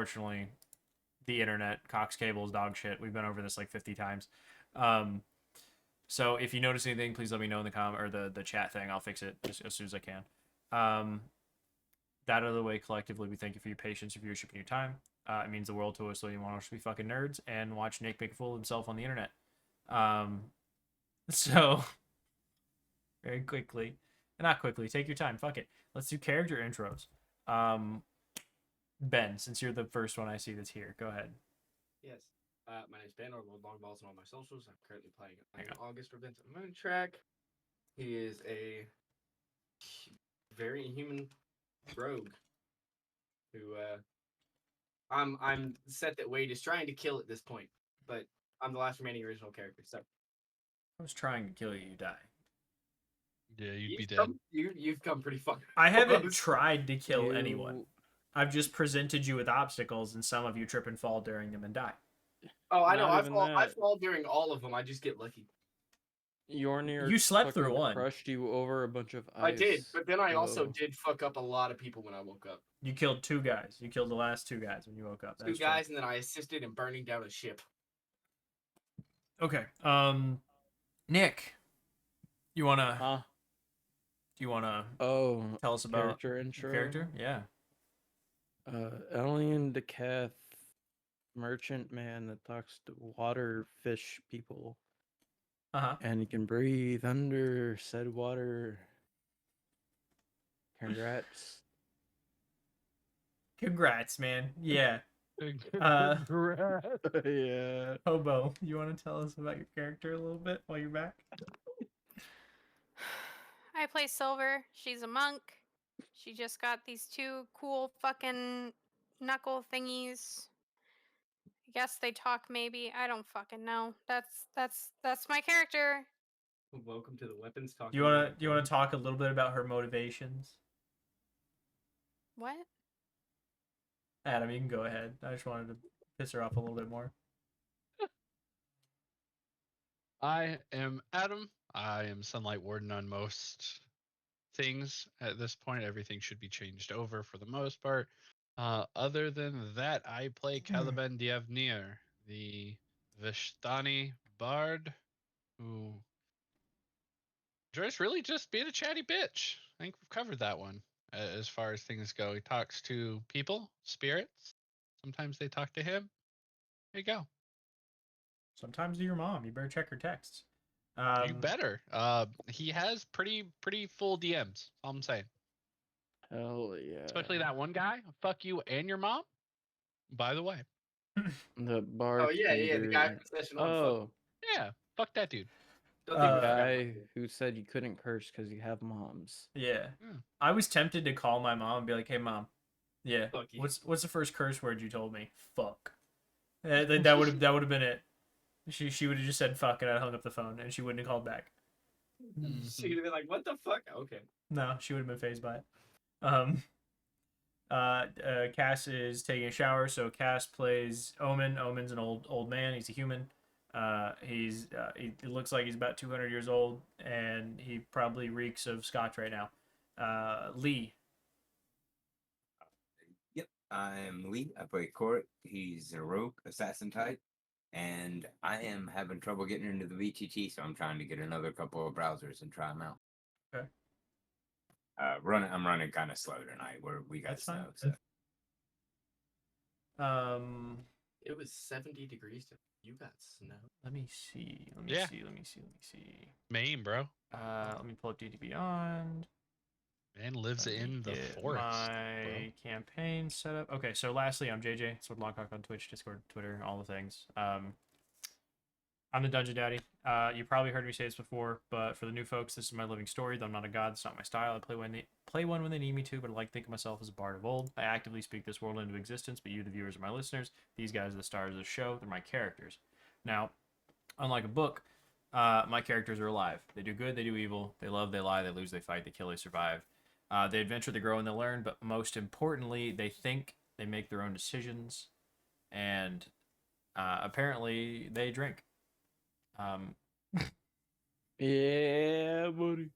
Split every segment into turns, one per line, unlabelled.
unfortunately, the internet, Cox cables, dog shit. We've been over this like 50 times. Um, so if you notice anything, please let me know in the comment or the chat thing. I'll fix it as soon as I can. That out of the way, collectively, we thank you for your patience, your viewership, and your time. It means the world to us. So you want us to be fucking nerds and watch Nick make a fool of himself on the internet. So very quickly, not quickly, take your time. Fuck it. Let's do character intros. Ben, since you're the first one I see that's here, go ahead.
Yes. My name's Ben, or Lord Longballs on all my socials. I'm currently playing August Revenge of the Moon Track. He is a very human rogue who I'm set that Wade is trying to kill at this point, but I'm the last remaining original character. So
I was trying to kill you, you die.
Yeah, you'd be dead.
You've come pretty fucking
I haven't
close.
tried to kill anyone. I've just presented you with obstacles, and some of you trip and fall during them and die.
Oh, I know. I fall during all of them. I just get lucky.
You
slept through one.
Crushed you over a bunch of ice.
I did, but then I also did fuck up a lot of people when I woke up.
You killed 2 guys. You killed the last 2 guys when you woke up.
Two guys, and then I assisted in burning down a ship.
Okay. Nick, you wanna? Do you wanna? Tell us about
character intro.
Character, yeah.
Alien Decath, merchant man that talks to water fish people. And he can breathe under said water. Congrats.
Congrats, man. Yeah.
Congrats. Yeah.
Hobo, you want to tell us about your character a little bit while you're back?
I play Silver. She's a monk. She just got these 2 cool fucking knuckle thingies. I guess they talk, maybe. I don't fucking know. That's my character.
Welcome to the weapons talk.
Do you wanna talk a little bit about her motivations?
What?
Adam, you can go ahead. I just wanted to piss her off a little bit more.
I am Adam. I am Sunlight Warden on most things at this point. Everything should be changed over for the most part. Other than that, I play Caliban Diavnir, the Vishtani bard who enjoys really just being a chatty bitch. I think we've covered that one as far as things go. He talks to people, spirits. Sometimes they talk to him. There you go.
Sometimes to your mom. You better check her texts.
You better. He has pretty full DMs. All I'm saying.
Hell yeah.
Especially that one guy. Fuck you and your mom. By the way.
The bar.
Oh yeah, the guy from Session 1.
Oh.
Yeah, fuck that dude.
The guy who said you couldn't curse because you have moms.
Yeah. I was tempted to call my mom and be like, "Hey, mom, yeah, what's the first curse word you told me? Fuck." That would have been it. She would have just said fuck and I hung up the phone and she wouldn't have called back.
She would have been like, "What the fuck?" Okay.
No, she would have been fazed by it. Cass is taking a shower, so Cass plays Omen. Omen's an old man. He's a human. He looks like he's about 200 years old, and he probably reeks of scotch right now. Lee.
Yep, I'm Lee. I play Court. He's a rogue assassin type, and I am having trouble getting into the VTT, so I'm trying to get another couple of browsers and try them out.
Okay.
I'm running kind of slow tonight. We got snow. So.
It was 70 degrees. You got snow.
Let me see. Let me see.
Maine, bro.
Let me pull up DD Beyond.
Man lives in the forest.
My campaign setup. Okay, so lastly, I'm JJ. Sword Longcock on Twitch, Discord, Twitter, all the things. I'm the Dungeon Daddy. You probably heard me say this before, but for the new folks, this is my living story. Though I'm not a god, it's not my style. I play one when they need me to, but I like to think of myself as a bard of old. I actively speak this world into existence, but you, the viewers, are my listeners. These guys are the stars of the show. They're my characters. Now, unlike a book, my characters are alive. They do good, they do evil. They love, they lie, they lose, they fight, they kill, they survive. They adventure, they grow, and they learn, but most importantly, they think, they make their own decisions, and apparently they drink.
Yeah, buddy.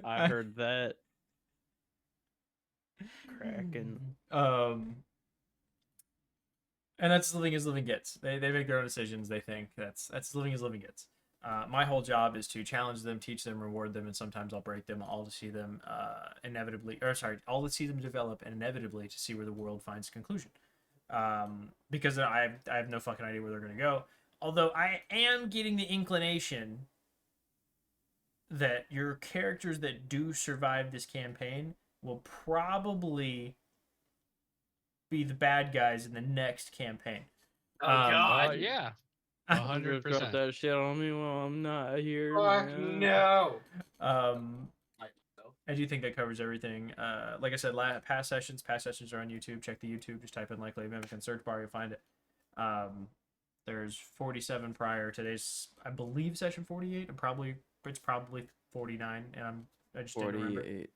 I heard that. Kraken.
And that's as living as living gets. They make their own decisions. They think that's as living as living gets. My whole job is to challenge them, teach them, reward them, and sometimes I'll break them, all to see them all to see them develop, and inevitably to see where the world finds conclusion. Because I have no fucking idea where they're gonna go. Although I am getting the inclination that your characters that do survive this campaign will probably be the bad guys in the next campaign.
Oh God!
Yeah,
Don't just drop
100%.
that shit on me while I'm not here.
Fuck
man.
no!
I do think that covers everything. Like I said, past sessions are on YouTube. Check the YouTube. Just type in LikelyAMimic in search bar. You'll find it. There's 47 prior. Today's, I believe, session 48. It's probably 49, and I just didn't remember.
48.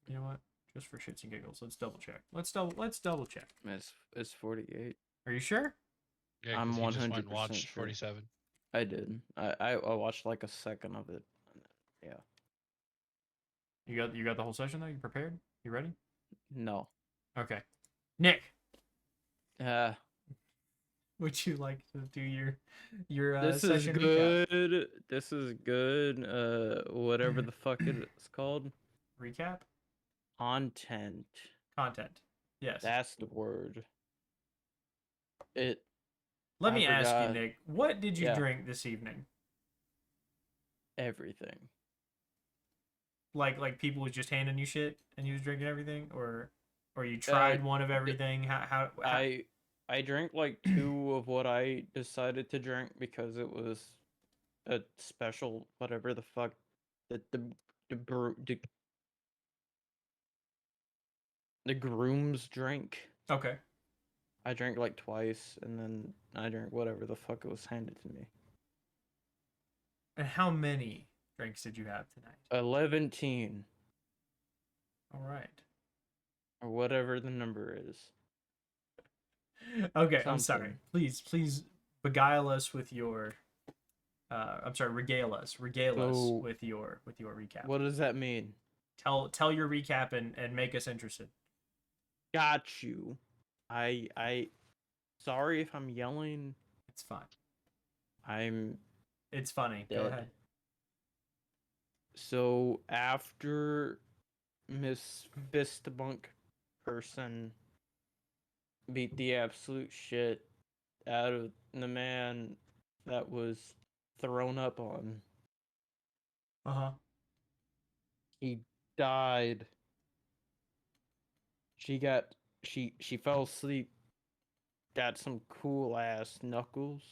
You know what? Just for shits and giggles, let's double check. Let's double check.
It's 48.
Are you sure?
Yeah,
I'm
'cause you just went
100%
and watched
sure.
47.
I did. I watched like a second of it. Yeah.
You got the whole session though? You prepared? You ready?
No.
Okay. Nick,
Uh,
would you like to do your
this is
session recap?
good. This is good. Whatever the fuck it's called.
Recap?
Content.
Content. Yes.
That's the word. It.
Let
I
me ask you,
forgot.
Nick, what did you
Yeah.
drink this evening?
Everything.
Like people was just handing you shit and you was drinking everything, or you tried one of everything? How
I drank like 2 of what I decided to drink because it was a special whatever the fuck the groom's drink.
Okay.
I drank like twice and then I drank whatever the fuck it was handed to me.
And how many drinks did you have tonight?
11
All right.
or whatever the number is.
Okay, I'm sorry.
Something.
Please beguile us with your regale us
So,
with your recap.
What does that mean?
Tell your recap and make us interested.
Got you. I sorry if I'm yelling.
It's fine. It's funny. Go
Dead.
ahead.
So after Miss Fistbunk person beat the absolute shit out of the man that was thrown up on,
Uh-huh.
he died. She fell asleep, got some cool ass knuckles.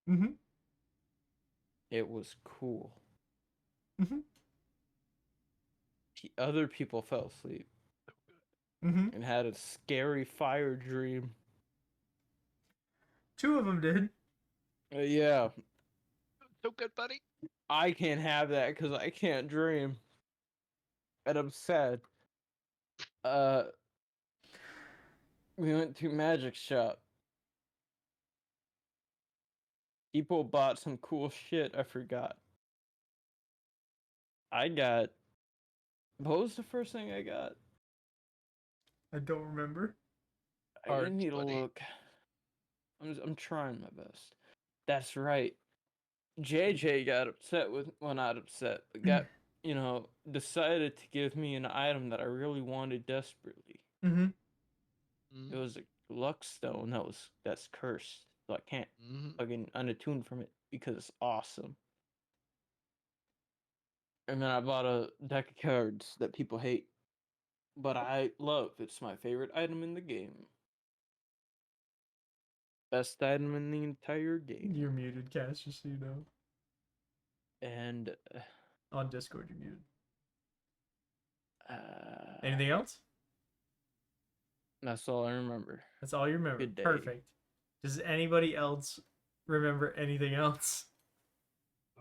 Mm-hmm.
It was cool.
Mm-hmm.
Other people fell asleep
Mm-hmm.
and had a scary fire dream.
2 of them did.
Yeah,
So good, buddy.
I can't have that because I can't dream. And I'm sad. We went to magic shop. People bought some cool shit. I forgot. What was the first thing I got?
I don't remember.
I
Cards,
need to
buddy.
look. I'm trying my best. That's right. JJ got upset with, well, not upset, but got, decided to give me an item that I really wanted desperately.
Mm-hmm.
It was a luck stone that's cursed, so I can't fucking unattune from it because it's awesome. And then I bought a deck of cards that people hate, but I love. It's my favorite item in the game. Best item in the entire game.
You're muted, Cass, just so you know.
And
On Discord, you're muted. Anything else?
That's all I remember.
That's all you remember.
Good day.
Perfect. Does anybody else remember anything else?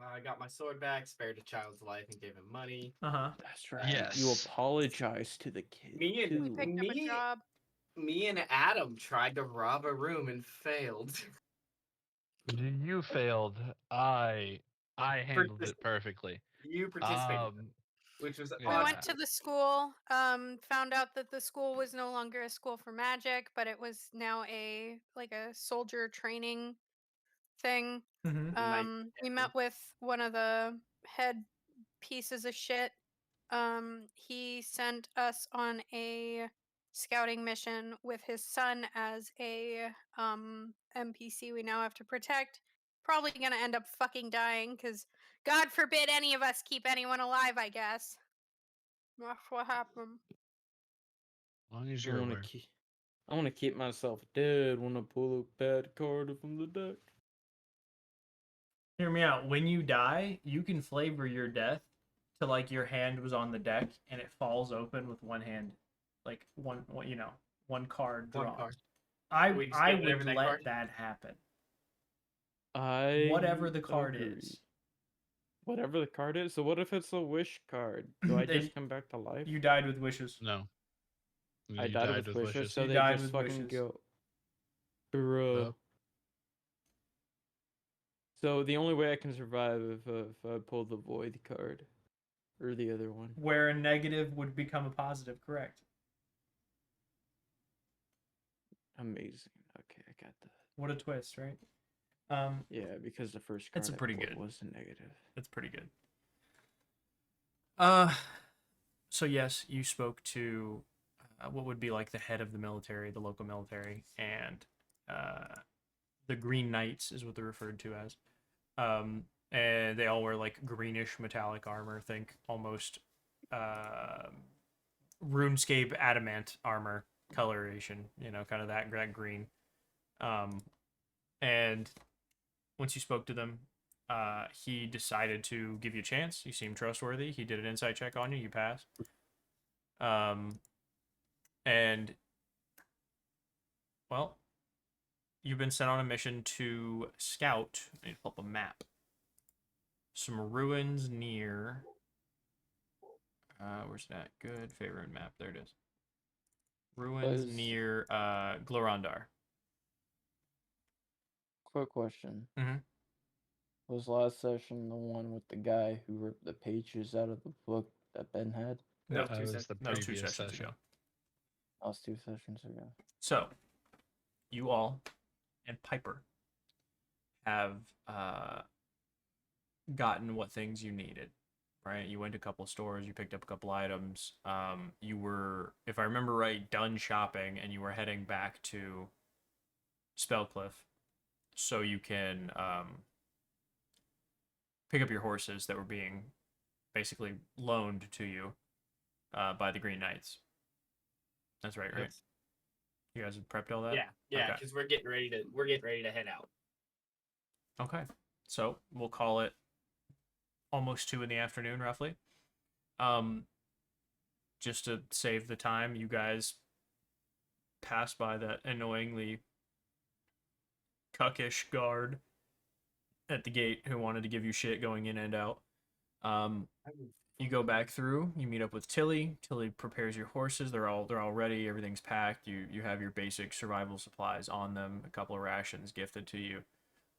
I got my sword back, spared a child's life, and gave him money.
Uh-huh.
That's right. You
Yes.
apologize to the kid
Me and-
too.
Picked up a job.
Me and Adam tried to rob a room and failed.
You failed. I handled it perfectly.
You participated. which was
Yeah.
We
odd.
went to the school, found out that the school was no longer a school for magic, but it was now a soldier training thing.
Mhm.
Nice
We
camping.
met with one of the head pieces of shit. He sent us on a scouting mission with his son as a NPC we now have to protect. Probably gonna end up fucking dying because God forbid any of us keep anyone alive, I guess. That's what happened.
As long as
I
you're
want
aware.
to keep. I want to keep myself dead when I pull a bad card from the deck.
Hear me out. When you die, you can flavor your death to like your hand was on the deck and it falls open with one hand, like one card drawn.
One card.
I
We just
I
get whatever
would
that
let
card-
that happen.
I
Whatever the card
agree.
is,
Whatever the card is. So what if it's a wish card? Do I
Then
just come back to life?
you died with wishes.
No.
I
You
died with wishes, so
You
they
died
just
with
fucking
wishes.
go. Bro.
Yep.
So the only way I can survive if I pull the void card, or the other one.
Where a negative would become a positive, correct?
Amazing. Okay, I got that.
What a twist, right?
Yeah, because the first card
That's a
I
pretty
pulled
good.
was a negative.
That's pretty good. So yes, you spoke to what would be like the head of the military, the local military, and the Green Knights is what they're referred to as. And they all wear like greenish metallic armor. Think almost RuneScape adamant armor coloration. Kind of that green. And once you spoke to them, he decided to give you a chance. You seemed trustworthy. He did an insight check on you. You passed. And well, you've been sent on a mission to scout. I need to pull up a map. Some ruins near. Where's that? Good favorite map. There it is. Ruins
Was-
near Glorondar.
Quick question.
Mhm.
Was last session the one with the guy who ripped the pages out of the book that Ben had?
No,
That was the
that was 2
previous
sessions
session.
ago.
That was 2 sessions ago.
So, you all and Piper have gotten what things you needed, right? You went to a couple stores, you picked up a couple items. You were, if I remember right, done shopping, and you were heading back to Spellcliff so you can pick up your horses that were being basically loaned to you by the Green Knights. That's right, right?
Yes.
You guys have prepped all that?
Yeah,
Okay.
because we're getting ready to head out.
Okay. So we'll call it almost 2 in the afternoon, roughly. Just to save the time, you guys pass by that annoyingly cuckish guard at the gate who wanted to give you shit going in and out. You go back through. You meet up with Tilly. Tilly prepares your horses. They're all ready. Everything's packed. You have your basic survival supplies on them. A couple of rations gifted to you,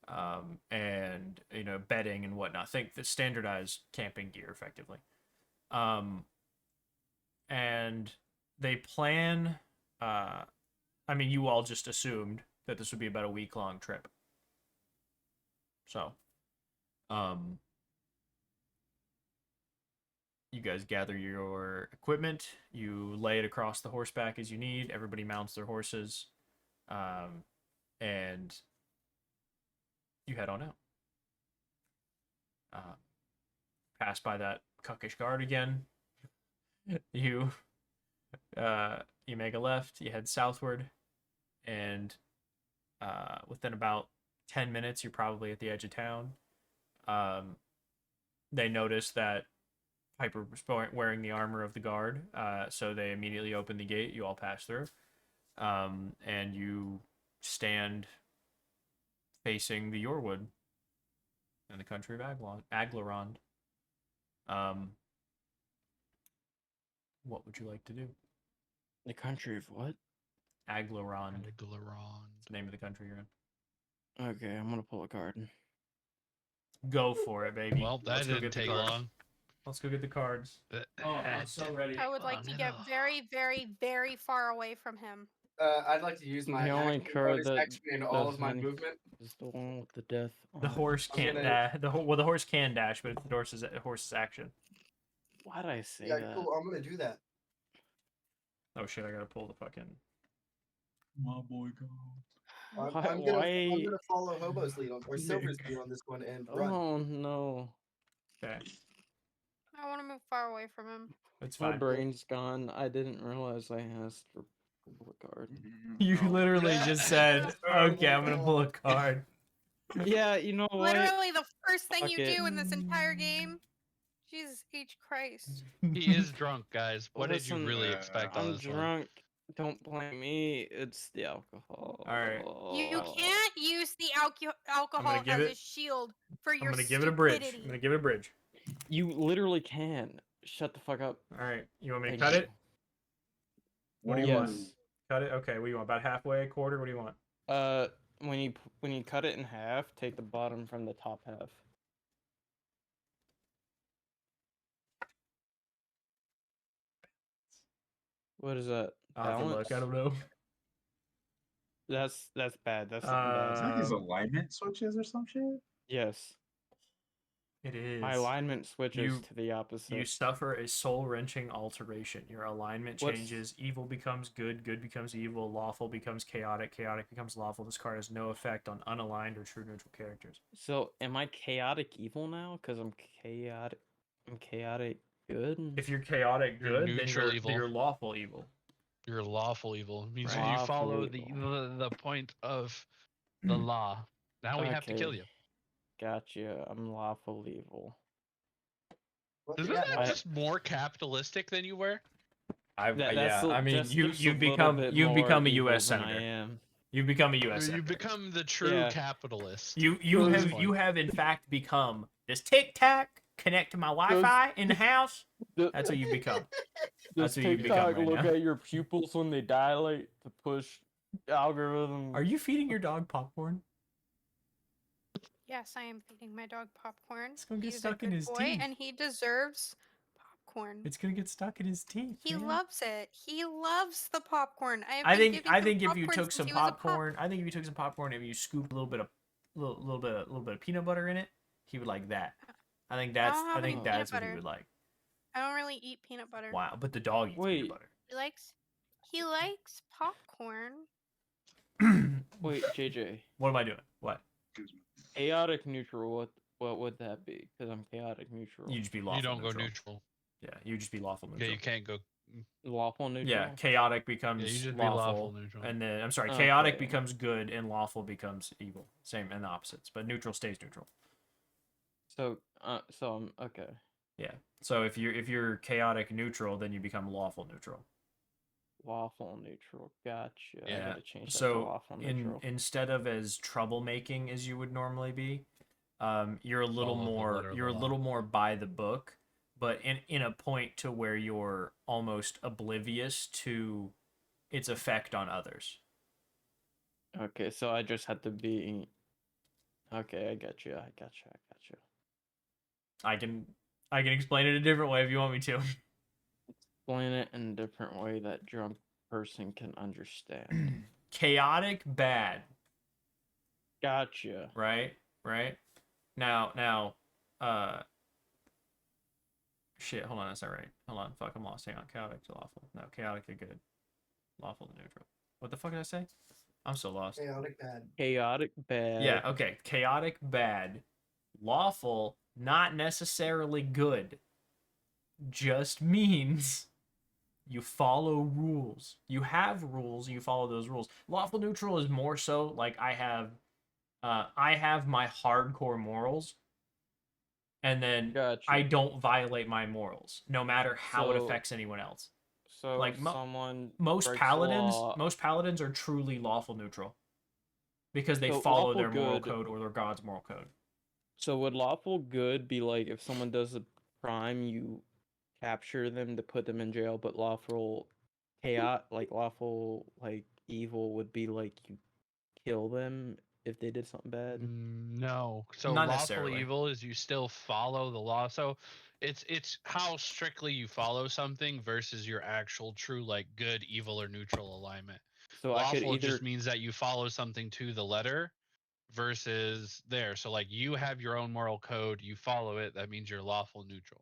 and bedding and whatnot. Think the standardized camping gear, effectively. And they plan. I mean, you all just assumed that this would be about a week-long trip. So, you guys gather your equipment, you lay it across the horseback as you need, everybody mounts their horses, and you head on out. Pass by that cuckish guard again. You make a left, you head southward, and within about 10 minutes, you're probably at the edge of town. They notice that Piper was wearing the armor of the guard, so they immediately open the gate. You all pass through, and you stand facing the Yorwood in the country of Aglarond. What would you like to do?
The country of what?
Aglarond.
Aglarond.
It's the name of the country you're in.
Okay, I'm gonna pull a card.
Go for it, baby.
Well, that
Let's go
didn't
get the
take
card.
long.
Let's go get the cards. Oh, I'm so ready.
I would like to get very, very, very far away from him.
I'd like to use my
The only
action,
card
bonus
that
action, and all
does
of my
any-
movement.
is the one with the death.
The
on it.
horse
I'm
can't
gonna-
dash. The horse can dash, but it's the horse's action.
Why'd I say
Yeah,
that?
cool. I'm gonna do that.
Oh shit! I gotta pull the fucking. My boy goes.
I'm gonna follow Hobo's lead or Silver's lead on this one and run.
Oh no.
Okay,
I want to move far away from him.
it's
My
fine.
brain's gone. I didn't realize I asked for pull a card.
You literally just said, "Okay, I'm gonna pull a card."
Yeah, you know what?
Literally the first thing
Fuck
you
it.
do in this entire game. Jesus H. Christ.
He is drunk, guys. What did you
Listen,
really expect on
I'm
this one?
drunk. Don't blame me. It's the alcohol.
Alright.
You can't use the alcohol
give
as
it-
a shield for
I'm
your
gonna give it a bridge.
stupidity.
I'm gonna give it a bridge.
You literally can. Shut the fuck up.
All right, you want me to
Thank
cut
you.
it? What do you
Yes.
want? Cut it. Okay. What do you want? About halfway, a quarter? What do you want?
When you cut it in half, take the bottom from the top half. What is that?
I'll have to look. I
Balance?
don't know.
That's bad. That's not
Is
bad.
that his alignment switches or some shit?
Yes.
It is.
My alignment switches
You-
to the opposite.
You suffer a soul-wrenching alteration. Your alignment
What's-
changes. Evil becomes good. Good becomes evil. Lawful becomes chaotic. Chaotic becomes lawful. This card has no effect on unaligned or true neutral characters.
So am I chaotic evil now? Cause I'm chaotic. I'm chaotic good.
If you're chaotic
You're
good, then
neutral evil.
you're lawful evil.
You're lawful evil. It means
Right.
you follow
Lawful evil.
the point of the law. Now we have to kill
Okay.
you.
Gotcha. I'm lawful evil.
What
Isn't
the-
that just more capitalistic than you were?
That's
I mean,
just
you've
a little
become
bit
you've
more
become a
evil
U.S.
than I
senator.
am.
You've become a U.S.
You
senator.
become the true
Yeah.
capitalist.
You
Those-
have you have in fact become this tic tac connect to my Wi-Fi in the house. That's what you become.
Does
That's what you become
TikTok
right
look
now.
at your pupils when they dilate to push algorithm?
Are you feeding your dog popcorn?
Yes, I am feeding my dog popcorn.
It's gonna get
He's
stuck
a
in
good
his
boy,
teeth.
and he deserves popcorn.
It's gonna get stuck in his teeth.
He
man.
loves it. He loves the popcorn.
I think
giving him
if you
popcorn
took
since
some
he was a pup.
popcorn, I think if you took some popcorn and you scooped a little bit of peanut butter in it, he would like that. I think
don't
that's
have any
that's
peanut
what he
butter.
would like.
I don't really eat peanut butter.
Wow, but the dog eats
Wait.
peanut butter.
He likes popcorn.
Wait, JJ.
What am I doing? What?
Excuse me.
Chaotic neutral. What would that be? Because I'm chaotic neutral.
You just be lawful.
You don't
neutral.
go neutral.
Yeah, you just be lawful
Yeah,
neutral.
you can't go.
Lawful neutral.
Yeah, chaotic becomes
Yeah, you just be
lawful,
lawful neutral.
and then I'm sorry, chaotic
Okay.
becomes good, and lawful becomes evil. Same and the opposites, but neutral stays neutral.
So I'm okay.
Yeah. So if you're chaotic neutral, then you become lawful neutral.
Lawful neutral. Gotcha. I
Yeah,
gotta change that to
So
lawful
in
neutral.
instead of as troublemaking as you would normally be, you're a little
Follow the
more
letter of
you're a
the
little
law.
more by the book, but in a point to where you're almost oblivious to its effect on others.
Okay, so I just had to be. Okay, I got you. I got you.
I can explain it a different way if you want me to.
Explain it in a different way that drunk person can understand.
Chaotic bad,
Gotcha.
right? Now, shit, hold on, that's not right. Hold on, fuck, I'm lost. Hang on, chaotic to lawful. No, chaotic to good. Lawful to neutral. What the fuck did I say? I'm so lost.
Chaotic bad.
Chaotic bad.
Yeah, okay. Chaotic bad. Lawful, not necessarily good. Just means you follow rules. You have rules and you follow those rules. Lawful neutral is more so like I have my hardcore morals, and then
Gotcha.
I don't violate my morals, no matter how it
So-
affects anyone else.
So
like,
if someone
Most
breaks the
paladins,
law-
most paladins are truly lawful neutral because they
So
follow
lawful
their moral
good-
code or their god's moral code.
So would lawful good be like if someone does a crime, you capture them to put them in jail, but lawful lawful evil would be like you kill them if they did something bad?
No. So
Not
lawful
necessarily.
evil is you still follow the law. So It's how strictly you follow something versus your actual true like good, evil, or neutral alignment.
So I could
Lawful
either
just means that you follow something to the letter versus there. So like you have your own moral code, you follow it, that means you're lawful neutral.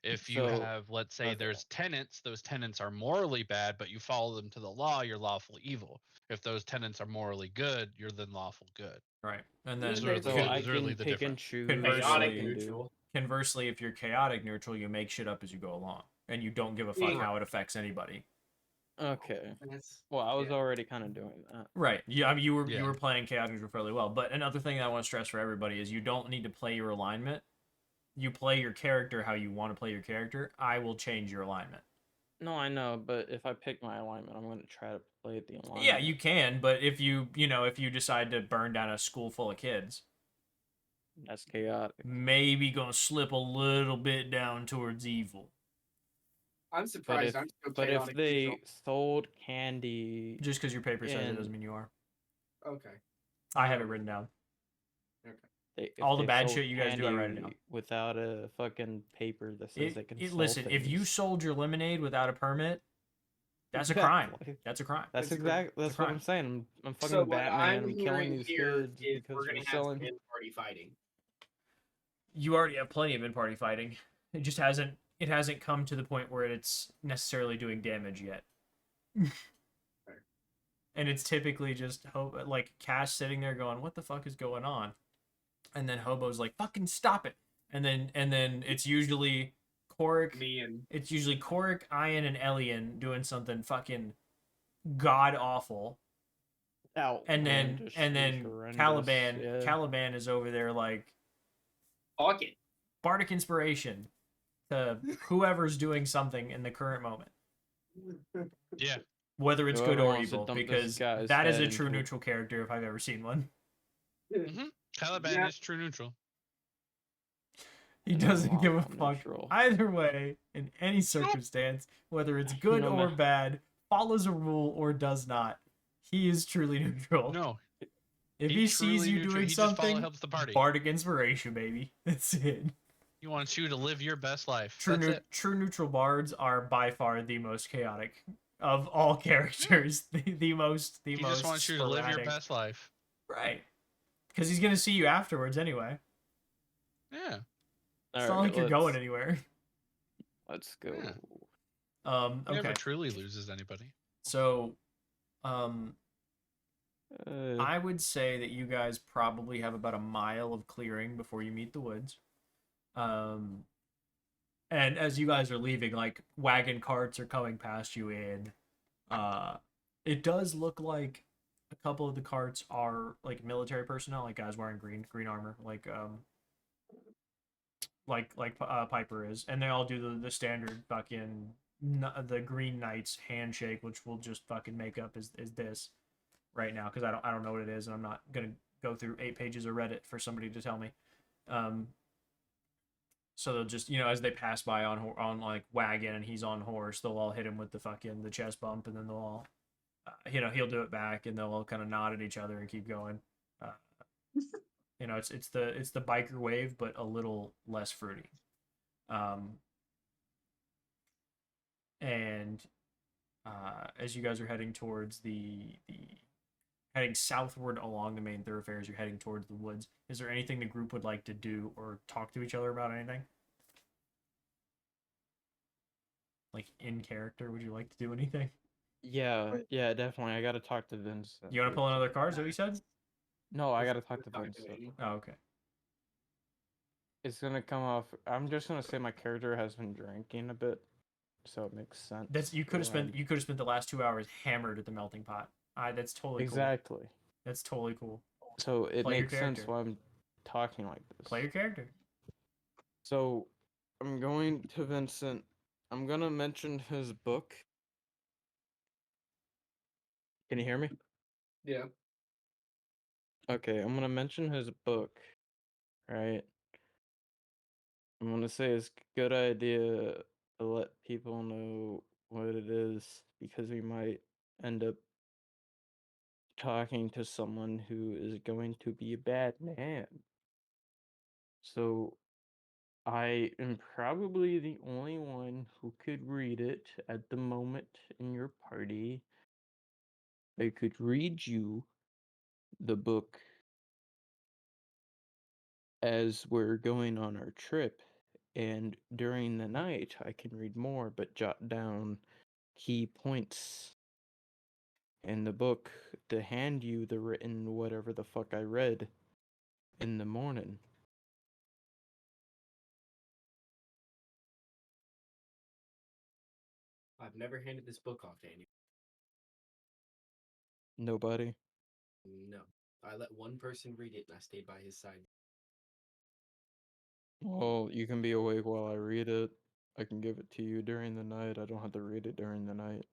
If you
So-
have, let's say
Okay.
there's tenets, those tenets are morally bad, but you follow them to the law, you're lawful evil. If those tenets are morally good, you're then lawful good.
Right. And
Yeah,
then
So
basically-
so
good
I
is really
can
the
pick and
difference.
choose
Conversely-
what I
Chaotic
can do.
neutral.
conversely, if you're chaotic neutral, you make shit up as you go along, and you don't give a fuck
Yeah.
how it affects anybody.
Okay.
That's
Well, I was
yeah.
already kind of doing that.
Right. Yeah. I mean, you
Yeah.
were playing chaotic neutral fairly well. But another thing that I want to stress for everybody is you don't need to play your alignment. You play your character how you want to play your character. I will change your alignment.
No, I know, but if I pick my alignment, I'm gonna try to play the alignment.
Yeah, you can, but if you decide to burn down a school full of kids,
That's chaotic.
maybe gonna slip a little bit down towards evil.
I'm
But
surprised.
if
I'm still
but if
chaotic
they
neutral.
sold candy,
Just because your paper says it
And-
doesn't mean you are.
Okay.
I have it written down.
if
all the
they
bad
sold
shit you guys do, I write it
candy
down.
Without a fucking paper that says they can sell
Listen, if you
things.
sold your lemonade without a permit, that's a crime.
Exactly.
That's a crime.
That's
It's a
exactly
it's a
that's what
crime.
I'm saying. I'm fucking
So what
Batman.
I'm
I'm killing
hearing
these
here
kids
is
because
we're
we're
gonna have
selling.
in party fighting.
You already have plenty of in-party fighting. It just hasn't come to the point where it's necessarily doing damage yet. And it's typically just like Cash sitting there going, "What the fuck is going on?" And then Hobo's like, "Fucking stop it!" And then it's usually Korik.
Me and
It's usually Korik, Ian, and Elian doing something fucking god awful. And then
Outlandishly horrendous,
Caliban
yeah.
Caliban is over there like
fuck it.
bardic inspiration to whoever's doing something in the current moment,
Yeah.
whether it's good
Whoever
or
wants to
evil,
dump this
because
guy's
that is
head
a true
into-
neutral character if I've ever seen one.
Caliban
Yeah.
is true neutral.
He
And
doesn't give a
lawful
fuck
neutral.
either way in any circumstance, whether it's good
No
or
ma-
bad, follows a rule or does not. He is truly neutral.
No.
If he
he's
sees
truly
you
neutral.
doing
He just
something,
helps the party.
bardic inspiration, baby. That's it.
He wants you to live your best life.
True,
That's it.
true neutral bards are by far the most chaotic of all characters. The most.
He just wants you to live your
sporadic.
best life.
Right. Because he's gonna see you afterwards anyway.
Yeah.
It's not
Alright,
like you're going
let's-
anywhere.
Let's go.
Yeah. He
Okay.
never truly loses anybody.
So,
Uh,
I would say that you guys probably have about a mile of clearing before you meet the woods. And as you guys are leaving, like wagon carts are coming past you in. It does look like a couple of the carts are like military personnel, like guys wearing green armor, like Piper is, and they all do the standard fucking the Green Knights handshake, which we'll just fucking make up is this right now because I don't know what it is, and I'm not gonna go through 8 pages of Reddit for somebody to tell me. So they'll just, as they pass by on like wagon and he's on horse, they'll all hit him with the chest bump, and then they'll all, he'll do it back, and they'll all kind of nod at each other and keep going. It's the biker wave, but a little less fruity. And as you guys are heading towards heading southward along the main thoroughfares, you're heading towards the woods. Is there anything the group would like to do or talk to each other about anything? Like in character, would you like to do anything?
yeah, definitely. I gotta talk to Vincent.
You want to pull another card? Is that what you said?
No, I gotta talk to
Talk to
Vincent.
me.
Oh, okay.
It's gonna come off. I'm just gonna say my character has been drinking a bit, so it makes sense.
You could have
Go ahead.
spent the last 2 hours hammered at the melting pot. That's totally cool.
Exactly.
That's totally cool.
So it
Play your
makes sense
character.
why I'm talking like this.
Play your character.
So I'm going to Vincent. I'm gonna mention his book. Can you hear me?
Yeah.
Okay, I'm gonna mention his book, right? I'm gonna say it's a good idea to let people know what it is because we might end up talking to someone who is going to be a bad man. So I am probably the only one who could read it at the moment in your party. I could read you the book as we're going on our trip, and during the night I can read more but jot down key points in the book to hand you the written whatever the fuck I read in the morning.
I've never handed this book off to anyone.
Nobody?
No. I let one person read it and I stayed by his side.
Well, you can be awake while I read it. I can give it to you during the night. I don't have to read it during the night.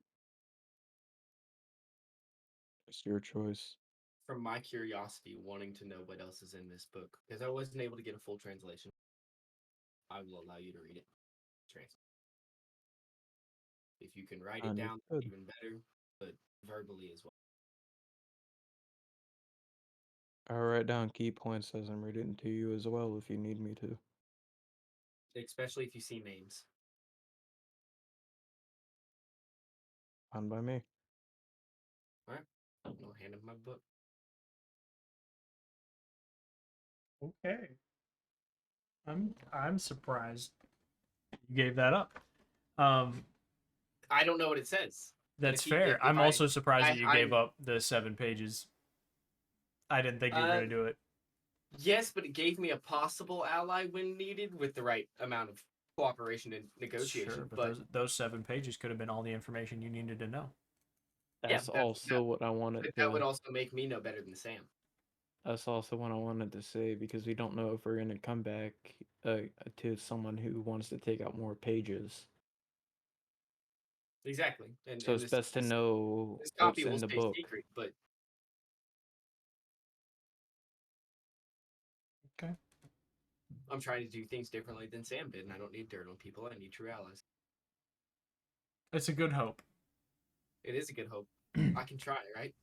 It's your choice.
From my curiosity, wanting to know what else is in this book, because I wasn't able to get a full translation, I will allow you to read it. If you can write it down,
Understood.
even better, but verbally as well.
I'll write down key points as I'm reading to you as well if you need me to.
Especially if you see names.
Fine by me.
Alright. I'll hand him my book.
Okay. I'm surprised you gave that up.
I don't know what it says.
That's
if you-
fair.
if
I'm
I-
also surprised that you gave
I'm-
up the 7 pages. I didn't think you were gonna do it.
Yes, but it gave me a possible ally when needed with the right amount of cooperation and negotiation.
Sure, but those 7 pages could have been all the information you needed to know.
That's
that-
also
that-
what I wanted
but
to.
that would also make me know better than Sam.
That's also what I wanted to say because we don't know if we're gonna come back to someone who wants to take out more pages.
Exactly. And,
So
and
it's best to
this
know
this
what's
copy will
in the
stay
book.
secret, but
Okay.
I'm trying to do things differently than Sam did, and I don't need dirt on people. I need true allies.
It's a good hope.
It is a good hope. I can try, right?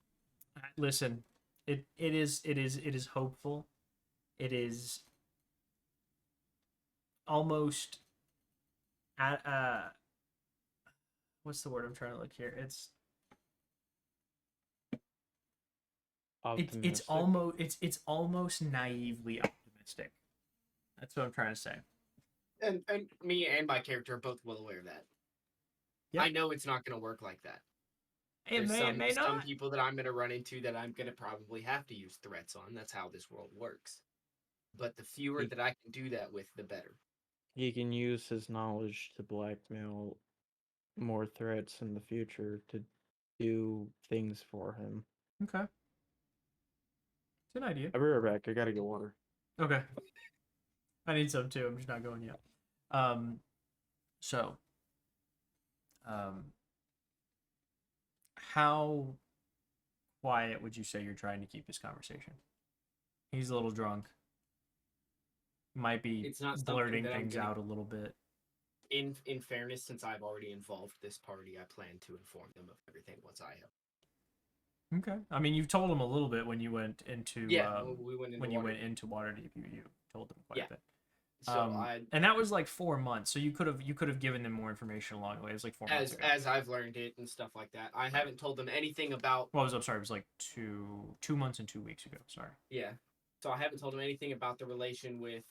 Listen, it is hopeful. It is almost at what's the word I'm trying to look here? It's
Optimistic.
it's almost naively optimistic. That's what I'm trying to say.
And me and my character are both well aware of that.
Yeah.
I know it's not going to work like that.
It may
some
not.
people that I'm going to run into that I'm going to probably have to use threats on. That's how this world works. But the fewer
He-
that I can do that with, the better.
He can use his knowledge to blackmail more threats in the future to do things for him.
Okay. It's an idea.
I'll be right back. I gotta get water.
Okay. I need some too. I'm just not going yet. So, how quiet would you say you're trying to keep this conversation? He's a little drunk. Might be
It's not something
blurting
that I'm
things
gonna-
out a little bit.
In fairness, since I've already involved this party, I plan to inform them of everything once I have.
Okay. I mean, you told him a little bit when you went into
we went into
when you
Waterdeep.
went into Waterdeep. You told them quite
Yeah.
a bit.
So
And that was like 4 months, so you could have given them more information along the way. It was like 4 months ago.
as I've learned it and stuff like that, I haven't told them anything about.
Well, I'm sorry. It was like 2 months and 2 weeks ago. Sorry.
Yeah. So I haven't told them anything about the relation with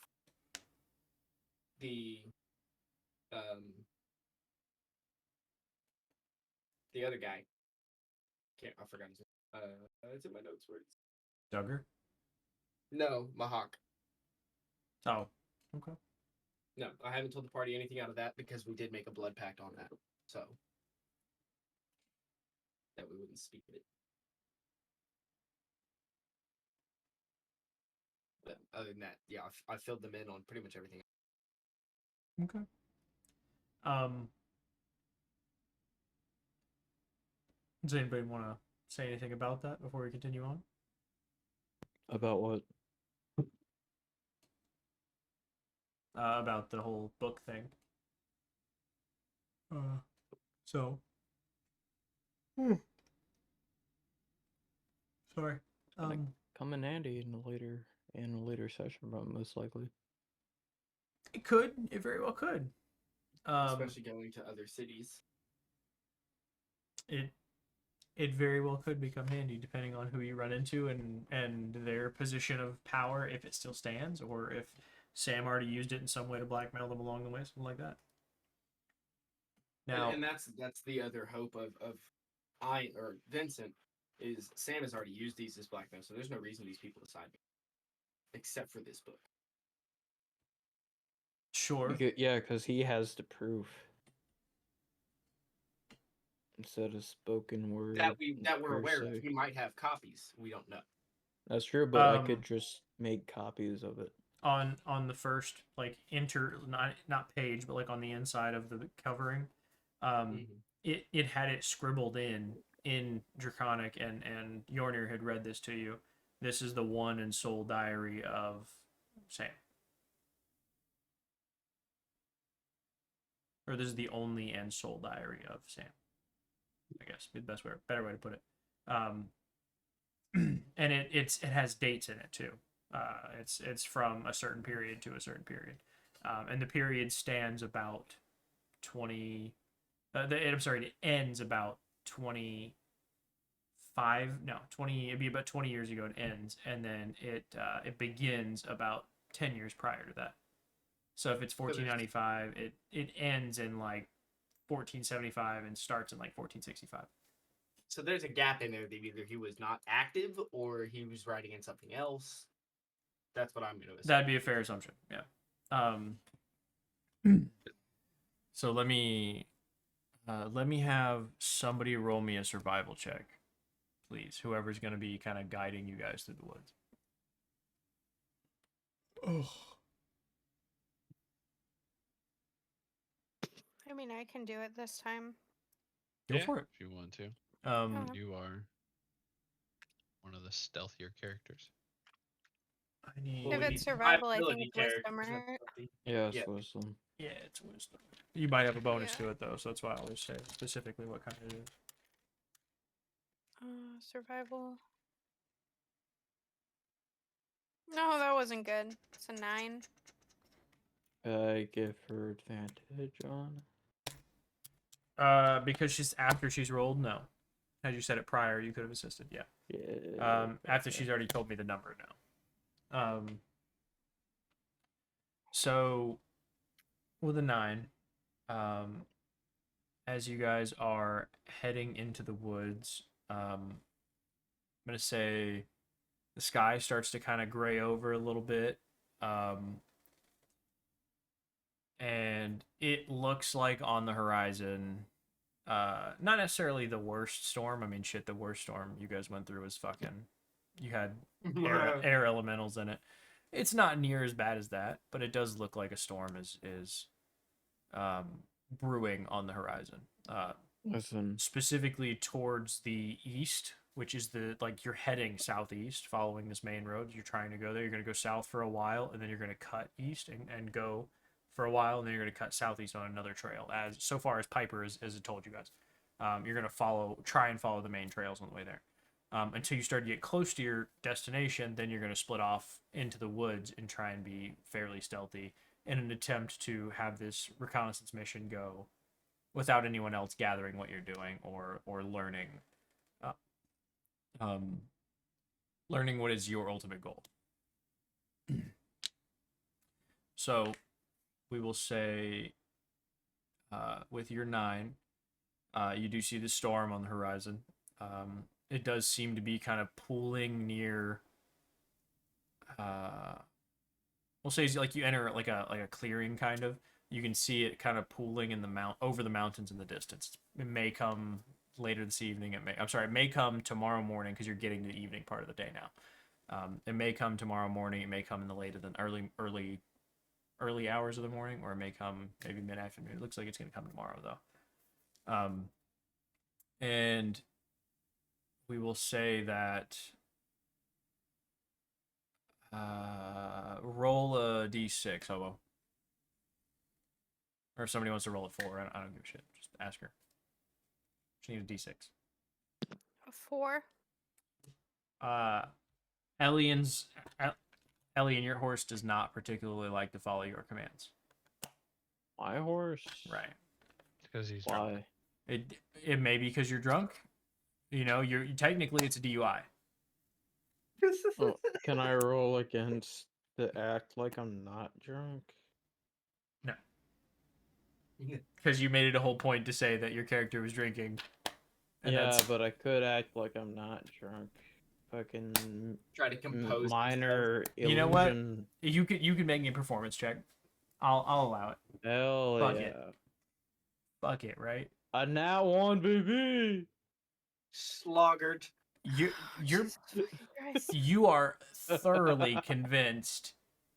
the other guy. I forgot his name. It's in my notes. Where it's
Duggar.
no Mahawk.
Oh. Okay.
No, I haven't told the party anything out of that because we did make a blood pact on that, so that we wouldn't speak of it. But other than that, yeah, I filled them in on pretty much everything.
Okay. Does anybody want to say anything about that before we continue on?
About what?
About the whole book thing. So. Sorry.
Come in handy in a later session, but most likely.
It could. It very well could.
Especially going to other cities.
It very well could become handy depending on who you run into and their position of power, if it still stands, or if Sam already used it in some way to blackmail them along the way, something like that. Now,
And that's the other hope of Vincent is Sam has already used these as blackmail, so there's no reason these people decide except for this book.
sure.
Yeah, because he has the proof instead of spoken word.
That we're
per
aware of.
se.
He might have copies. We don't know.
That's true, but I could just make copies of it.
On the first like not page, but like on the inside of the covering, it had it scribbled in Draconic, and Yornir had read this to you. This is the one and sole diary of Sam. Or this is the only and sole diary of Sam. I guess be the better way to put it. And it has dates in it too. It's from a certain period to a certain period, and the period stands about 20. It ends about 25. No, 20. It'd be about 20 years ago. It ends, and then it begins about 10 years prior to that. So if it's 1495, it ends in like 1475 and starts in like 1465.
So there's a gap in there that either he was not active or he was writing in something else. That's what I'm going to assume.
That'd be a fair assumption. Yeah. So let me have somebody roll me a survival check, please. Whoever's going to be kind of guiding you guys through the woods. Oh.
I mean, I can do it this time.
Go for it
if you want to.
Okay.
You are one of the stealthier characters.
I need.
If it's survival, I think it's wisdom, right?
Yeah, it's
Yeah.
wisdom.
Yeah, it's wisdom. You might have a bonus to it though, so that's why I always say specifically what kind it is.
Survival. No, that wasn't good. It's a 9.
I give her advantage on.
Because she's rolled. No, had you said it prior, you could have assisted. Yeah.
Yeah.
After she's already told me the number now. So with a 9, as you guys are heading into the woods, I'm gonna say the sky starts to kind of gray over a little bit, and it looks like on the horizon, not necessarily the worst storm. I mean, shit, the worst storm you guys went through was fucking. You had air elementals in it. It's not near as bad as that, but it does look like a storm is brewing on the horizon.
Listen.
Specifically towards the east, which is you're heading southeast, following this main road. You're trying to go there. You're going to go south for a while, and then you're going to cut east and go for a while, and then you're going to cut southeast on another trail. As so far as Piper as it told you guys, you're going to try and follow the main trails on the way there. Until you start to get close to your destination, then you're going to split off into the woods and try and be fairly stealthy in an attempt to have this reconnaissance mission go without anyone else gathering what you're doing or learning learning what is your ultimate goal. So we will say with your 9, you do see the storm on the horizon. It does seem to be kind of pooling near. We'll say like you enter like a clearing kind of. You can see it kind of pooling in the over the mountains in the distance. It may come later this evening. It may come tomorrow morning because you're getting to the evening part of the day now. It may come tomorrow morning. It may come in the later than early hours of the morning, or it may come maybe mid afternoon. It looks like it's gonna come tomorrow though. And we will say that roll a d6, Hobo. Or if somebody wants to roll a 4, I don't give a shit. Just ask her. She needs a d6.
A 4.
Ellie and your horse does not particularly like to follow your commands.
My horse.
Right.
Because he's drunk.
Why?
It may be because you're drunk. You know, you're technically it's a DUI.
Oh, can I roll against the act like I'm not drunk?
Because you made it a whole point to say that your character was drinking. And
Yeah,
that's
but I could act like I'm not drunk. Fucking
Try to compose.
minor
You know what?
illusion.
you could make me a performance check. I'll allow it.
Hell
Fuck
yeah.
it. Fuck it, right?
A nat 1, baby!
Sloggered.
You're
Jesus fucking Christ.
you are thoroughly convinced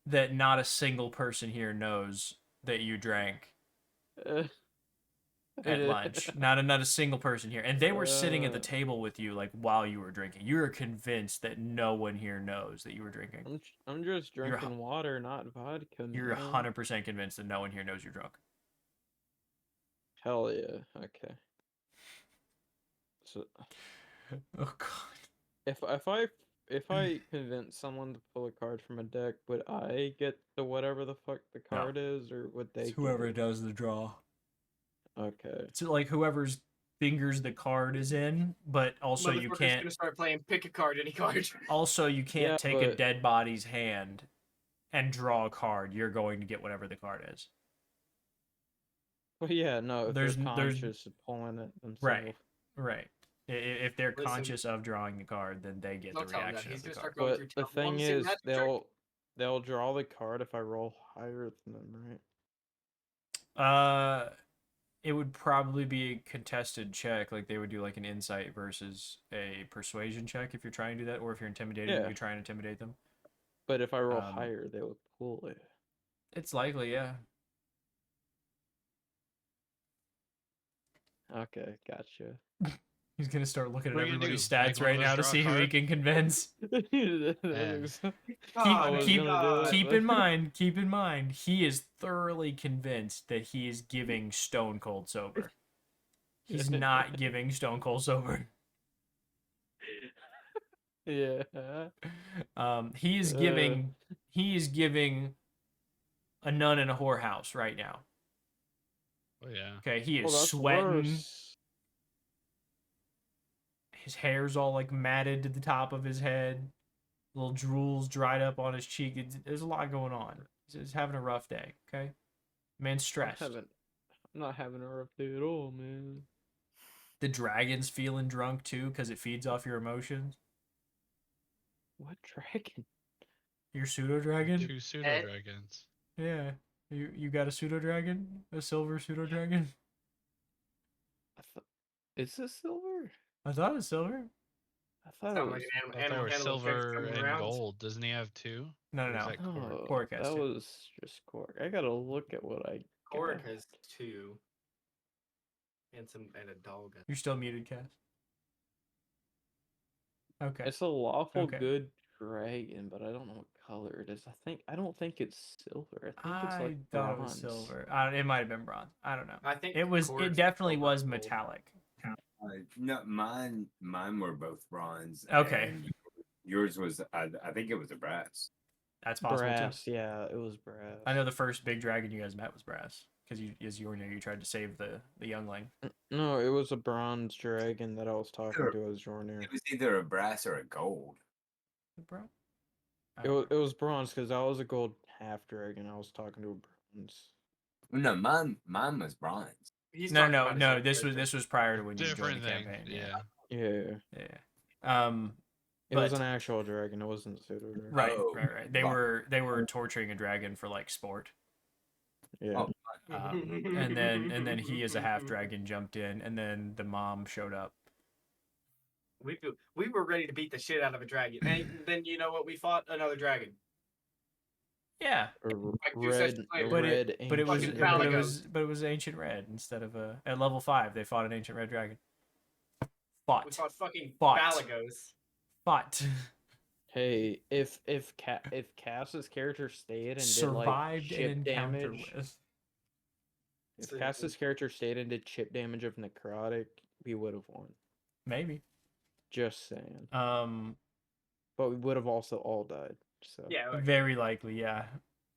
that not a single person here knows that you drank at lunch. Not a single person here. And they were sitting at the table with you like while you were drinking. You're convinced that no one here knows that you were drinking.
I'm just
You're
drinking water, not vodka,
You're
man.
100% convinced that no one here knows you're drunk.
Hell yeah. Okay. So
Oh god.
if I convince someone to pull a card from a deck, would I get the whatever the fuck the
No.
card is, or would they?
It's whoever
get it?
does the draw.
Okay.
It's like whoever's fingers the card is in, but also you
Motherfucker's
can't
gonna start playing pick a card, any card.
also you can't
Yeah,
take a
but-
dead body's hand and draw a card. You're going to get whatever the card is.
Well, yeah, no. If
There's-
they're
there's-
conscious of pulling it themselves.
Right. Right. If they're
Listen.
conscious of drawing the card, then they get
Don't
the
tell him that.
reaction
He's
of the
gonna
card.
start going
But
through
the
top
thing
ones,
is,
magic trick.
they'll draw the card if I roll higher than them, right?
It would probably be a contested check. Like they would do like an insight versus a persuasion check if you're trying to do that, or if you're intimidating them,
Yeah.
you try and intimidate them.
But if I roll
Um,
higher, they would pull it.
It's likely, yeah.
Okay, gotcha.
He's gonna start looking at
What are you gonna
everybody's
do? Make
stats
one of
right
us
now to
draw a
see who he
card?
can convince.
God,
keep-
God.
Keep in mind, he is thoroughly convinced that he is giving Stone Cold sober. He's not giving Stone Cold sober.
Yeah.
He is giving a nun in a whorehouse right now.
Oh yeah.
Okay, he is
Well, that's
sweating.
worse.
His hair's all like matted to the top of his head. Little drools dried up on his cheek. There's a lot going on. He's having a rough day. Okay, man's stressed.
I'm not having a rough day at all, man.
The dragon's feeling drunk too because it feeds off your emotions.
What dragon?
Your pseudo dragon.
2 pseudo dragons.
Yeah, you got a pseudo dragon, a silver pseudo dragon.
Is this silver?
I thought it was silver.
I thought
Sound
it
like
was.
an
I thought they were
animal
silver
coming
and
around.
gold. Doesn't he have 2?
No,
Or is
no.
that Korg?
Oh,
Korg has
that
two.
was just Korg. I gotta look at what I
Korg
got.
has 2. And a dog.
You're still muted, Cass. Okay.
It's a lawful
Okay.
good dragon, but I don't know what color it is. I don't think it's silver. I think it's like
thought
bronze.
it was silver. It might have been bronze. I don't know.
I think
It was.
Korg's
It definitely
silver
was
and gold.
metallic.
No, mine were both bronze.
Okay.
and yours was, I think it was a brass.
That's possible
Brass,
too.
yeah, it was brass.
I know the first big dragon you guys met was brass because as you were new, you tried to save the youngling.
No, it was a bronze dragon that I was talking
Sure.
to as Jornir.
It was either a brass or a gold.
Bro.
It was bronze because I was a gold half dragon. I was talking to a bronze.
No, mine was bronze.
He's
No,
talking
no,
about his
no.
own
This
character.
was prior to when you
Different
joined the
thing.
campaign.
Yeah.
Yeah,
Yeah.
it was
But-
an actual dragon. It wasn't a pseudo dragon.
Right,
Oh,
right. They
wow.
were torturing a dragon for like sport.
Yeah.
Oh,
And then he as a half dragon jumped in, and then the mom showed up.
We were ready to beat the shit out of a dragon. And then you know what? We fought another dragon.
Yeah,
A
Like you said,
red,
but
red
but it was
Fucking
but it
Malagos.
was ancient red instead of at level 5 they fought an ancient red dragon.
We
Fought.
fought fucking
Fought.
Balagos.
Fought.
Hey, if Cass's character stayed and
Survived
did like
an
chip
encounter
damage,
with.
if Cass's character stayed and did chip damage of necrotic, we would have won.
Maybe.
Just saying.
Um
But we would have also all died. So
Yeah, like,
very likely, yeah.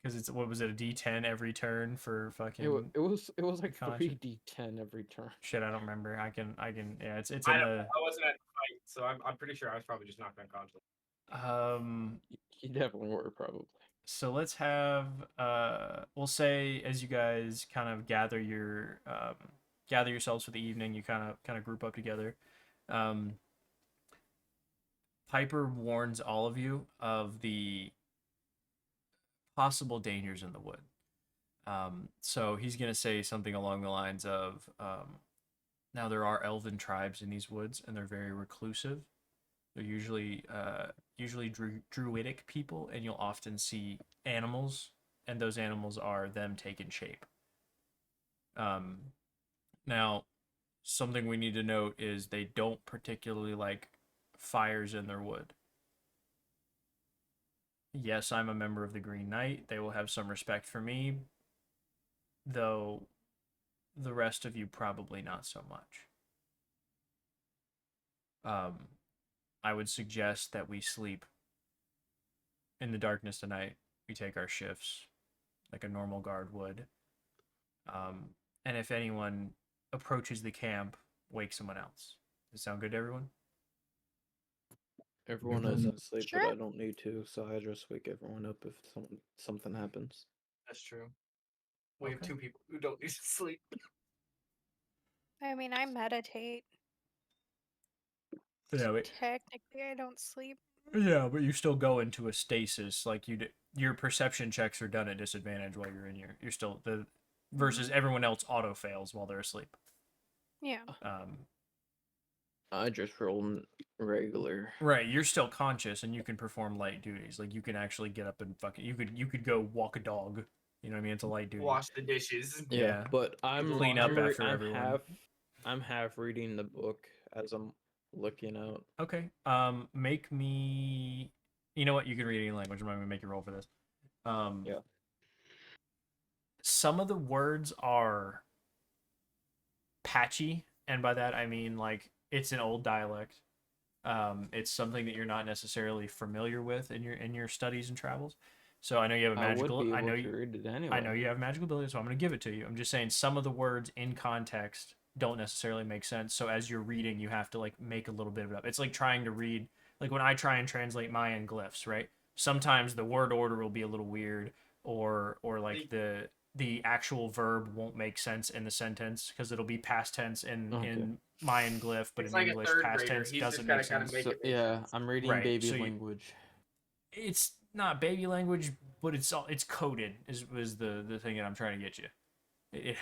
Because it's what was it, a D10 every turn for fucking
It was like
Conch.
3d10 every turn.
shit. I don't remember. I can yeah. It's
I
in
don't.
the
I wasn't at the fight, so I'm pretty sure I was probably just knocked unconscious.
You definitely were probably.
So let's have we'll say as you guys kind of gather yourselves for the evening, you kind of group up together. Piper warns all of you of the possible dangers in the wood. So he's gonna say something along the lines of, now there are elven tribes in these woods, and they're very reclusive. They're usually druidic people, and you'll often see animals, and those animals are them taking shape. Now, something we need to note is they don't particularly like fires in their wood. Yes, I'm a member of the Green Knight. They will have some respect for me, though the rest of you probably not so much. I would suggest that we sleep in the darkness tonight. We take our shifts like a normal guard would. And if anyone approaches the camp, wake someone else. Does it sound good to everyone?
Everyone is asleep,
Sure.
but I don't need to, so I just wake everyone up if something happens.
That's true. We have
Okay.
2 people who don't need to sleep.
I mean, I meditate.
Yeah,
Technically, I don't sleep.
yeah, but you still go into a stasis. Like your perception checks are done at disadvantage while you're in your. You're still the versus everyone else auto fails while they're asleep.
Yeah.
I just roll regular.
Right, you're still conscious and you can perform light duties. Like you can actually get up and fucking you could go walk a dog. You know what I mean? It's a light duty.
Wash the dishes.
Yeah.
But I'm
Clean up
I'm,
after
I'm
everyone.
I'm half reading the book as I'm looking out.
Okay. Make me. You know what? You can read any language. I'm not gonna make you roll for this.
Yeah.
Some of the words are patchy, and by that I mean like it's an old dialect. It's something that you're not necessarily familiar with in your studies and travels. So I know you have a magical.
I would be
I
able
know
to
you.
read it anyway.
I know you have magical ability, so I'm going to give it to you. I'm just saying some of the words in context don't necessarily make sense. So as you're reading, you have to like make a little bit of it up. It's like trying to read, like when I try and translate Mayan glyphs, right? Sometimes the word order will be a little weird, or like the actual verb won't make sense in the sentence because it'll be past tense in Mayan glyph, but
It's
in
like a
English
third
past
grader.
tense
He's
doesn't
just
make
gotta kinda
sense.
make
So,
it make
yeah,
sense.
I'm reading
Right,
baby
so you-
language.
It's not baby language, but it's coded is the thing that I'm trying to get you. It's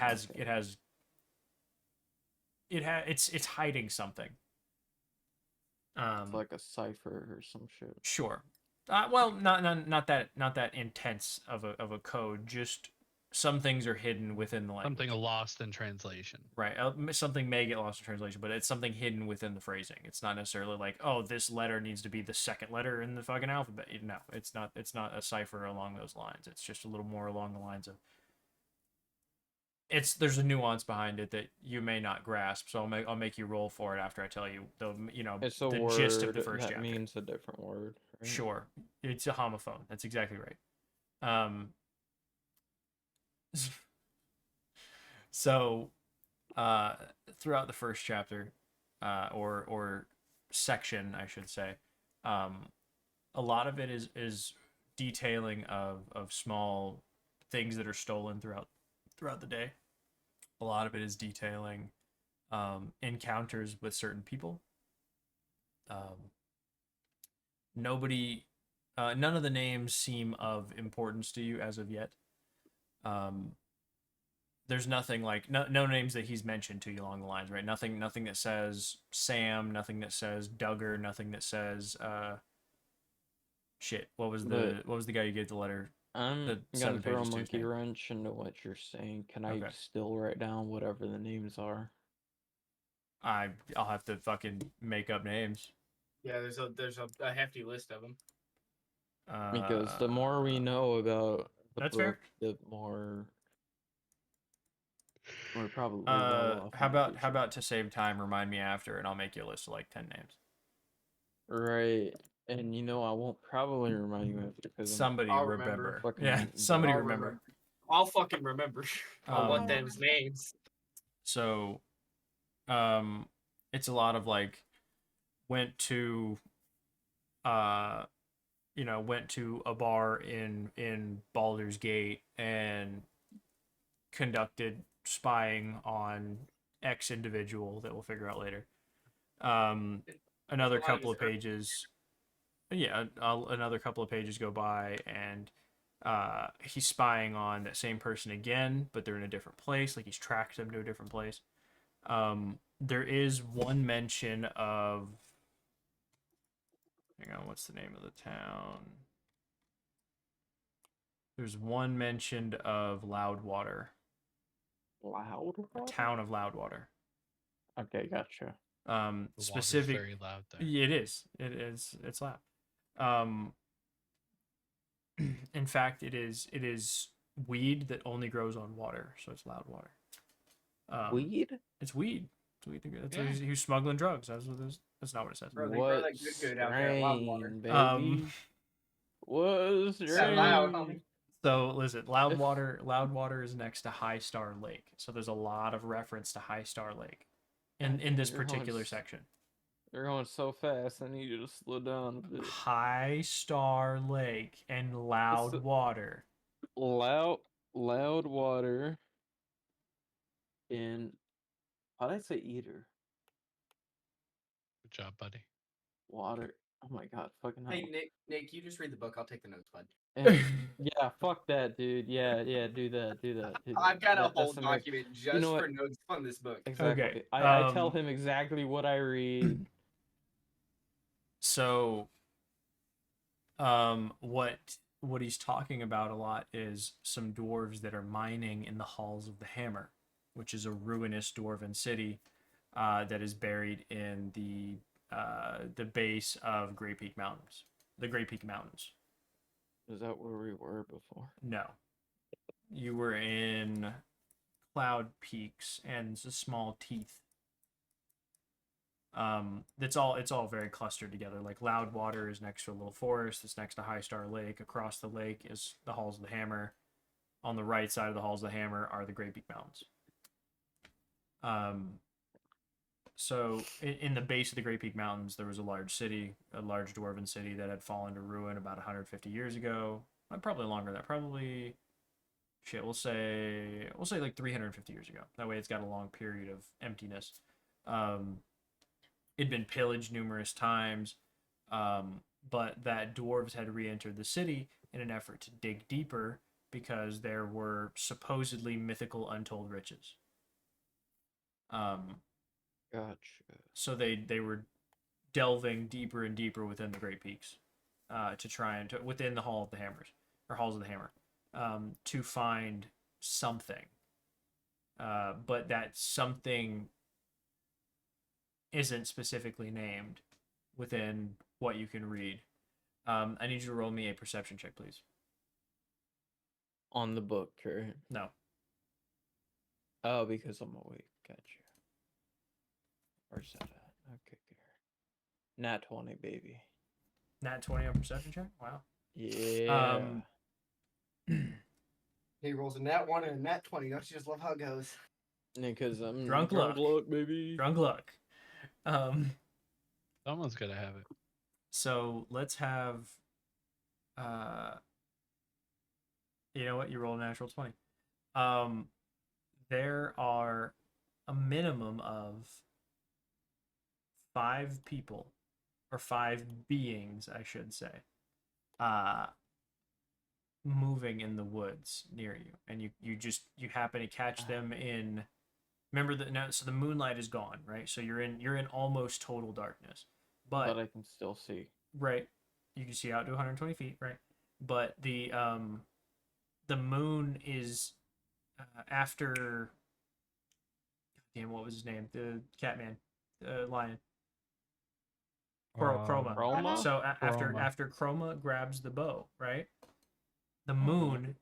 hiding something.
It's like a cipher or some shit.
Sure. Well, not that intense of a code. Just some things are hidden within the language.
Something lost in translation.
Right. Something may get lost in translation, but it's something hidden within the phrasing. It's not necessarily like, oh, this letter needs to be the second letter in the fucking alphabet. No, it's not. It's not a cipher along those lines. It's just a little more along the lines of. There's a nuance behind it that you may not grasp, so I'll make you roll for it after I tell you
It's a
the
word
gist of the first
that
chapter.
means a different word. Right?
Sure, it's a homophone. That's exactly right. So, throughout the first chapter, or section, I should say, a lot of it is detailing of small things that are stolen throughout the day. A lot of it is detailing encounters with certain people. None of the names seem of importance to you as of yet. There's nothing like no names that he's mentioned to you along the lines, right? Nothing that says Sam, nothing that says Duggar, nothing that says shit. What was the guy you gave the letter?
I'm
The
gonna
7
throw a
pages to his
monkey
name.
wrench into what you're saying. Can I
Okay.
still write down whatever the names are?
I'll have to fucking make up names.
Yeah, there's a hefty list of them.
Because the more we know about the
that's
book,
fair.
the more we're probably well off.
How
in the
about
future.
to save time, remind me after, and I'll make you a list of like 10 names.
Right. And you know, I won't probably remind you of it because
Somebody
I'll
remember.
remember.
Fucking
Yeah,
dumb.
somebody
I'll
remember.
I'll fucking remember. I'll
Um,
want those names.
So, it's a lot of like went to, went to a bar in Baldur's Gate and conducted spying on X individual that we'll figure out later. Another
A lot of
couple
his
of pages, yeah, another couple of pages go by and he's spying on that same person again, but they're in a different place. Like he's tracked them to a different place. There is one mention of, hang on, what's the name of the town? There's one mentioned of Loudwater,
Loud.
a town of Loudwater.
Okay, gotcha.
The water's
Specific.
very loud there.
Yeah, it is. It is. It's loud. In fact, it is weed that only grows on water, so it's Loudwater.
Weed?
It's weed. It's weed. That's
Yeah.
he was smoggling drugs. That's not what it says.
Bro, they grow
What
that good out there at Loudwater.
strain, baby?
Um,
What
That loud,
strain?
homie.
So listen, Loudwater is next to High Star Lake. So there's a lot of reference to High Star Lake in this
You're going
particular
s-
section.
You're going so fast. I need you to slow down a bit.
High Star Lake and Loudwater.
Loud water in. How'd I say eater?
Good job, buddy.
Water. Oh my god, fucking hell.
Hey, Nick, you just read the book. I'll take the notes, bud.
Yeah, fuck that, dude. Yeah, do that.
I've got a
That's
whole
amazing.
document just
know
for
what?
notes on this book.
Exactly.
Okay,
I tell him exactly what I read.
So, what he's talking about a lot is some dwarves that are mining in the halls of the Hammer, which is a ruinous dwarven city that is buried in the base of Great Peak Mountains. The Great Peak Mountains.
Is that where we were before?
No, you were in Cloud Peaks and the Small Teeth. It's all very clustered together. Like Loudwater is next to a little forest. It's next to High Star Lake. Across the lake is the Halls of the Hammer. On the right side of the Halls of the Hammer are the Great Peak Mountains. So in the base of the Great Peak Mountains, there was a large city, a large dwarven city that had fallen to ruin about 150 years ago. Probably longer than that. Probably, shit, we'll say like 350 years ago. That way it's got a long period of emptiness. It'd been pillaged numerous times, but that dwarves had re-entered the city in an effort to dig deeper because there were supposedly mythical untold riches.
Gotcha.
So they were delving deeper and deeper within the Great Peaks to try and within the Halls of the Hammer to find something. But that something isn't specifically named within what you can read. I need you to roll me a perception check, please.
On the book, right?
No.
Oh, because I'm awake. Gotcha. Where's that at? Okay, here. Nat 20, baby.
Nat 20 on perception check? Wow.
Yeah.
He rolls a nat 1 and a nat 20. Don't you just love how it goes?
Because I'm
Drunk luck.
baby.
Drunk luck.
Someone's gonna have it.
So let's have you know what, you roll a natural 20. There are a minimum of 5 people, or 5 beings, I should say, moving in the woods near you, and you happen to catch them in. Remember that now, so the moonlight is gone, right? So you're in almost total darkness,
But I can still see.
right, you can see out to 120 feet, right? But the moon is after. Damn, what was his name? The Catman, the lion. Chroma.
Chroma?
So
Chroma.
after Chroma grabs the bow, right? The moon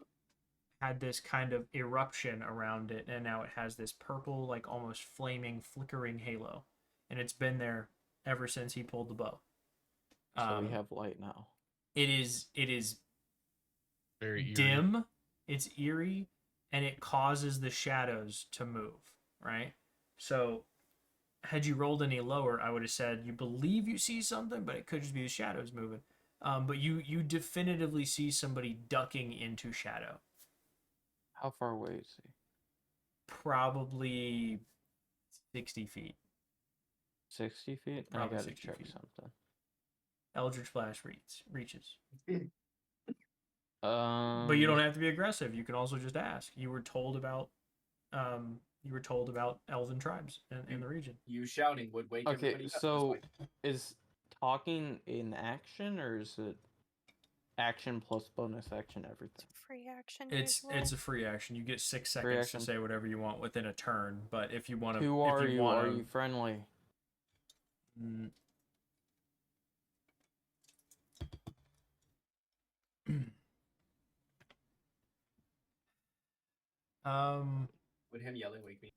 had this kind of eruption around it, and now it has this purple, like almost flaming, flickering halo, and it's been there ever since he pulled the bow.
So we have light now.
It is
Very eerie.
dim, it's eerie, and it causes the shadows to move, right? So had you rolled any lower, I would have said you believe you see something, but it could just be the shadows moving. But you definitively see somebody ducking into shadow.
How far away is he?
Probably 60 feet.
60 feet? I
Probably
gotta
60
check
feet.
something.
Eldritch Flash reaches.
But
But you don't have to be aggressive. You can also just ask. You were told about elven tribes in the region.
You shouting would wake
Okay,
everybody up. That's
so
why.
is talking in action or is it action plus bonus action everything?
It's a free action.
It's
usually.
a free action. You get 6
Free
seconds to
action.
say whatever you want within a turn. But if you want to,
Who are you? Are you friendly?
Would him yelling wake me?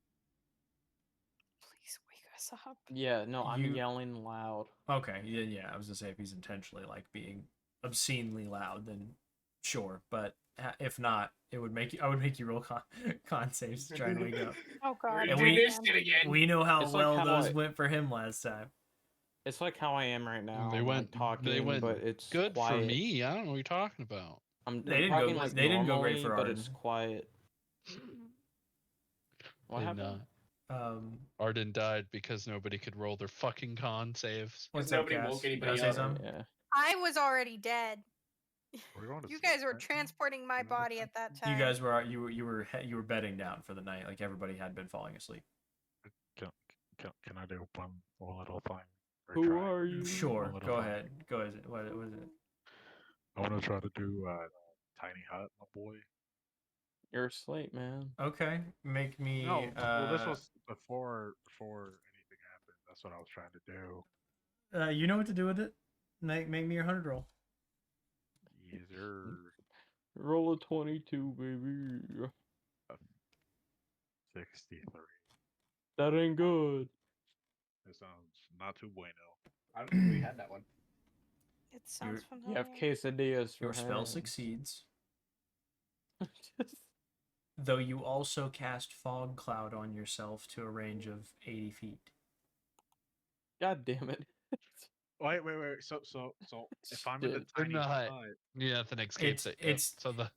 Please wake us up.
Yeah, no, I'm
You-
yelling loud.
Okay, yeah. I was gonna say if he's intentionally like being obscenely loud, then sure. But if not, I would make you roll con saves to try and wake up.
Oh god.
And
Do
we-
this shit again.
We know how
It's like
well
how
those
I-
went for him last time.
It's like how I am right now.
They
I'm, like,
went.
talking,
They went
but it's
good
quiet.
for me. I don't know what you're talking about.
I'm
They didn't
talking
go-
like
they didn't go great
normally,
for
but it's
Arden.
quiet. What
Did
happened?
not. Arden died because nobody could roll their fucking con saves.
What's
Nobody
up,
woke
Cass? You
anybody
gotta say
up.
something?
Yeah.
I was already dead.
We're going to
You
sleep,
guys were
right?
transporting my
Another
body
time?
at that time.
You guys were you were bedding down for the night, like everybody had been falling asleep.
Can I do one little thing? Or
Who
try?
are you?
Sure,
One little
go
thing.
ahead. Go ahead. What is it?
I want to try to do tiny hut, my boy.
You're asleep, man.
Okay, make me.
No, well, this was before anything happened. That's what I was trying to do.
You know what to do with it. Make me your 100 roll.
Easier.
Roll a 22, baby.
63.
That ain't good.
It sounds not too bueno.
I don't think we had that one.
It sounds
You
familiar.
have quesadillas for
Your spell
hands.
succeeds,
Just-
though you also cast fog cloud on yourself to a range of 80 feet.
God damn it.
Wait. So if I'm in the
Shit.
tiny
the hut.
hut,
Yeah, then escapes it. Yep.
It's
So the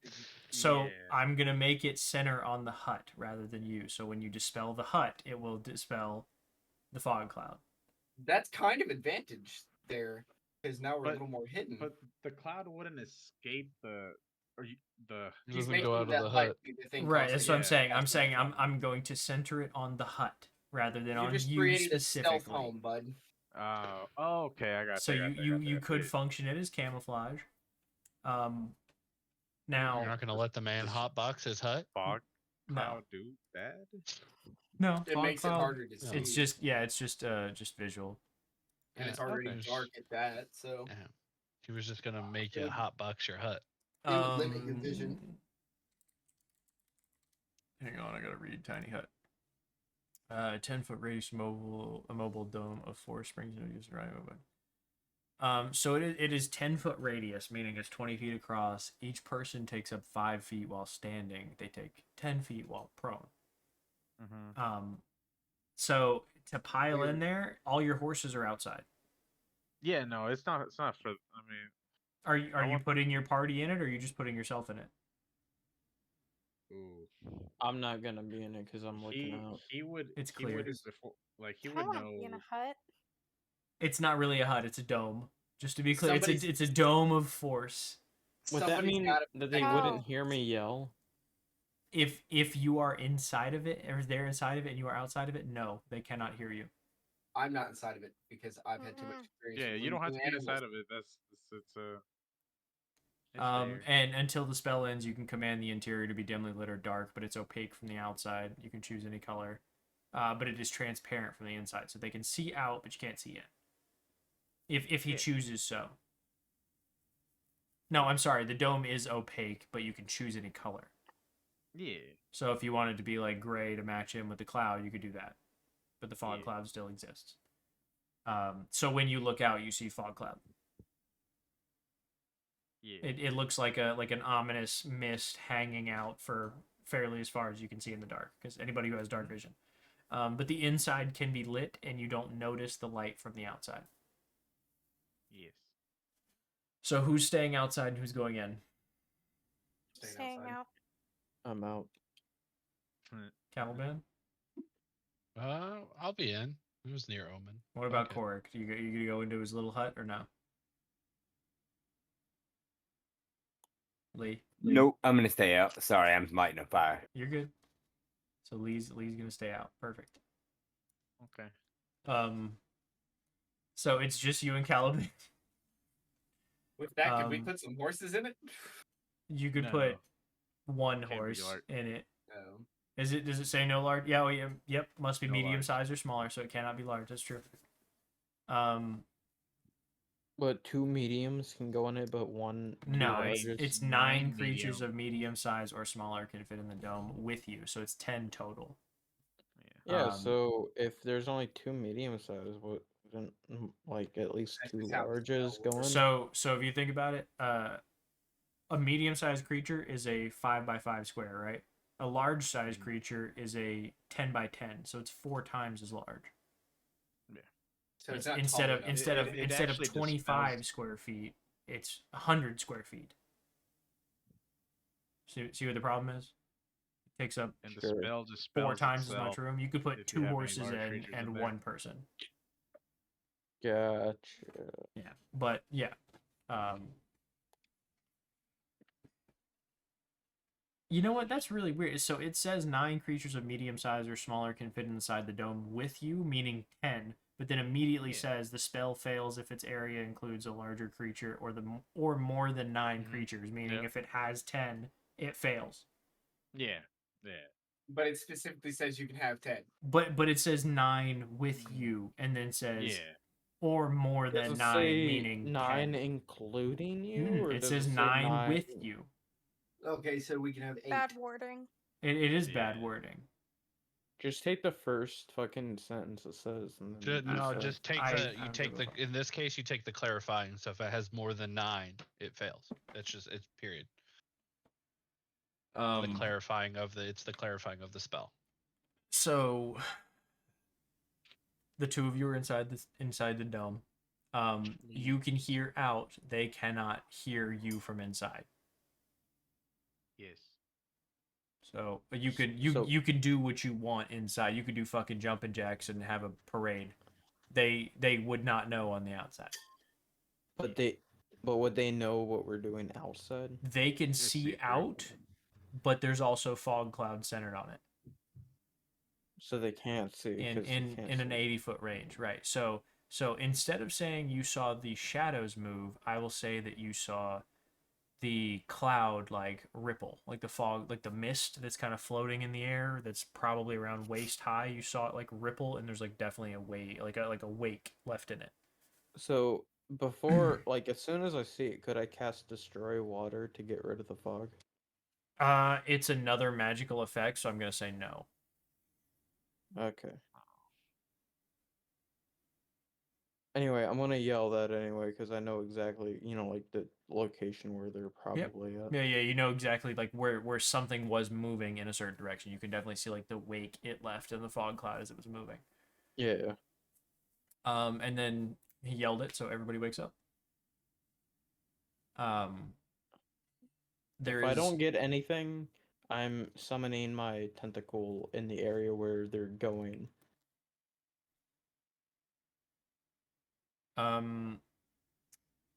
so
yeah.
I'm gonna make it center on the hut rather than you. So when you dispel the hut, it will dispel the fog cloud.
That's kind of advantage there, because now we're a
But-
little more hidden.
But the cloud wouldn't escape the
it
He's
doesn't
making
go out of
that
the
light
hut.
be the thing
Right, that's what I'm
yeah,
saying. I'm
that's
saying
what
I'm going to center it on the hut rather than
You're
on
just
you
creating a stealth
specifically.
home, bud.
Oh, okay, I got.
So you could function it as camouflage.
You're
Now
not gonna let the man
Just-
hotbox his hut.
fog
no,
cloud do that?
no,
It
fog
makes
cloud,
it harder to see.
It's just visual.
and it's
Yeah,
already
okay.
dark at that, so
Yeah. He was just gonna make
it
you
would-
hotbox your hut.
It would limit your vision.
Hang on, I gotta read Tiny Hut. 10-foot radius a mobile dome of 4 springs no use right over. So it is 10-foot radius, meaning it's 20 feet across. Each person takes up 5 feet while standing. They take 10 feet while prone.
Mm-hmm.
So to pile in there, all your horses are outside.
Yeah, no, it's not. It's not for. I mean,
Are you
I want-
putting your party in it, or are you just putting yourself in it?
ooh.
I'm not gonna be in it because I'm looking out.
He would.
It's
he would
clear.
before, like he
I
would
want to
know.
be in a hut.
It's not really a hut; it's a dome. Just to be clear,
Somebody's-
it's a dome of force.
Would that
somebody's
mean
gotta
that they
Oh.
wouldn't hear me yell?
If you are inside of it, or they're inside of it, and you are outside of it, no, they cannot hear you.
I'm not inside of it because I've had too much
Mm-mm.
experience.
Yeah,
with
you don't have to
losing
get inside
animals.
of it. It's a. It's there.
And until the spell ends, you can command the interior to be dimly lit or dark, but it's opaque from the outside. You can choose any color, but it is transparent from the inside, so they can see out, but you can't see in. If he
Yeah.
chooses so. No, I'm sorry. The dome is opaque, but you can choose any color.
Yeah.
So if you wanted to be like gray to match in with the cloud, you could do that. But the fog
Yeah.
cloud still exists. So when you look out, you see fog cloud.
Yeah.
It looks like an ominous mist hanging out for fairly as far as you can see in the dark, because anybody who has dark vision. But the inside can be lit, and you don't notice the light from the outside.
Yes.
So who's staying outside and who's going in?
Staying out.
I'm out.
Caliban?
I'll be in. It was near Omen.
What about
Okay.
Korik? You gonna go into his little hut or no? Lee,
Nope, I'm gonna stay out. Sorry, I'm lighting a fire.
you're good. So Lee's gonna stay out. Perfect.
Okay.
So it's just you and Caliban.
With that, could we
Um,
put some horses in it?
You could
No.
put one
Can't be
horse
large.
in it.
No.
Does it say no large? Yeah, yeah, yep. Must be
No
medium
large.
size or smaller, so it cannot be large. That's true.
But 2 mediums can go in it, but 1
No,
largest.
it's 9 creatures
medium.
of medium size or smaller can fit in the dome with you, so it's 10 total.
Yeah,
um,
so if there's only 2 medium size, what then like at least
That's
2
just how the
larges
spell
going?
works.
So if you think about it, a medium sized creature is a 5x5 square, right? A large sized creature is a 10x10, so it's 4 times as large.
So it's not
instead
tall
of
enough.
instead of
it
instead of
actually
25
dispels-
square feet, it's 100 square feet. See what the problem is? It takes up
And the
Sure.
spell just
4
spells
times as much
itself
room. You could put
if you
2
have any
horses
large
in
creatures
and
in there.
1 person.
Gotcha.
Yeah, but yeah. You know what? That's really weird. So it says 9 creatures of medium size or smaller can fit inside the dome with you, meaning 10. But then immediately
Yeah.
says the spell fails if its area includes a larger creature or more than 9
Mhm.
creatures, meaning
Yep.
if it has 10, it fails.
Yeah. Yeah.
But it specifically says you can have 10.
But it says 9 with you, and then says
Yeah.
or more
Does
than
it
9,
say
meaning
9
10.
including you, or
It
does
says
it say
9 with you.
Okay, so we can have 8.
Bad wording.
It is bad
Yeah.
wording.
Just take the first fucking sentence it says, and then
No,
decide.
just take
I
the you
don't
take
give a
the
fuck.
in this case you take the clarifying. So if it has more than 9, it fails. It's period. The clarifying of the spell.
So the 2 of you are inside the dome. You can hear out. They cannot hear you from inside.
Yes.
So you could
So-
you could do what you want inside. You could do fucking jumping jacks and have a parade. They would not know on the outside.
But would they know what we're doing outside?
They can
see
see
through.
out, but there's also fog cloud centered on it
So they can't see.
in
'cause they
in
can't
in an
see.
80-foot range, right? So instead of saying you saw the shadows move, I will say that you saw the cloud like ripple, like the fog, like the mist that's kind of floating in the air that's probably around waist high. You saw it like ripple, and there's like definitely a way, like a wake left in it.
So before, like, as soon as I see it, could I cast Destroy Water to get rid of the fog?
It's another magical effect, so I'm gonna say no.
Okay. Anyway, I'm gonna yell that anyway because I know exactly, like the location where they're probably at.
Yeah, you know exactly like where something was moving in a certain direction. You can definitely see like the wake it left in the fog cloud as it was moving.
Yeah.
And then he yelled it, so everybody wakes up.
If I don't get anything, I'm summoning my tentacle in the area where they're going.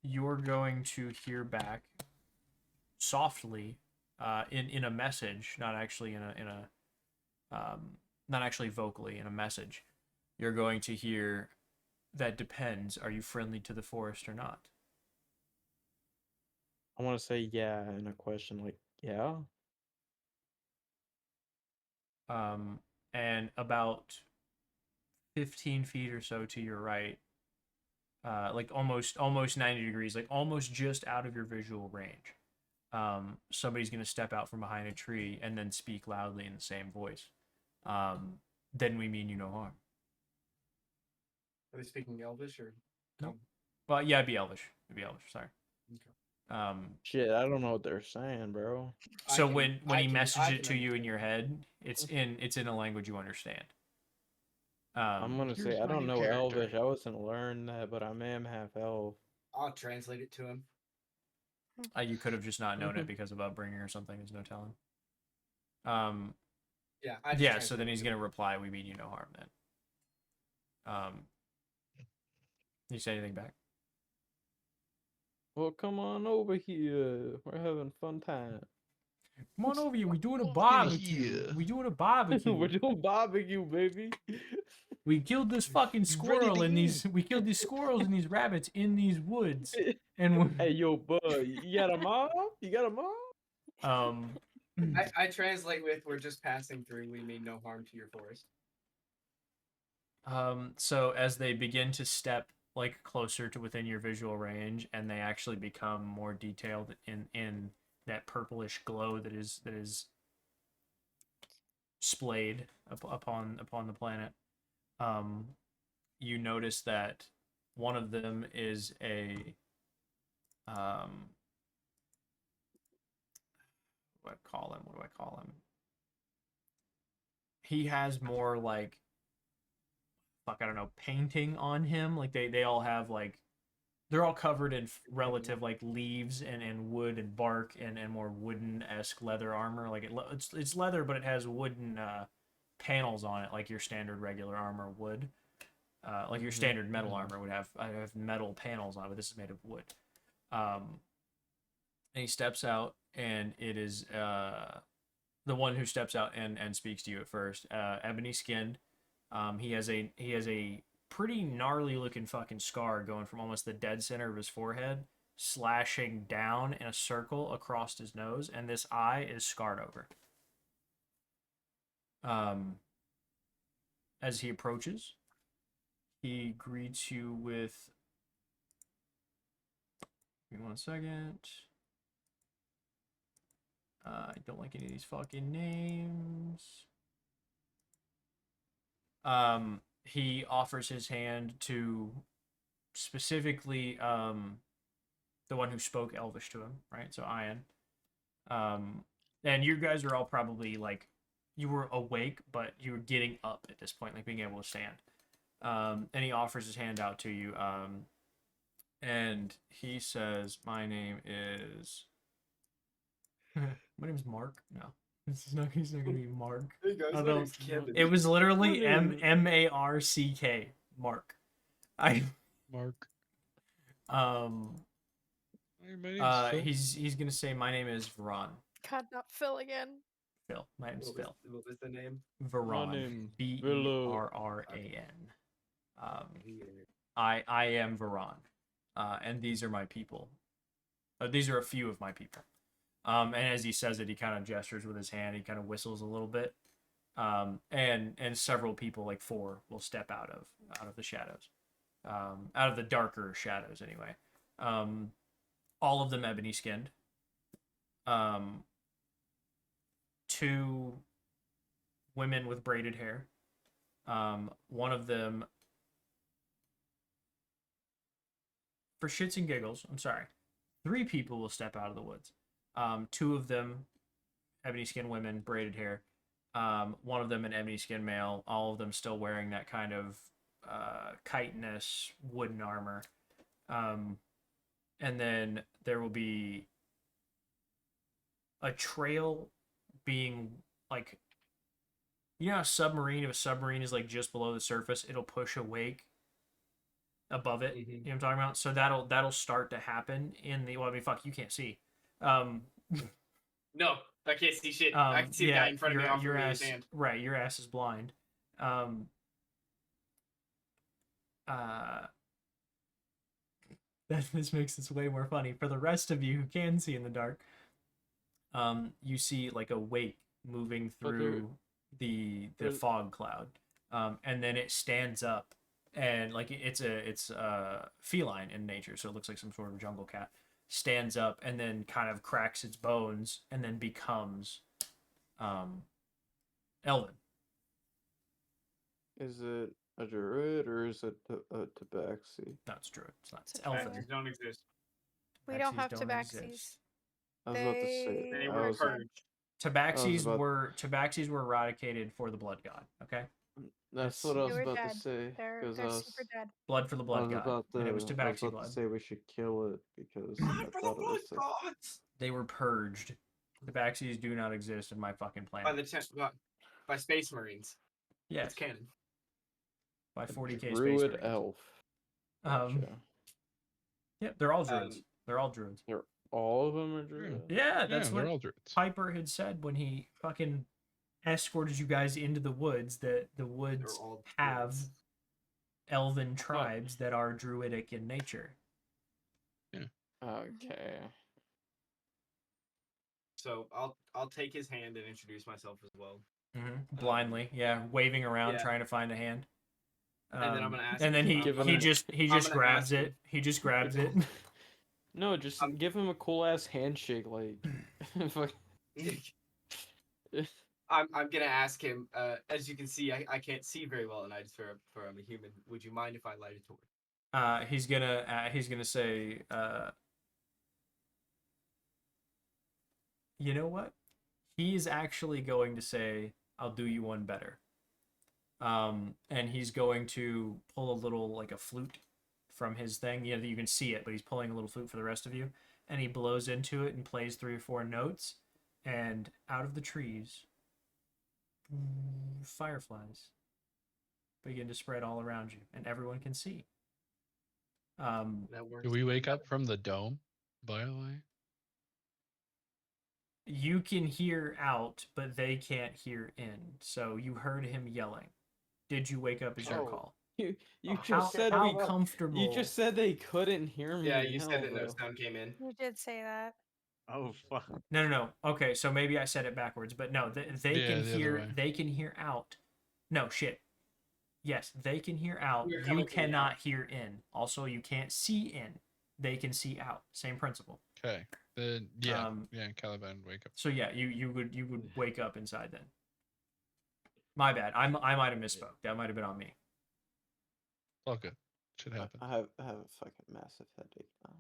You're going to hear back softly, in a message, not actually not actually vocally in a message. You're going to hear, that depends. Are you friendly to the forest or not?
I want to say yeah in a question like, yeah?
And about 15 feet or so to your right, like almost 90 degrees, like almost just out of your visual range, somebody's going to step out from behind a tree and then speak loudly in the same voice. Then we mean you no harm.
Are they speaking Elvish or?
Nope. Well, yeah, it'd be Elvish. Sorry.
Okay.
Shit, I don't know what they're saying, bro.
So
I
when
I
he
can-
messages
I
it
can
to you in
understand.
your head, it's in a language you understand.
I'm gonna
Here's
say I
my
don't
new
know
character.
Elvish. I wasn't learn that, but I am half elf.
I'll translate it to him.
You could have just not known it because of upbringing or something. There's no telling.
Yeah, I just
Yeah. So then
translated
he's
it
gonna
to him.
reply, "We mean you no harm." Then. Did you say anything back?
Well, come on over here. We're having fun time.
Come on over here. We doing a
Over
barbecue.
here.
We doing a barbecue.
We're doing barbecue, baby.
We killed this fucking
You ready
squirrel
to
and these.
eat?
We killed these squirrels and these rabbits in these woods, and
Hey, yo, bud, you got a mom? You got a mom?
I translate with "We're just passing through. We mean no harm to your forest."
So as they begin to step like closer to within your visual range, and they actually become more detailed in that purplish glow that is splayed upon the planet, you notice that one of them is a what do I call him? What do I call him? He has more like fuck, I don't know, painting on him. Like they all have like they're all covered in relative like leaves and wood and bark and more wooden esque leather armor. Like it's leather, but it has wooden panels on it, like your standard regular armor would. Like your standard metal armor would have metal panels on it, but this is made of wood. And he steps out, and it is the one who steps out and speaks to you at first. Ebony skinned. He has a pretty gnarly looking fucking scar going from almost the dead center of his forehead, slashing down in a circle across his nose, and this eye is scarred over. As he approaches, he greets you with. Give me 1 second. I don't like any of these fucking names. He offers his hand to specifically the one who spoke Elvish to him, right? So Ian. And you guys are all probably like you were awake, but you were getting up at this point, like being able to stand. And he offers his hand out to you. And he says, "My name is." My name's Mark. No, this is not. He's not gonna be Mark.
Hey guys, my
Although
name's Kevin.
it was literally
My name-
Marck. I
Mark.
um
Hey, my name's Phil.
he's gonna say my name is Veron.
God, not Phil again.
Phil. My name's Phil.
What was the name?
Veron.
name
Berran. I am Veron. And these are my people. These are a few of my people. And as he says it, he kind of gestures with his hand. He kind of whistles a little bit. And several people, like 4, will step out of the shadows, out of the darker shadows anyway. All of them ebony skinned. 2 women with braided hair. One of them, for shits and giggles, I'm sorry, 3 people will step out of the woods. 2 of them, ebony skinned women, braided hair. One of them an ebony skinned male. All of them still wearing that kind of chitinous wooden armor. And then there will be a trail being like, you know, how if a submarine is like just below the surface, it'll push a wake above it. You know what I'm talking about? So that'll start to happen in the. Well, I mean, fuck, you can't see.
No, I can't see shit. I can see the guy in front of me offering me his hand.
Right, your ass is blind. This makes this way more funny. For the rest of you who can see in the dark, you see like a wake moving through the fog cloud, and then it stands up, and like it's feline in nature, so it looks like some sort of jungle cat. Stands up and then kind of cracks its bones and then becomes Elven.
Is it a druid or is it a tabaxi?
No, it's druid. It's not. It's
It's a
elven.
druid.
Don't exist.
We don't have
exist.
tabaxis.
I was about to say.
They
They
were
I was,
purged.
Tabaxis
about-
were eradicated for the blood god. Okay,
that's
Yes.
what I
They
was
were
about to
dead.
say.
They're
'Cause
they're
I
super
was,
dead.
blood for the
I
blood
was
god,
about to,
and it was
I was
tabaxi
about
blood.
to say we should kill it because
Blood
I
for the
thought it
blood
was sick.
gods!
They were purged. Tabaxis do not exist in my fucking
By
planet.
by Space Marines.
Yes,
It's canon.
by
A
40k space
druid
marines.
elf.
Um,
Gotcha.
yeah, they're all druids. They're all druids.
They're all of them are druid.
Yeah, that's
they're
what
all druids.
Piper had said when he fucking escorted you guys into the woods. That the
They're
woods
all
have
druids.
elven tribes that are druidic in nature.
Okay.
So I'll take his hand and introduce myself as well.
Blindly, yeah, waving around
yeah.
trying to find a hand.
And then I'm gonna ask
And then
him-
he
I'm
he
gonna-
just
I'm
grabs
gonna ask
it.
him-
He just grabs it.
No, just give him a cool ass handshake, like. Fuck.
I'm gonna ask him. As you can see, I can't see very well at night for I'm a human. Would you mind if I light a torch?
He's gonna say, you know what? He's actually going to say, "I'll do you one better." And he's going to pull a little like a flute from his thing. You know, you can see it, but he's pulling a little flute for the rest of you. And he blows into it and plays 3 or 4 notes. And out of the trees, fireflies begin to spread all around you, and everyone can see.
That works.
Do we wake up from the dome, by the way?
You can hear out, but they can't hear in. So you heard him yelling. Did you wake up? Is your
Oh.
call.
You
How,
just said
how
we.
comfortable?
You just said they couldn't hear me.
Yeah,
in
you
hell,
said that no
though.
sound came in.
You did say that.
Oh fuck!
No. Okay, so maybe I said it backwards, but no, they
Yeah,
can
the other
hear.
way.
They can hear out. No shit. Yes, they can hear out.
You're
You
coming from the
cannot
out.
hear in. Also, you can't see in. They can see out. Same principle.
Okay. Then yeah,
Um,
Caliban wake up.
So yeah, you would wake up inside then. My bad. I might have misspoke. That might have been on me.
All good. Should happen.
I have a fucking massive headache now.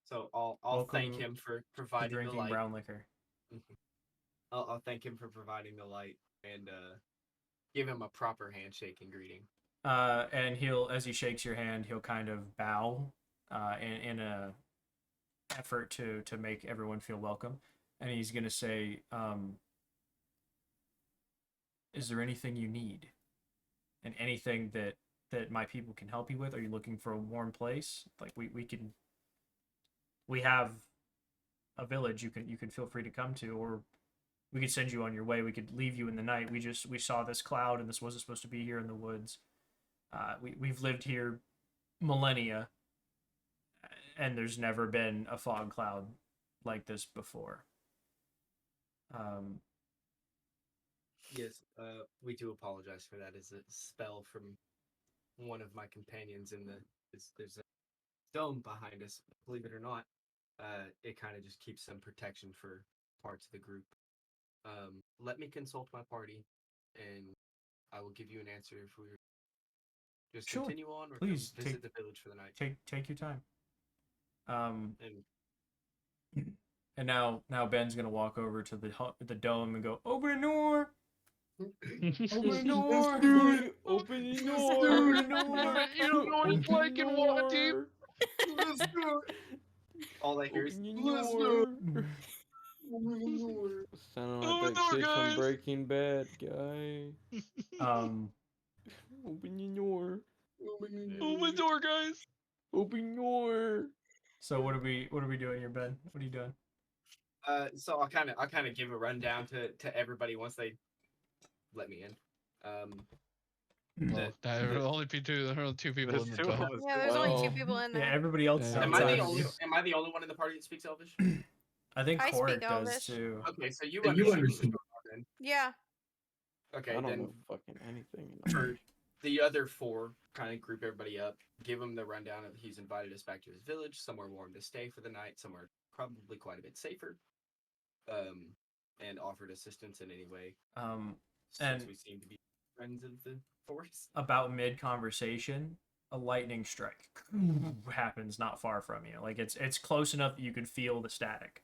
So I'll thank
Welcome
him for
To
providing the
drinking
light.
brown liquor.
I'll thank him for providing the light and give him a proper handshake and greeting.
And he'll, as he shakes your hand, he'll kind of bow, in a effort to make everyone feel welcome, and he's gonna say, "Is there anything you need, and anything that my people can help you with? Are you looking for a warm place? Like we have a village you can feel free to come to, or we could send you on your way. We could leave you in the night. We saw this cloud, and this wasn't supposed to be here in the woods. We've lived here millennia, and there's never been a fog cloud like this before."
Yes, we do apologize for that. It's a spell from one of my companions in there's a dome behind us. Believe it or not, it kind of just keeps some protection for parts of the group. Let me consult my party, and I will give you an answer if we just
Sure,
continue on or
please,
come visit the village for the night.
Take your time.
And
And now Ben's gonna walk over to the dome and go, "Open the door! Open the door!
Open the
Open
door.
the door!
You don't know what it's
Open
like
the
in Waterdeep.
door.
all I hear is
Open the door.
door.
Sounding
Open
like that
door,
kid
guys.
from Breaking Bad, guy. Open the door.
Open the door, guys.
Open the door.
So what are we doing here, Ben? What are you doing?
So I'll kind of give a rundown to everybody once they let me in.
Well, there will only be two. There are only 2 people
There's
in the
two of
dome.
us.
Yeah, there's only
Well,
2 people in
Yeah,
there.
everybody else is
Yeah.
am I
outside.
the only Am I the only one in the party that speaks Elvish?
I think
I
Korik
speak
does
Elvish.
too.
Okay, so you
And you
understand.
understand.
Then.
Yeah.
Okay,
I don't
then
know fucking anything.
for the other 4, kind of group everybody up, give him the rundown of he's invited us back to his village, somewhere warm to stay for the night, somewhere probably quite a bit safer, and offered assistance in any way, since
And
we seem to be friends of the force.
about mid conversation, a lightning strike happens not far from you. Like it's close enough that you can feel the static.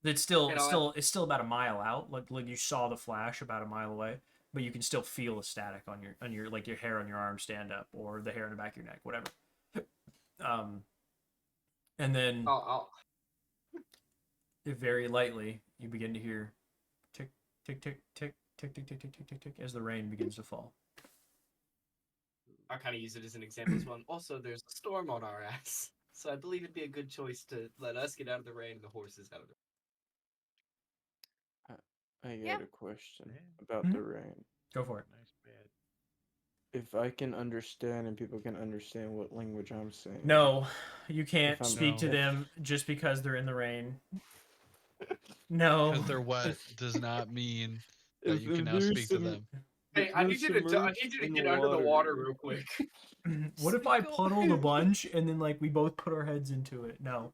It's still
And
it's
I'll-
still it's still about a mile out. Like you saw the flash about a mile away, but you can still feel the static on your like your hair on your arm stand up or the hair in the back of your neck, whatever. And then
I'll
very lightly you begin to hear tick tick tick tick tick tick tick tick tick tick tick as the rain begins to fall.
kind of use it as an example as well. Also, there's a storm on our ass, so I believe it'd be a good choice to let us get out of the rain and the horses out of the
I got
Yeah.
a question
Yeah.
about
Mhm.
the rain.
Go for it.
Nice bed.
If I can understand and people can understand what language I'm saying.
No, you can't
If I'm-
speak to
No.
them just because they're in the rain.
Because
No.
they're wet does not mean that
If
you can now
they're
speak to
sub-
them.
Hey,
if
I
they're
need you to
submerged in
get under the water real quick.
What if I puddled a bunch and then like we both put our heads into it? No.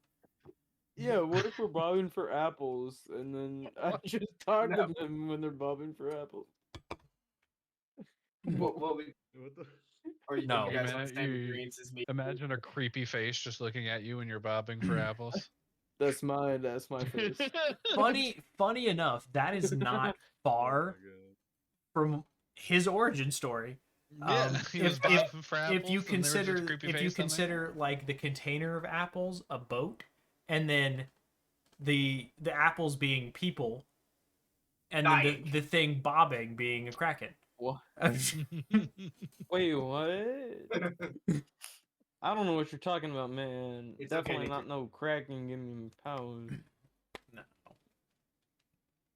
Yeah, what if we're bobbing for apples and then I just talk
No.
to them when they're bobbing for apples?
What we
What the?
are you,
No.
you guys
You
on the same
you
experience as me?
Imagine a creepy face just looking at you when you're bobbing for apples.
That's my face.
Funny enough, that is not far
Oh my God.
from his origin story.
Yeah, he was bobbing for apples.
If you
and there was just a
consider
creepy
if you
face on there.
consider like the container of apples a boat, and then the apples being people, and then
Dying.
the thing bobbing being a kraken.
What? Wait, what? I don't know what you're talking about, man.
It's okay,
Definitely not
Nick.
no cracking giving me powers.
No.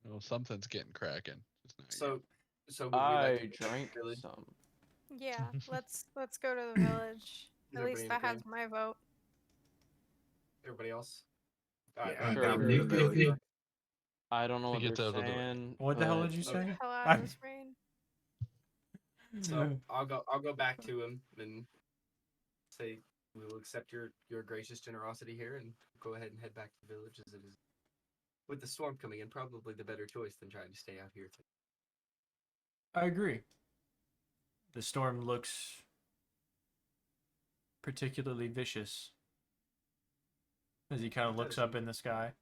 Well, something's getting cracking. Just not yet.
So would we
I
like to
drank
really?
some.
Yeah, let's go to the village. At
Everybody
least
in
that has
agreement?
my vote.
Everybody else?
Yeah,
Alright,
Sure.
down with the village.
I don't know
To
what
get
they're
out of the rain.
saying.
What the hell
but
did you
Okay.
say?
Hell out of this rain.
So I'll go back to him and say we will accept your gracious generosity here and go ahead and head back to the village as it is. With the storm coming in, probably the better choice than trying to stay out here.
I agree. The storm looks particularly vicious as he kind of
It
looks
does.
up in the sky.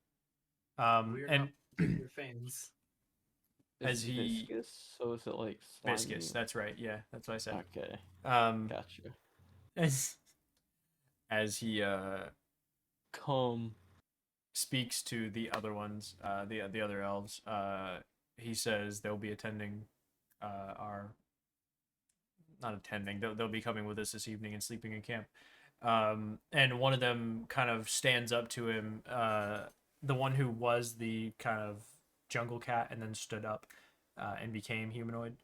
We're
And
not particular fans.
as
Is
he-
viscous, so is it like
viscous.
slimy?
That's right. Yeah, that's what I said.
Okay,
Gotcha.
gotcha.
As he
Come.
speaks to the other ones, the other elves, he says they'll be attending our not attending. They'll be coming with us this evening and sleeping in camp. And one of them kind of stands up to him, the one who was the kind of jungle cat and then stood up and became humanoid,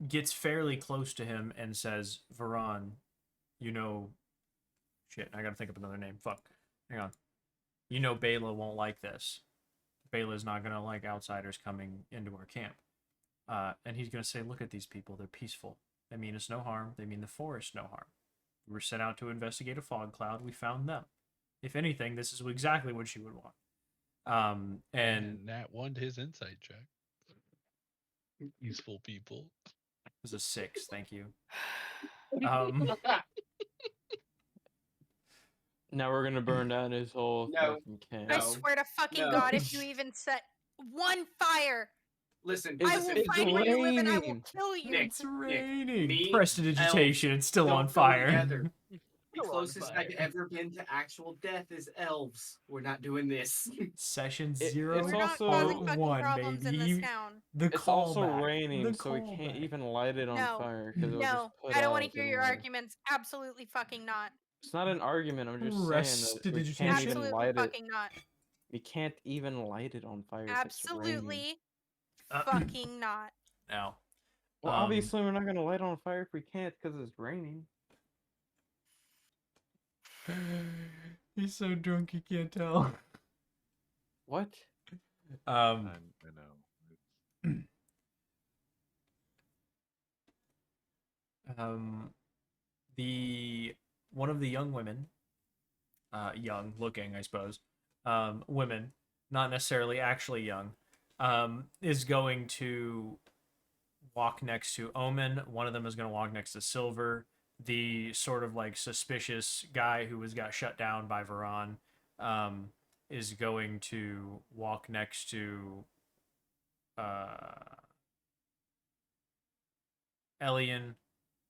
gets fairly close to him and says, Varan, you know, shit, I gotta think of another name. Fuck. Hang on. You know Bela won't like this. Bela's not gonna like outsiders coming into our camp. And he's gonna say, look at these people, they're peaceful. They mean us no harm, they mean the forest no harm. We were sent out to investigate a fog cloud, we found them. If anything, this is exactly what you would want. And
Nat won his insight check. Useful people.
it was a 6, thank you. Um,
Now we're gonna burn down his whole
No.
fucking camp.
I
No.
swear to fucking
No.
God, if you even set one fire,
Listen,
It's-
I will
listen,
find where you live and I will
raining.
kill you.
Nick,
it's raining.
me,
Prestidigitation, it's still
don't
on
go
fire.
together. The
Still on
closest I've
fire.
ever been to actual death is elves. We're not doing this.
Session
it's
0
We're not
also-
causing fucking
1,
problems
baby.
in this town.
The
It's also
callback,
raining,
the
so we can't
callback.
even light it on
No.
fire because it'll
No,
just put
I don't want to
out
hear your
anyway.
arguments. Absolutely fucking not.
It's not an argument. I'm just saying that we
Prestidigitation.
can't even
Absolutely
light it.
fucking not.
We can't even light it on fire. if it's raining.
Absolutely
Uh,
fucking not.
Now,
Well,
Um,
obviously we're not gonna light it on fire if we can't because it's raining.
he's so drunk he can't tell.
What?
I know. It's,
The one of the young women, young looking, I suppose, women, not necessarily actually young, is going to walk next to Omen. One of them is going to walk next to Silver. The sort of like suspicious guy who got shut down by Varan is going to walk next to Elian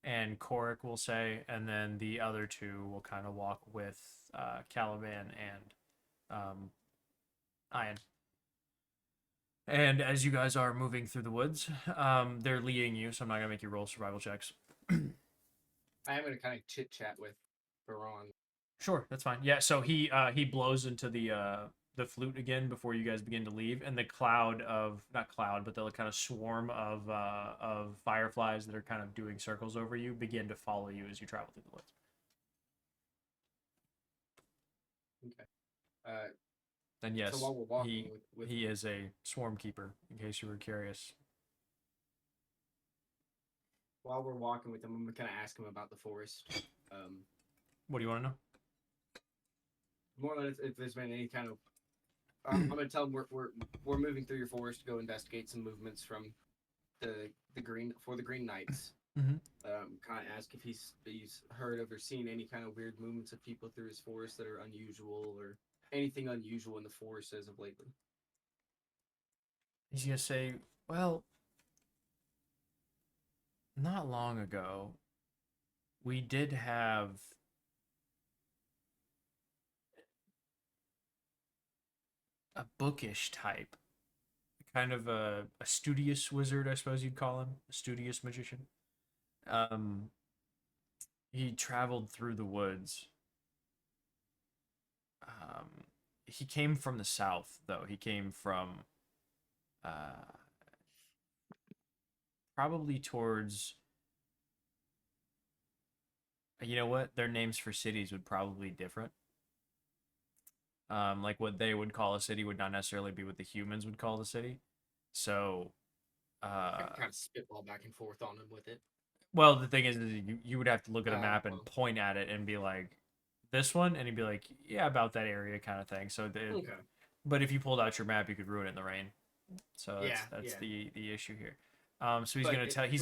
and Korik, we'll say, and then the other two will kind of walk with Caliban and Ian. And as you guys are moving through the woods, they're leading you, so I'm not gonna make you roll survival checks.
I am gonna kind of chit chat with Baron.
Sure, that's fine. Yeah, so he blows into the flute again before you guys begin to leave, and the cloud of not cloud, but the kind of swarm of fireflies that are kind of doing circles over you begin to follow you as you travel through the woods.
Okay.
And yes,
so while we're walking with
he is a swarm keeper, in case you were curious.
while we're walking with him, I'm gonna kind of ask him about the forest.
What do you want to know?
More or less, if there's been any kind of. I'm gonna tell him we're moving through your forest to go investigate some movements from the green Knights.
Mhm.
Kind of ask if he's heard of or seen any kind of weird movements of people through his forest that are unusual or anything unusual in the forest as of lately.
He's gonna say, well, not long ago, we did have a bookish type, kind of a studious wizard, I suppose you'd call him, a studious magician. He traveled through the woods. He came from the south, though. He came from probably towards. You know what? Their names for cities would probably be different. Like what they would call a city would not necessarily be what the humans would call the city. So,
I can kind of spitball back and forth on him with it.
well, the thing is you would have to look at a map and
well.
point at it and be like, this one, and he'd be like, yeah, about that area kind of thing. So,
Okay.
but if you pulled out your map, you could ruin it in the rain. So that's
yeah.
the issue here. So he's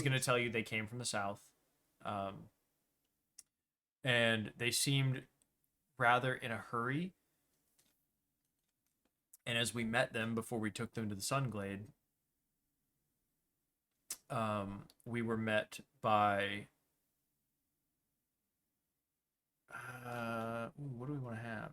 gonna tell you they came from the south, and they seemed rather in a hurry. And as we met them before we took them to the Sunglade, we were met by what do we want to have?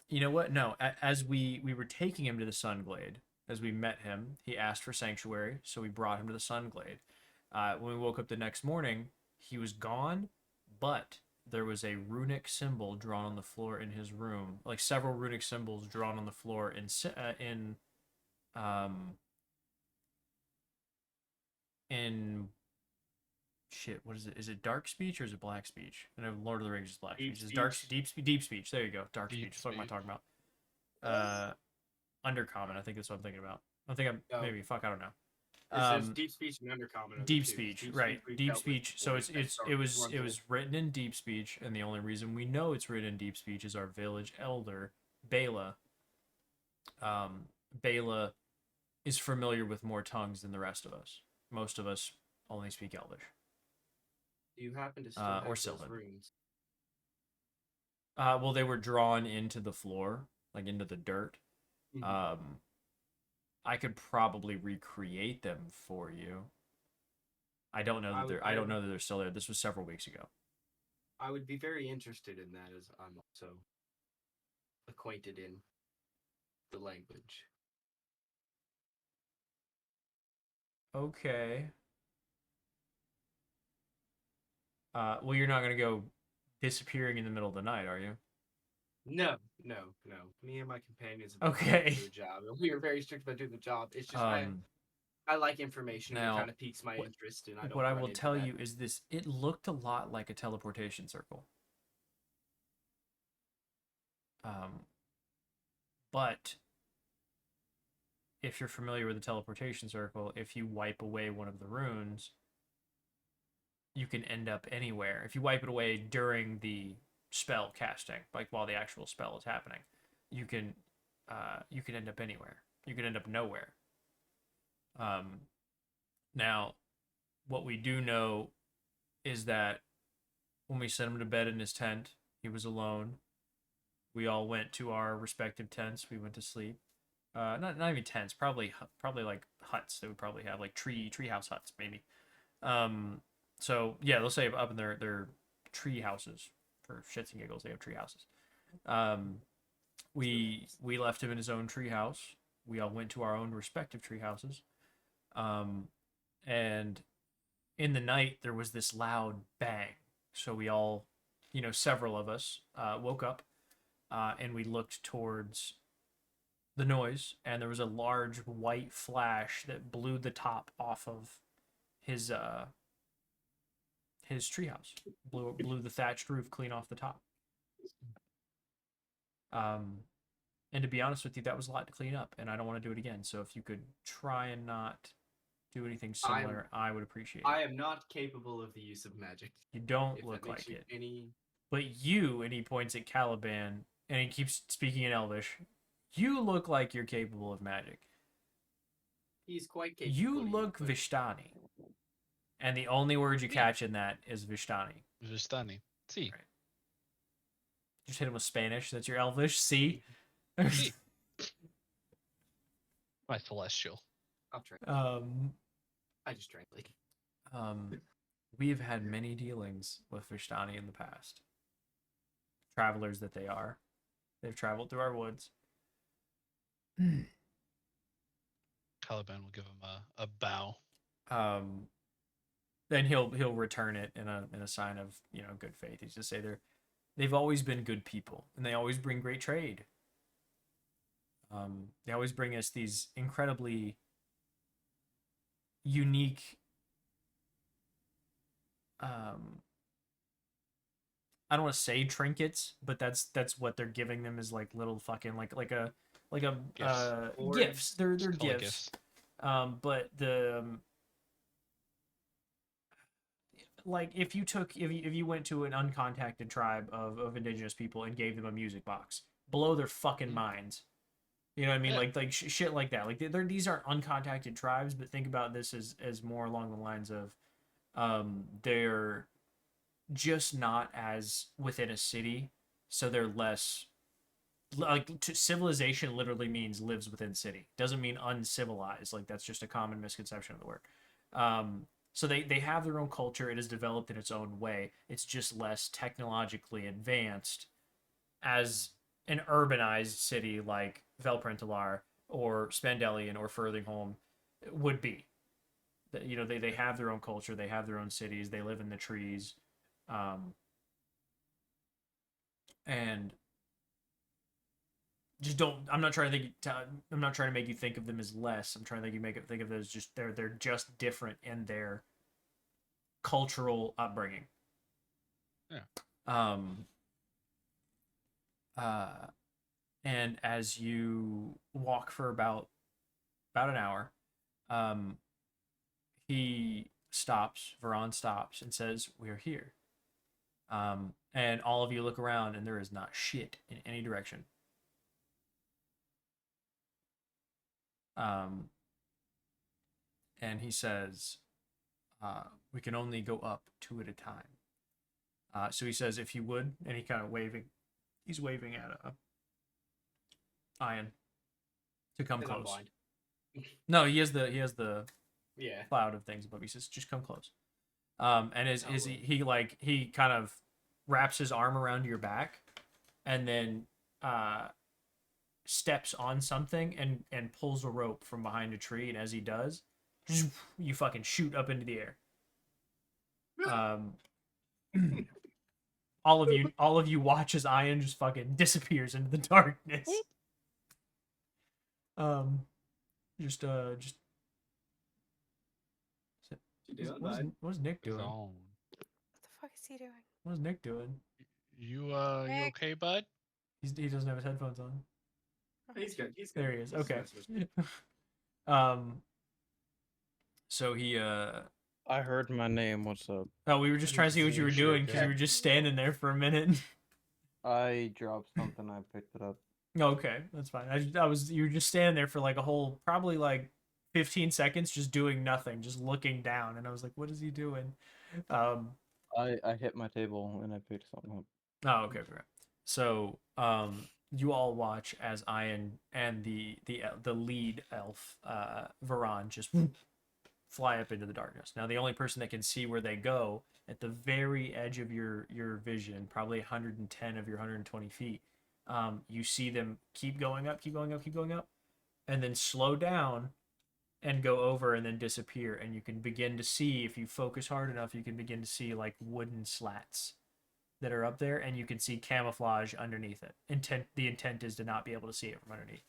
You know what? No, as we were taking him to the Sunglade, as we met him, he asked for sanctuary, so we brought him to the Sunglade. When we woke up the next morning, he was gone, but there was a runic symbol drawn on the floor in his room, like several runic symbols drawn on the floor in shit, what is it? Is it dark speech or is it black speech? I know Lord of the Rings is black speech. It's deep speech. There you go. Dark speech. What am I talking about? Undercommon, I think that's what I'm thinking about. Maybe fuck, I don't know.
It says deep speech and undercommon.
Deep speech, right? Deep speech. So it was written in deep speech, and the only reason we know it's written in deep speech is our village elder, Bela. Bela is familiar with more tongues than the rest of us. Most of us only speak Elvish.
Do you happen to still have
or
those
Sylvan.
runes?
Well, they were drawn into the floor, like into the dirt.
Mhm.
I could probably recreate them for you. I don't know that I don't know that they're still there. This was several weeks ago.
I would be very interested in that, as I'm also acquainted in the language.
Okay. Well, you're not gonna go disappearing in the middle of the night, are you?
No. Me and my companions have been
Okay.
doing the job, and we are very strict about doing the job. It's just I like information, and
now,
it kind of piques my interest, and I don't.
What I
run
will
into
tell
that.
you is this: it looked a lot like a teleportation circle. But if you're familiar with the teleportation circle, if you wipe away one of the runes, you can end up anywhere. If you wipe it away during the spell casting, like while the actual spell is happening, you can end up anywhere. You can end up nowhere. Now, what we do know is that when we sent him to bed in his tent, he was alone. We all went to our respective tents. We went to sleep. Not even tents. Probably like huts. They would probably have like treehouse huts maybe. So yeah, they'll say up in their tree houses for shits and giggles. They have tree houses. We left him in his own tree house. We all went to our own respective tree houses. And in the night there was this loud bang. So we all, several of us woke up, and we looked towards the noise, and there was a large white flash that blew the top off of his treehouse. Blew the thatched roof clean off the top. And to be honest with you, that was a lot to clean up, and I don't want to do it again. So if you could try and not do anything similar, I would appreciate it.
I am not capable of the use of magic.
You don't
If
look
that makes
like
you
it.
Any...
But you, and he points at Caliban, and he keeps speaking in Elvish, you look like you're capable of magic.
He's quite capable.
You look Vishtani. And the only word you catch in that is Vishtani.
Vistani. See.
Right. Just hit him with Spanish. That's your Elvish. See?
See. My celestial.
I'll try. I just translate.
We've had many dealings with Vishtani in the past. Travelers that they are. They've traveled through our woods.
Caliban will give him a bow.
Then he'll return it in a sign of good faith. He's just say they've always been good people, and they always bring great trade. They always bring us these incredibly unique. I don't want to say trinkets, but that's what they're giving them is like little fucking like a gifts. They're gifts. But the like if you went to an uncontacted tribe of indigenous people and gave them a music box, blow their fucking minds. You know what I mean?
Yeah.
Like shit like that. Like these aren't uncontacted tribes, but think about this as more along the lines of they're just not as within a city, so they're less civilization literally means lives within city. Doesn't mean uncivilized. Like that's just a common misconception of the word. So they have their own culture. It is developed in its own way. It's just less technologically advanced as an urbanized city like Velprentelar or Spandelian or Furthingholm would be. They have their own culture. They have their own cities. They live in the trees. And just don't. I'm not trying to make you think of them as less. I'm trying to think of them as just they're just different in their cultural upbringing.
Yeah.
And as you walk for about an hour, Veron stops and says, "We are here." And all of you look around, and there is not shit in any direction. And he says, "We can only go up 2 at a time." So he says, "If you would," and he's waving at Ian to come close.
Blind.
No, he has the
Yeah.
cloud of things above. He says, "Just come close." And he kind of wraps his arm around your back, and then steps on something and pulls a rope from behind a tree. And as he does, you fucking shoot up into the air. All of you watch as Ian just fucking disappears into the darkness. What's Nick doing?
What the fuck is he doing?
What's Nick doing?
You
Nick.
okay, bud?
He doesn't have his headphones on.
He's good.
There he is.
He's
Okay.
good.
So he
I heard my name. What's up?
oh, we were just trying to see what you were doing because you were just standing there for a minute.
I dropped something. I picked it up.
Okay, that's fine. You were just standing there for like a whole probably like 15 seconds just doing nothing, just looking down, and I was like, what is he doing?
I hit my table and I picked something up.
Oh, okay. So, you all watch as Ian and the lead elf, Varan, just fly up into the darkness. Now, the only person that can see where they go at the very edge of your vision, probably 110 of your 120 feet, you see them keep going up, keep going up, keep going up, and then slow down and go over and then disappear. And you can begin to see, if you focus hard enough, you can begin to see like wooden slats that are up there, and you can see camouflage underneath it. The intent is to not be able to see it from underneath.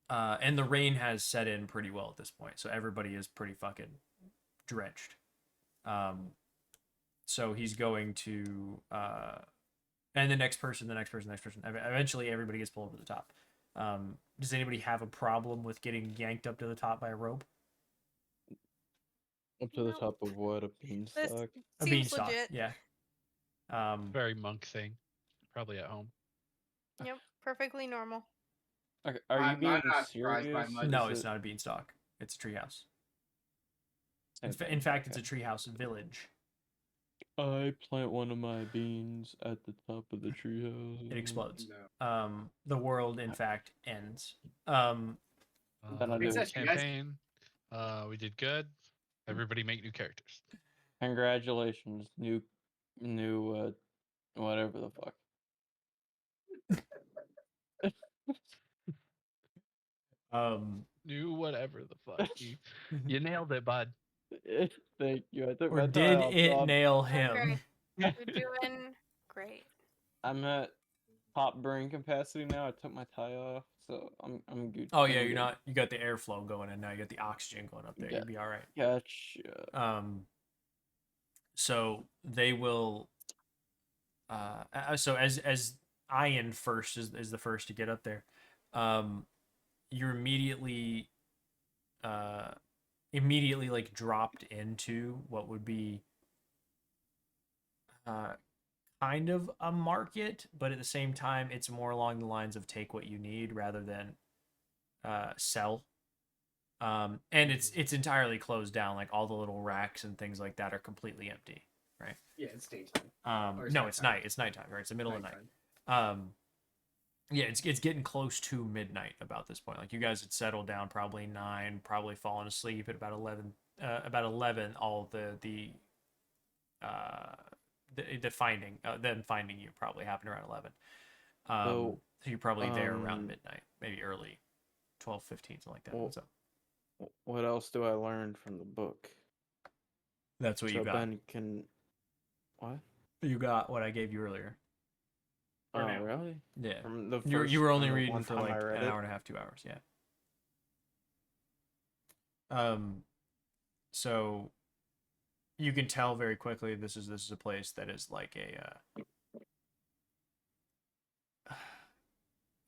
And the rain has set in pretty well at this point, so everybody is pretty fucking drenched. So he's going to and the next person. Eventually, everybody gets pulled to the top. Does anybody have a problem with getting yanked up to the top by a rope?
Up to the
Nope.
top of what? A
This
beanstalk?
A
seems
beanstalk,
legit.
yeah.
Very monk thing. Probably at home.
Yep, perfectly normal.
Okay, are you
I'm
being
not surprised by
serious?
much.
No,
Is
it's
it-
not a beanstalk. It's a treehouse.
Same
In
thing,
fact, it's a
okay.
treehouse village.
I plant one of my beans at the top of the treehouse.
It explodes.
No.
The world, in fact, ends.
Then I do.
Success, you guys.
Campaign. We did good. Everybody make new characters.
Congratulations, new, whatever the fuck.
New whatever the fuck. You nailed it, bud.
Thank you. I took
Or
my
did
tie off,
it
so
nail
Doing
him?
great. You're doing great.
I'm at top brain capacity now. I took my tie off, so I'm good.
Oh yeah,
I'm
you're
good.
not. You got the airflow going, and now you got the oxygen going up there.
Yeah.
You'd be all right.
Gotcha.
So they will. So as Ian first is the first to get up there, you're immediately like dropped into what would be kind of a market, but at the same time, it's more along the lines of take what you need rather than sell. And it's entirely closed down. Like all the little racks and things like that are completely empty, right?
Yeah, it's daytime. Or
No, it's
nighttime.
night. It's nighttime, right? It's the middle of the
Nighttime.
night. Yeah, it's getting close to midnight about this point. Like you guys had settled down probably 9, probably fallen asleep at about 11. About 11, all the finding them finding you probably happened around 11. So you're probably there around midnight, maybe early 12, 15, something like that.
Well,
What's up?
what else do I learn from the book?
That's what
So
you got.
Ben can. What?
You got what I gave you earlier.
For
Oh,
now.
really?
Yeah.
From the
You
first,
were only
from the
reading
one
for
time
like
I read
an
it?
hour and a half, 2 hours. Yeah. So you can tell very quickly this is a place that is like a.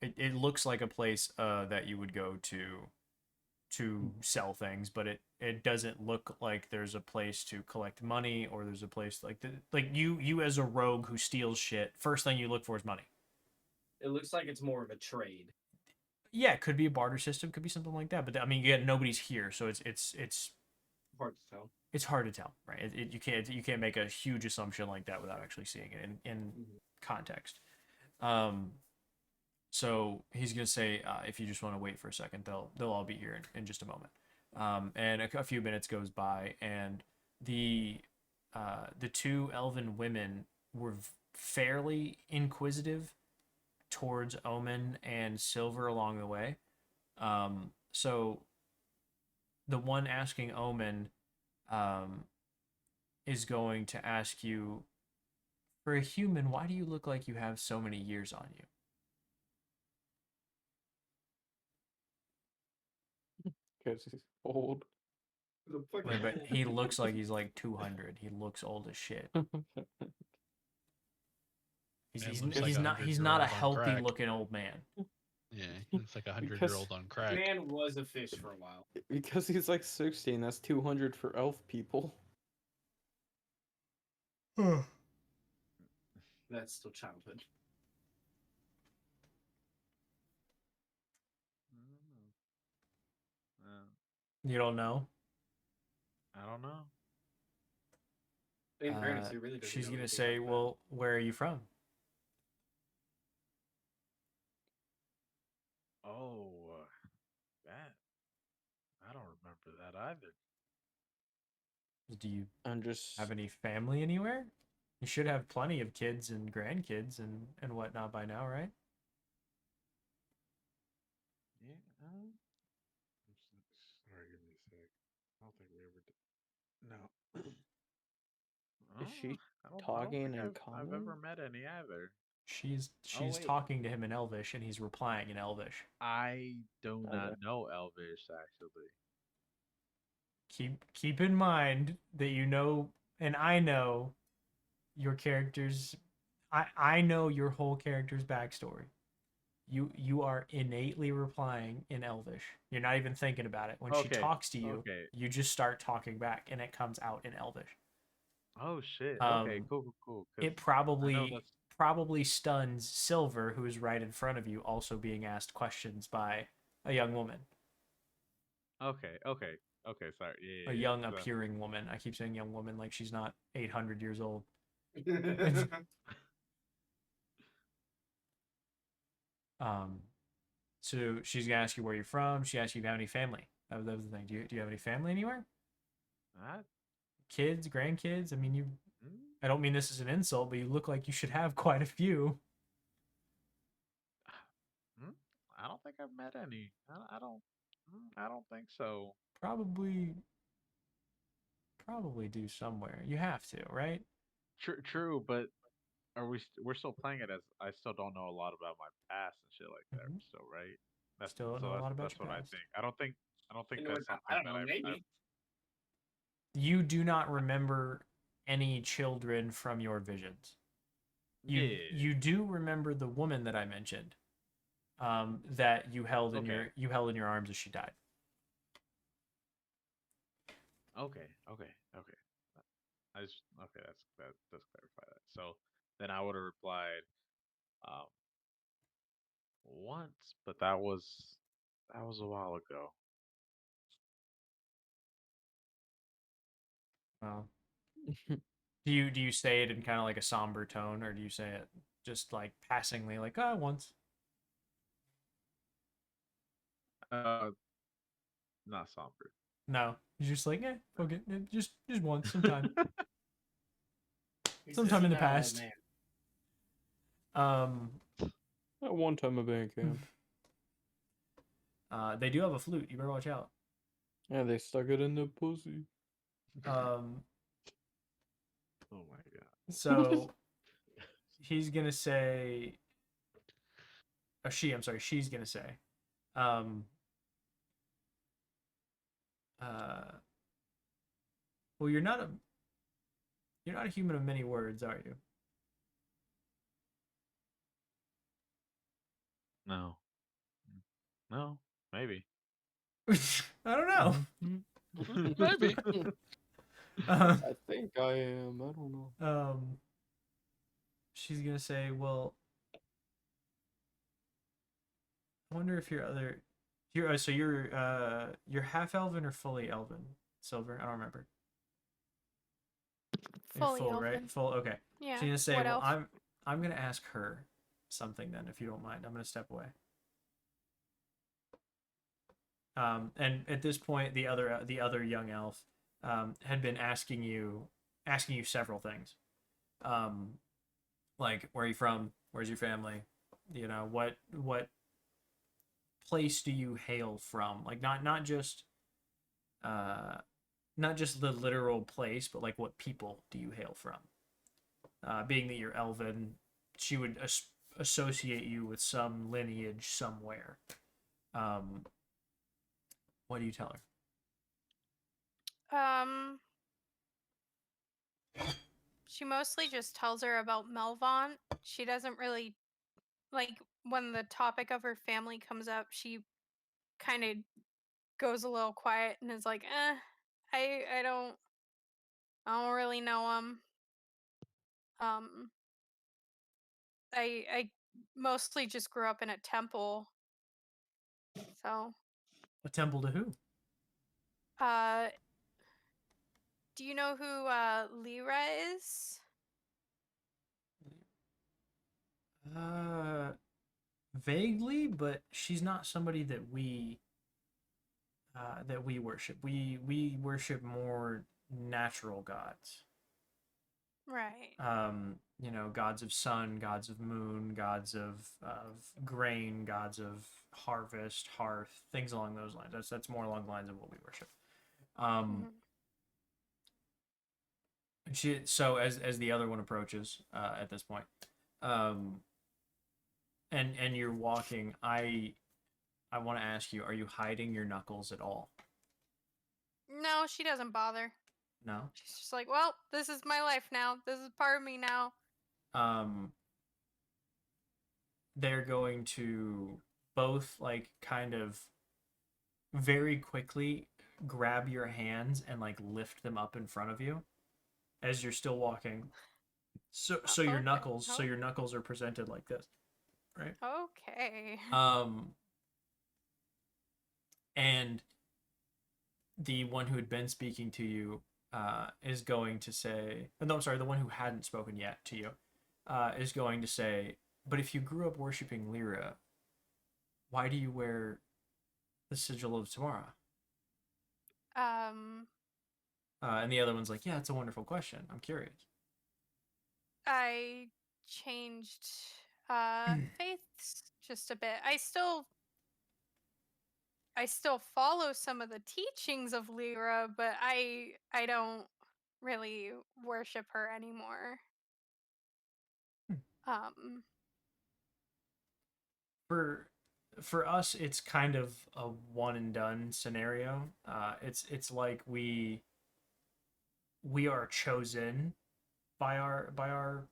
It looks like a place that you would go to sell things, but it doesn't look like there's a place to collect money, or there's a place like you as a rogue who steals shit. First thing you look for is money.
It looks like it's more of a trade.
Yeah, it could be a barter system, could be something like that. But I mean, yet nobody's here, so it's
Hard to tell.
it's hard to tell, right? You can't make a huge assumption like that without actually seeing it in context. So he's gonna say, if you just want to wait for a second, they'll all be here in just a moment. And a few minutes goes by, and the two elven women were fairly inquisitive towards Omen and Silver along the way. So the one asking Omen is going to ask you, for a human, why do you look like you have so many years on you?
Because he's old.
Right, but he looks like he's like 200. He looks old as shit. He's not a healthy looking old man.
Yeah, it's like 100-year-old on crack.
Man was a fish for a while.
Because he's like 16. That's 200 for elf people.
That's still childhood.
You don't know.
I don't know.
In fairness, he really doesn't
She's
know
gonna
anything
say,
about that.
"Well, where are you from?"
Oh, that I don't remember that either.
Do you
I'm just
have any family anywhere? You should have plenty of kids and grandkids and whatnot by now, right?
Yeah. Sorry, give me a sec. I don't think we ever did. No.
is she
I don't
talking
think
in
I've ever
common?
met any either. Oh
She's
wait,
talking to him in Elvish and he's replying in Elvish.
I do not
Okay.
know Elvish actually.
Keep in mind that you know and I know your character's I know your whole character's backstory. You are innately replying in Elvish. You're not even thinking about it. When she
Okay,
talks to you,
okay.
you just start talking back and it comes out in Elvish.
Oh shit. Okay,
Um,
cool. Because
it
I know
probably stuns Silver, who is right in front of you, also being asked questions by a young woman,
okay. Sorry.
a
Yeah.
young
So,
appearing woman. I keep saying young woman like she's not 800 years old. Um, so she's gonna ask you where you're from. She asks you if you have any family. That was the thing. Do you have any family anywhere?
I,
Kids, grandkids? I mean, you.
mm,
I don't mean this as an insult, but you look like you should have quite a few.
mm, I don't think I've met any. I don't think so.
Probably, probably do somewhere. You have to, right?
True, but we're still playing it as I still don't know a lot about my past and shit like that.
Mm-hmm.
Still, right? That's
Still don't
so
know a lot about
that's
your
what I
past.
think. I don't think
You know what?
that's
I
something
don't
that
know.
I've
Maybe.
You do not remember any children from your visions.
yeah.
You do remember the woman that I mentioned, that
Okay.
you held in your arms as she died.
Okay. I just okay. That does clarify that. So then I would have replied um once, but that was a while ago.
Well, do you say it in kind of like a somber tone, or do you say it just like passingly, like once?
Uh, not somber.
No, you're just like okay, just once,
He says
sometime
he's
in the
not an old
past.
man.
Um,
At one time of band camp.
they do have a flute. You better watch out.
Yeah, they stuck it in the pussy.
Um,
Oh my god.
so he's gonna say, or I'm sorry, she's gonna say, um, uh, well, you're not a human of many words, are you?
No. No. Maybe.
I don't know.
Maybe.
Uh,
I think I am. I don't know.
um, she's gonna say, well, I wonder if so you're half elven or fully elven, Silver? I don't remember. You're
Fully
full, right?
elven.
Full. Okay.
Yeah.
She's gonna say,
What
well,
elf?
I'm gonna ask her something then, if you don't mind. I'm gonna step away. And at this point, the other young elf had been asking you several things, um, like where are you from, where's your family, you know what place do you hail from, like uh, not just the literal place, but like what people do you hail from. Being that you're elven, she would associate you with some lineage somewhere. Um, what do you tell her?
Um, she mostly just tells her about Melvaunt. She doesn't really like when the topic of her family comes up. She kind of goes a little quiet and is like, I don't really know him. Um, I mostly just grew up in a temple, so
A temple to who?
Uh, do you know who Lyra is?
Vaguely, but she's not somebody that we worship. We worship more natural gods.
Right.
You know, gods of sun, gods of moon, gods of grain, gods of harvest, hearth, things along those lines. That's more along the lines of what we worship.
Mhm.
So as the other one approaches at this point, and you're walking, I want to ask you, are you hiding your knuckles at all?
No, she doesn't bother.
No.
She's just like, well, this is my life now. This is part of me now.
They're going to both like kind of very quickly grab your hands and like lift them up in front of you as you're still walking. So your
Okay.
knuckles,
Oh.
so your knuckles are presented like this, right?
Okay.
And the one who had been speaking to you is going to say, no, I'm sorry, the one who hadn't spoken yet to you is going to say, but if you grew up worshiping Lyra, why do you wear the sigil of Tamara? And the other one's like, yeah, it's a wonderful question. I'm curious.
I changed faiths just a bit. I still follow some of the teachings of Lyra, but I don't really worship her anymore.
For us, it's kind of a one and done scenario. It's like we are chosen by our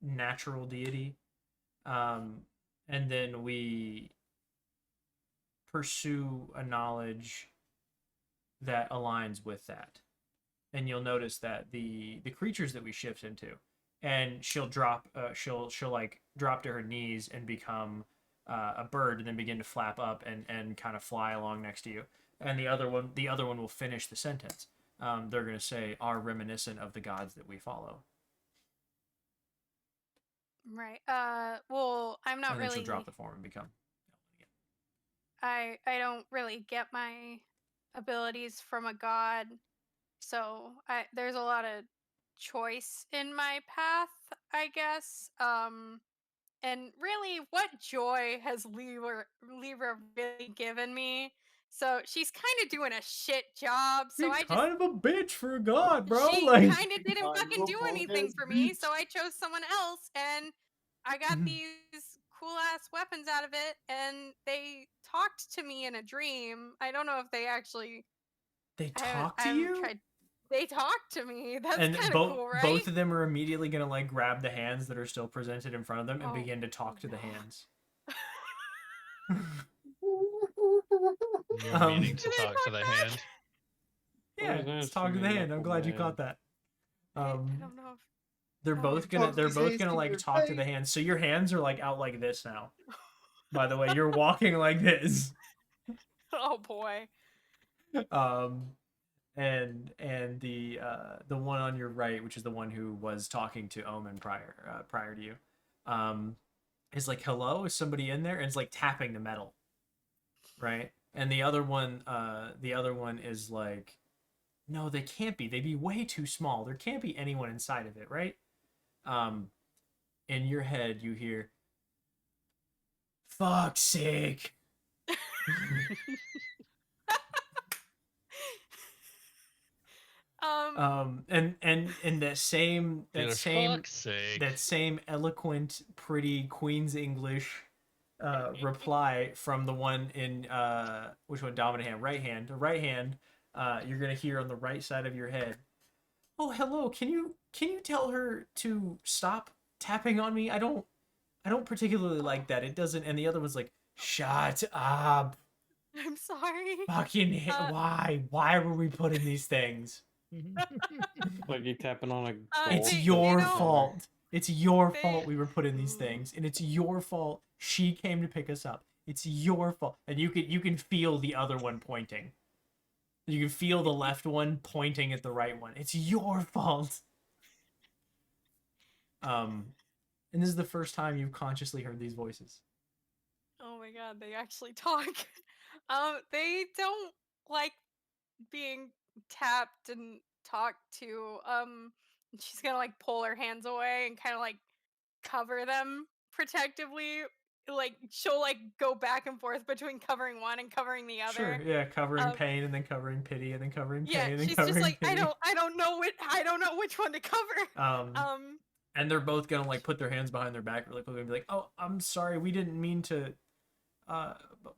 natural deity, and then we pursue a knowledge that aligns with that. And you'll notice that the creatures that we shift into, and she'll drop she'll like drop to her knees and become a bird, and then begin to flap up and kind of fly along next to you. And the other one will finish the sentence. They're going to say, are reminiscent of the gods that we follow.
Right. Well, I'm not
And then
really.
she'll drop the form and become.
I don't really get my abilities from a god, so there's a lot of choice in my path, I guess. And really, what joy has Lyra really given me? So she's kind of doing a shit job. So I just
kind of a bitch for a god, bro.
she
Like,
kind of didn't
Kind of
fucking
a
do
punk
anything
ass
for me.
bitch.
So I chose someone else, and I got these cool ass weapons out of it, and they talked to me in a dream. I don't know if they actually.
they
I haven't,
talk
I
to
haven't
you,
tried. They talked to me. That's
and
kind of cool, right?
both of them are immediately gonna like grab the hands that are still presented in front of them and
Oh,
begin to talk to the
no.
hands.
You're meaning to talk to the hand.
Yeah,
What does
it's
that
talk to the
mean,
hand. I'm glad you
knucklehead?
caught that.
I don't know.
They're
Oh.
both gonna
Talk his hands to
like
your
talk to the
face.
hands. So your hands are like out like this now. By the way, you're walking like this.
Oh boy.
And the one on your right, which is the one who was talking to Omen prior to you, is like, hello, is somebody in there? And it's like tapping the metal, right? And the other one is like, no, they can't be. They'd be way too small. There can't be anyone inside of it, right? In your head, you hear, fuck's sake. And that same
Fuck's sake.
that same eloquent, pretty Queen's English reply from the one in which one, dominant hand, right hand, you're gonna hear on the right side of your head, oh hello, can you tell her to stop tapping on me? I don't particularly like that. It doesn't. And the other one's like, shut up.
I'm sorry.
Fucking why were we putting these things?
Like you tapping on a.
It's
They-
your
you know-
fault. It's your
they-
fault we were putting these things, and it's your fault she came to pick us up. It's your fault, and you can feel the other one pointing. You can feel the left one pointing at the right one. It's your fault. And this is the first time you've consciously heard these voices.
Oh my god, they actually talk. They don't like being tapped and talked to. She's gonna like pull her hands away and kind of like cover them protectively. Like she'll like go back and forth between covering one and covering the other.
Sure, yeah, covering pain and then covering pity and then covering
Yeah,
pain and then
she's
covering
just like,
pity.
I don't know which one to cover.
And they're both gonna like put their hands behind their back really quickly and be like, "Oh, I'm sorry, we didn't mean to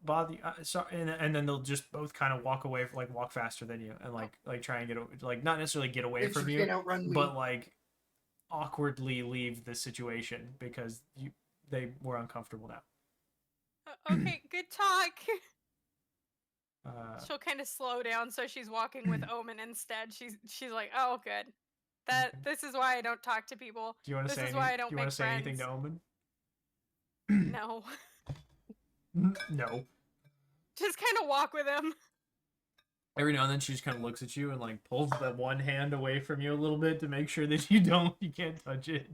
bother you." Sorry, and then they'll just both kind of walk away, like walk faster than you, and like try and like not necessarily get away from you, but like awkwardly leave the situation because they were uncomfortable now.
Okay, good talk.
Uh,
She'll kind of slow down, so she's walking with Omen instead. She's like, oh, good. This is why I don't talk to people.
do you want to
This
say?
is why I don't
do you want
make
to say anything
friends.
to Omen?
No.
No.
Just kind of walk with him.
Every now and then she just kind of looks at you and like pulls that one hand away from you a little bit to make sure that you can't touch it.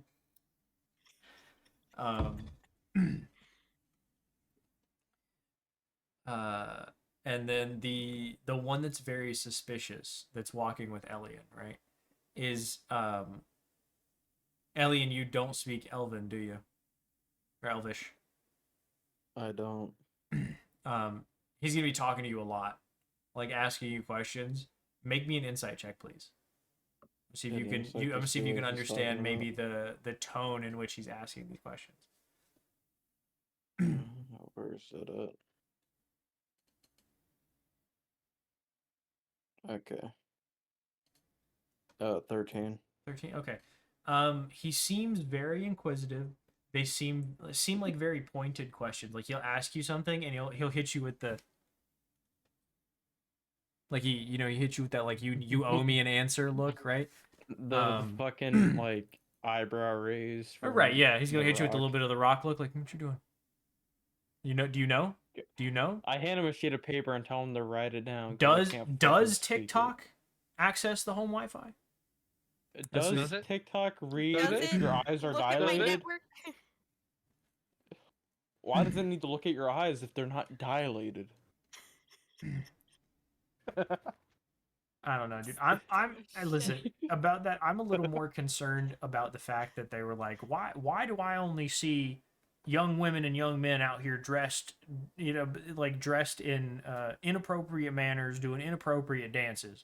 And then the one that's very suspicious that's walking with Elian, right? Is Elian, you don't speak Elven, do you? Or Elvish?
I don't.
He's gonna be talking to you a lot, like asking you questions. Make me an insight check, please. See if you can. I'm gonna see if you can understand maybe the tone in which he's asking these questions.
Where is it at? Okay. 13.
13. Okay. He seems very inquisitive. They seem like very pointed questions. Like he'll ask you something and he'll hit you with the like he hits you with that like you owe me an answer look, right?
The fucking like eyebrow raise.
Right, yeah. He's gonna hit you with a little bit of the rock look, like what you doing? Do you know? Do you know?
I hand him a sheet of paper and tell him to write it down.
Does TikTok access the home Wi-Fi?
Does TikTok read if your eyes are
Look at my
dilated?
network.
Why does it need to look at your eyes if they're not dilated?
I don't know, dude. Listen about that. I'm a little more concerned about the fact that they were like, why do I only see young women and young men out here dressed, like dressed in inappropriate manners, doing inappropriate dances?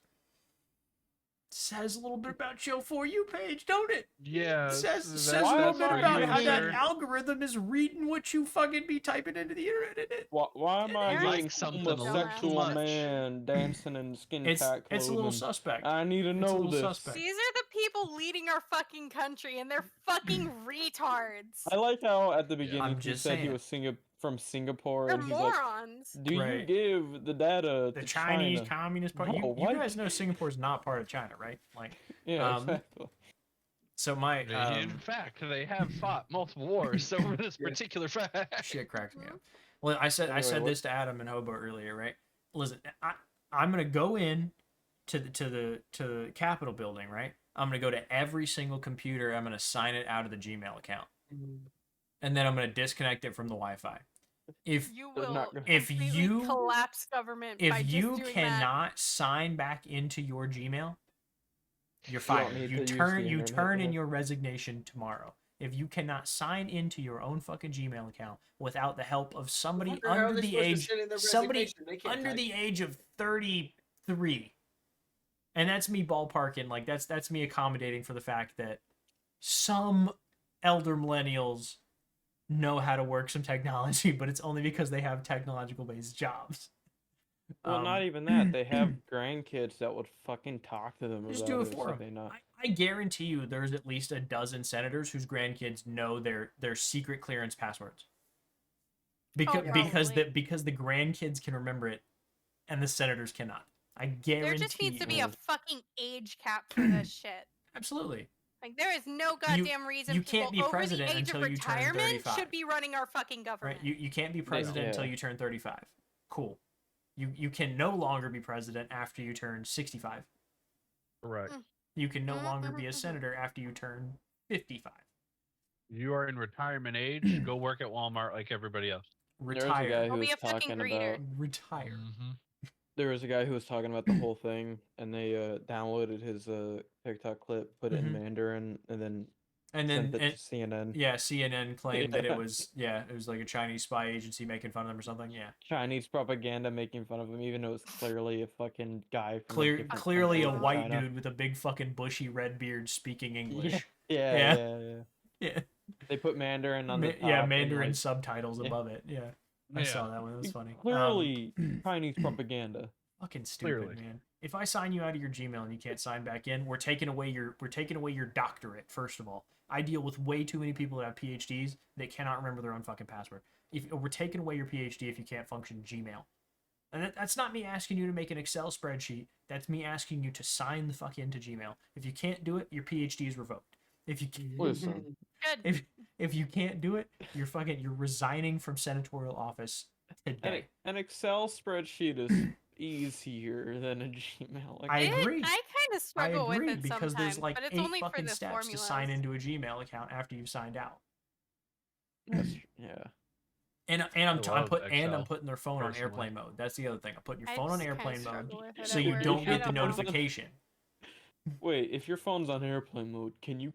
Says a little bit about your For You page, don't it?
Yeah.
Says a little bit about how that algorithm is reading what you fucking be typing into the internet, isn't it?
Why am I
like
getting
something
a
a little
sexual
much.
man dancing in skin tight clothing?
It's a little suspect.
I need to know this.
Suspect.
These are the people leading our fucking country, and they're fucking retards.
I like how at the beginning
I'm
he
just
said he
saying.
was from Singapore,
They're
and he's
morons.
like, "Do you
Right.
give the data
The
to
Chinese
China?"
Communist Party.
No,
You guys know Singapore's not part of China, right? Like,
Yeah, exactly.
so my
in fact, they have fought multiple wars over this particular fact.
shit cracks me up. Well, I said this to Adam and Hobo earlier, right? Listen, I'm gonna go in to the Capitol building, right? I'm gonna go to every single computer. I'm gonna sign it out of the Gmail account, and then I'm gonna disconnect it from the Wi-Fi. If
You will
if you
collapse government by
if
just
you
doing
cannot sign back into your Gmail, you're fired.
need
You
to use
turn
the
you
internet,
turn in
yeah.
your resignation tomorrow. If you cannot sign into your own fucking Gmail account without the help of somebody
wonder how
under
they're
the
supposed to
age
send in their
somebody
resignation. They can't
under
type.
the age of 33. And that's me ballparking, like that's me accommodating for the fact that some elder millennials know how to work some technology, but it's only because they have technological based jobs.
Well, not even that. They have grandkids that would fucking talk to them
Just
about
do it
it.
for
so
them.
they not.
I guarantee you there's at least a dozen senators whose grandkids know their secret clearance passwords. Because
probably.
because the grandkids can remember it and the senators cannot. I guarantee
There just needs to be
you.
a fucking age cap for this shit.
Absolutely.
Like there is no goddamn reason
you can't
people
be president
over the age
until
of
you turn
retirement
35.
should be running our fucking government.
Right? You can't be president until you turn 35. Cool. You can no longer be president after you turn 65.
Correct.
You can no longer be a senator after you turn 55.
You are in retirement age. Go work at Walmart like everybody else.
There was a guy
Retire.
who
I'll be
was
a fucking
talking
greeter.
about.
Retire.
Mm-hmm.
There was a guy who was talking about the whole thing, and they downloaded his TikTok clip, put it in
Mhm.
Mandarin, and then
And
sent
then
it to CNN.
yeah, CNN claimed that it
Yeah.
was like a Chinese spy agency making fun of them or something. Yeah.
Chinese propaganda making fun of him, even though it was clearly a fucking guy from a different
Clearly a
country in
white
China.
dude with a big fucking bushy red beard speaking
Yeah,
English.
yeah,
Yeah.
yeah, yeah.
Yeah.
They put Mandarin on the top.
Yeah,
and,
Mandarin
like,
subtitles
yeah.
above it. Yeah. I saw that one. That was funny.
Clearly Chinese propaganda.
Fucking stupid,
Clearly.
man. If I sign you out of your Gmail and you can't sign back in, we're taking away your doctorate. First of all, I deal with way too many people that have PhDs that cannot remember their own fucking password. If we're taking away your PhD if you can't function Gmail, and that's not me asking you to make an Excel spreadsheet. That's me asking you to sign the fuck into Gmail. If you can't do it, your PhD is revoked. If you
Listen,
Good.
if you can't do it, you're resigning from senatorial office today.
an Excel spreadsheet is easier than a Gmail. Like,
I agree.
I kind of
I
struggle with
agree
it
because
sometimes,
there's like
but it's
8
only for
fucking
the
steps
formulas.
to sign into a Gmail account after you've signed out.
yeah.
And I'm
love
I'm
Excel,
putting their phone on
personally.
airplane mode. That's the other thing. I'm putting your
I
phone on
just kinda
airplane mode
struggle with it
so
at
you
work.
don't
I
get the
don't know.
notification.
Wait, if your phone's on airplane mode, can you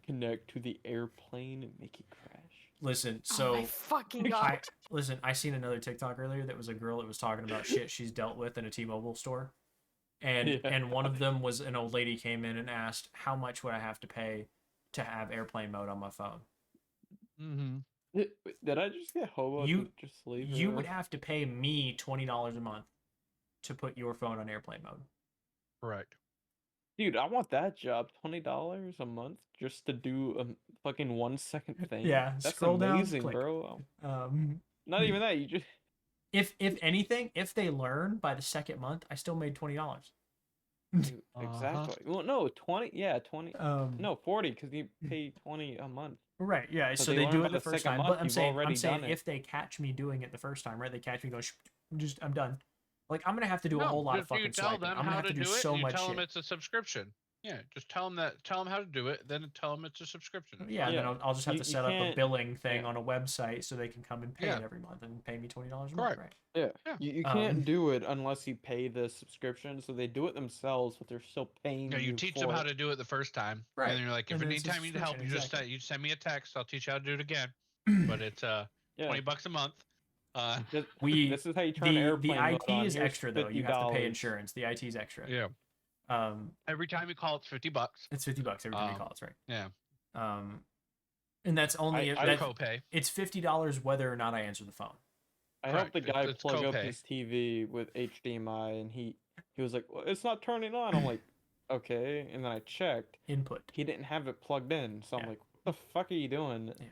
connect to the airplane and make it crash?
Listen,
Oh
so
my fucking god.
I seen another TikTok earlier that was a girl that was talking about shit she's dealt with in a T-Mobile store. And
Yeah.
and one of them was an old lady came in and asked, how much would I have to pay to have airplane mode on my phone?
Mm-hmm.
Did I just get hobo
You-
to just leave?
You would have to pay me $20 a month to put your phone on airplane mode.
Correct.
Dude, I want that job. $20 a month just to do a fucking 1 second thing.
Yeah,
That's
scroll down,
amazing,
click.
bro.
Um,
Not even that. You just
if anything, if they learn by the second month, I still made $20.
Dude, exactly. Well, no, 20. Yeah, 20. No, 40 because you pay 20 a month.
Right, yeah.
So
So
they
they
learn
do
by
it the
the
first
second
time,
month,
but I'm
you've
saying
already done it.
if they catch me doing it the first time, right? They catch me going, I'm done. Like I'm gonna have to do a whole lot of
just you
fucking
tell
swiping.
them
I'm gonna
how
have to do
it,
so
and you
much
tell them
shit.
it's a subscription. Yeah, just tell them how to do it, then tell them it's a subscription. It's
Yeah, and then
Yeah,
I'll just have
you-
to
you
set up a
can't-
billing thing
yeah.
on a website so they can come and pay
Yeah.
it every month and pay me $20 a
Correct.
month, right?
Yeah.
Yeah.
You
Um,
can't do it unless you pay the subscription. So they do it themselves, but they're still paying
Yeah, you teach
for
them how
it.
to do it the first time,
Right.
and then you're like, if
And then it's a
anytime you need help,
subscription,
you just
exactly.
you send me a text. I'll teach you how to do it again. But it's
Yeah.
$20 a month.
This,
We
this is how you turn
the
airplane mode
IT
on.
is
Here's
extra though. You have to pay
$50.
insurance. The IT is extra.
Yeah. Every time you call, it's $50.
It's $50 every time you call. It's right.
Yeah.
And that's only
I
that,
copay.
it's $50 whether or not I answer the phone.
I helped the
Correct,
guy
it's
plug up
copay.
his TV with HDMI, and he was like, well, "It's not turning on." I'm like, "Okay," and then I checked.
Input.
He didn't have it plugged in, so I'm
Yeah.
like, "What the fuck are you doing?"
Yeah.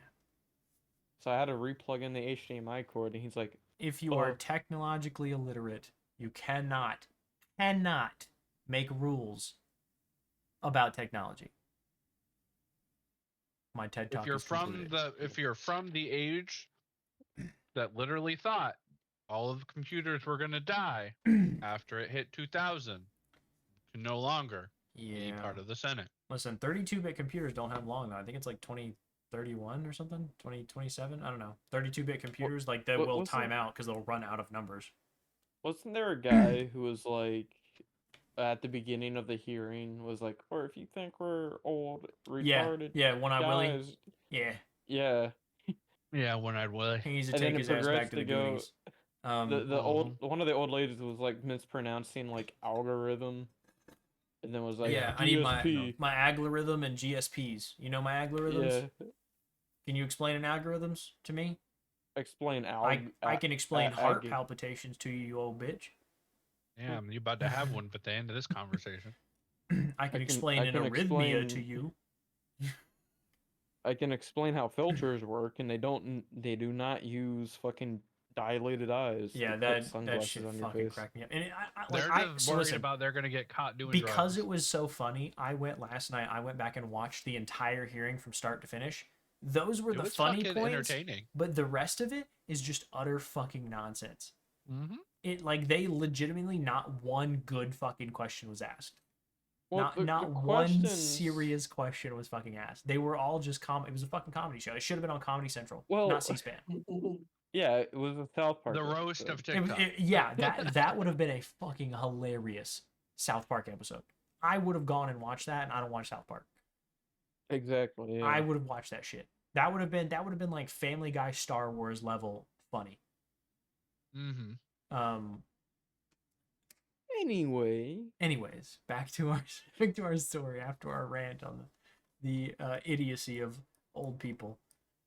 So I had to replug in the HDMI cord, and he's like,
If you are
Oh.
technologically illiterate, you cannot make rules about technology. My TED Talk
If you're
is
from
concluded.
if you're from the age that literally thought all of the computers were gonna die after it hit 2000, you can no longer be
Yeah.
part of the Senate.
Listen, 32-bit computers don't have long though. I think it's like 2031 or something, 2027. I don't know. 32-bit computers like they will
what's
time
the-
out because they'll run out of numbers.
Wasn't there a guy who was like, at the beginning of the hearing, was like, "Or if you think we're old, retarded,
Yeah, One-Eye Willie.
guys,"
Yeah,
yeah."
Yeah, One-Eyed Willie.
he needs to
And then
take
it
his ass back
progressed
to the
to go-
Goonies.
The one of the old ladies was like mispronouncing like algorithm, and then was like,
yeah, I need
DSP.
my algorithm and GSPs. You know my algorithms?
Yeah,
Can you explain an algorithms to me?
explain
I can explain heart
ag-
palpitations to you, you old bitch.
Yeah, you're about to have one at the end of this conversation.
I can
can-
explain
I
an
can
arrhythmia
explain-
to you.
I can explain how filters work, and they do not use fucking dilated eyes.
Yeah,
to put
that
sunglasses
shit
on your
fucking
face.
cracked me up. And
They're
I
just
so
worried
listen,
about they're gonna get caught doing
because
drugs.
it was so funny. I went last night. I went back and watched the entire hearing from start to finish. Those were
It
the
was
funny
fucking
points,
entertaining.
but the rest of it is just utter fucking nonsense.
Mm-hmm.
it like they legitimately not one good fucking question was asked.
Well,
Not one
questions.
serious question was fucking asked. They were all just It was a fucking comedy show. It should have been on Comedy Central,
Well,
not C-SPAN.
Yeah, it was a South Park.
The roast
episode.
of TikTok.
Yeah, that would have been a fucking hilarious South Park episode. I would have gone and watched that, and I don't watch South Park.
Exactly. Yeah.
I would have watched that shit. That would have been like Family Guy Star Wars level funny.
Mm-hmm.
Anyways, back to our story after our rant on the idiocy of old people.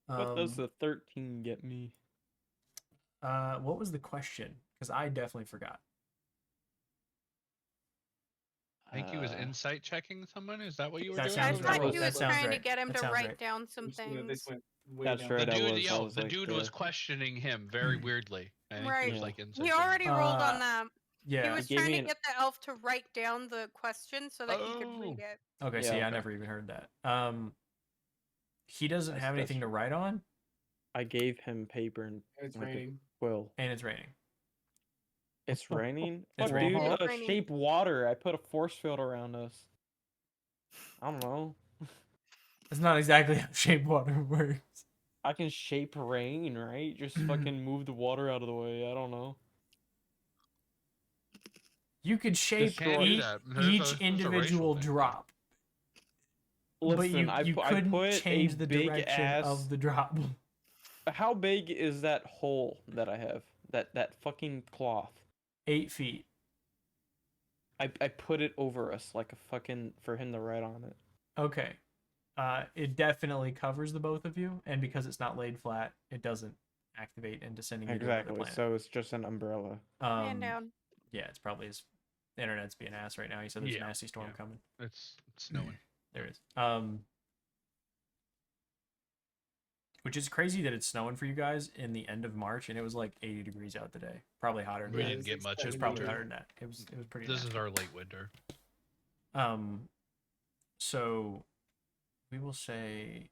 What does the 13 get me?
What was the question? Because I definitely forgot.
I think he was insight checking someone. Is that what you were
That
doing?
sounds
I
right.
thought he
That
was
sounds
trying to
right.
get him
That
to
sounds
write
right.
down some
This
things.
went way
That's
down.
right.
The
I
dude,
was- I was
the
like,
dude was questioning him very weirdly. I think he
Right.
was
Yeah.
like insight
He
checking.
already rolled on that.
Yeah.
He was
gave
trying
me
to
an-
get the elf to write down the question so that he could read
Oh.
it.
Okay.
Yeah,
See, I
okay.
never even heard that. He doesn't
That's-
have anything to write on,
I gave him paper and
It's
like a
raining.
quill.
and it's raining.
It's raining.
It's
Fuck,
raining.
dude.
It's raining.
Shape water. I put a force field around us. I don't know.
That's not exactly how shape water works.
I can shape rain, right? Just fucking move the water out of the way. I don't know.
You could shape
Destroy-
do that. There's
each
a racial
individual
thing.
drop, but
Listen,
you
I
couldn't
put
change
a
the
big
direction
ass.
of the drop.
How big is that hole that I have? That fucking cloth.
8 feet.
I put it over us like a fucking for him to write on it.
Okay. It definitely covers the both of you, and because it's not laid flat, it doesn't activate into sending you to another
Exactly.
planet.
So it's just an umbrella.
Man down.
Yeah, it's probably his internet's being ass right now. He said there's a
Yeah,
nasty storm
yeah.
coming.
It's snowing.
There is. Which is crazy that it's snowing for you guys in the end of March, and it was like 80 degrees out today. Probably hotter than
We
that.
didn't get much
It was
in
probably
winter.
hotter than that. It was pretty.
This is
nasty.
our late winter.
So we will say,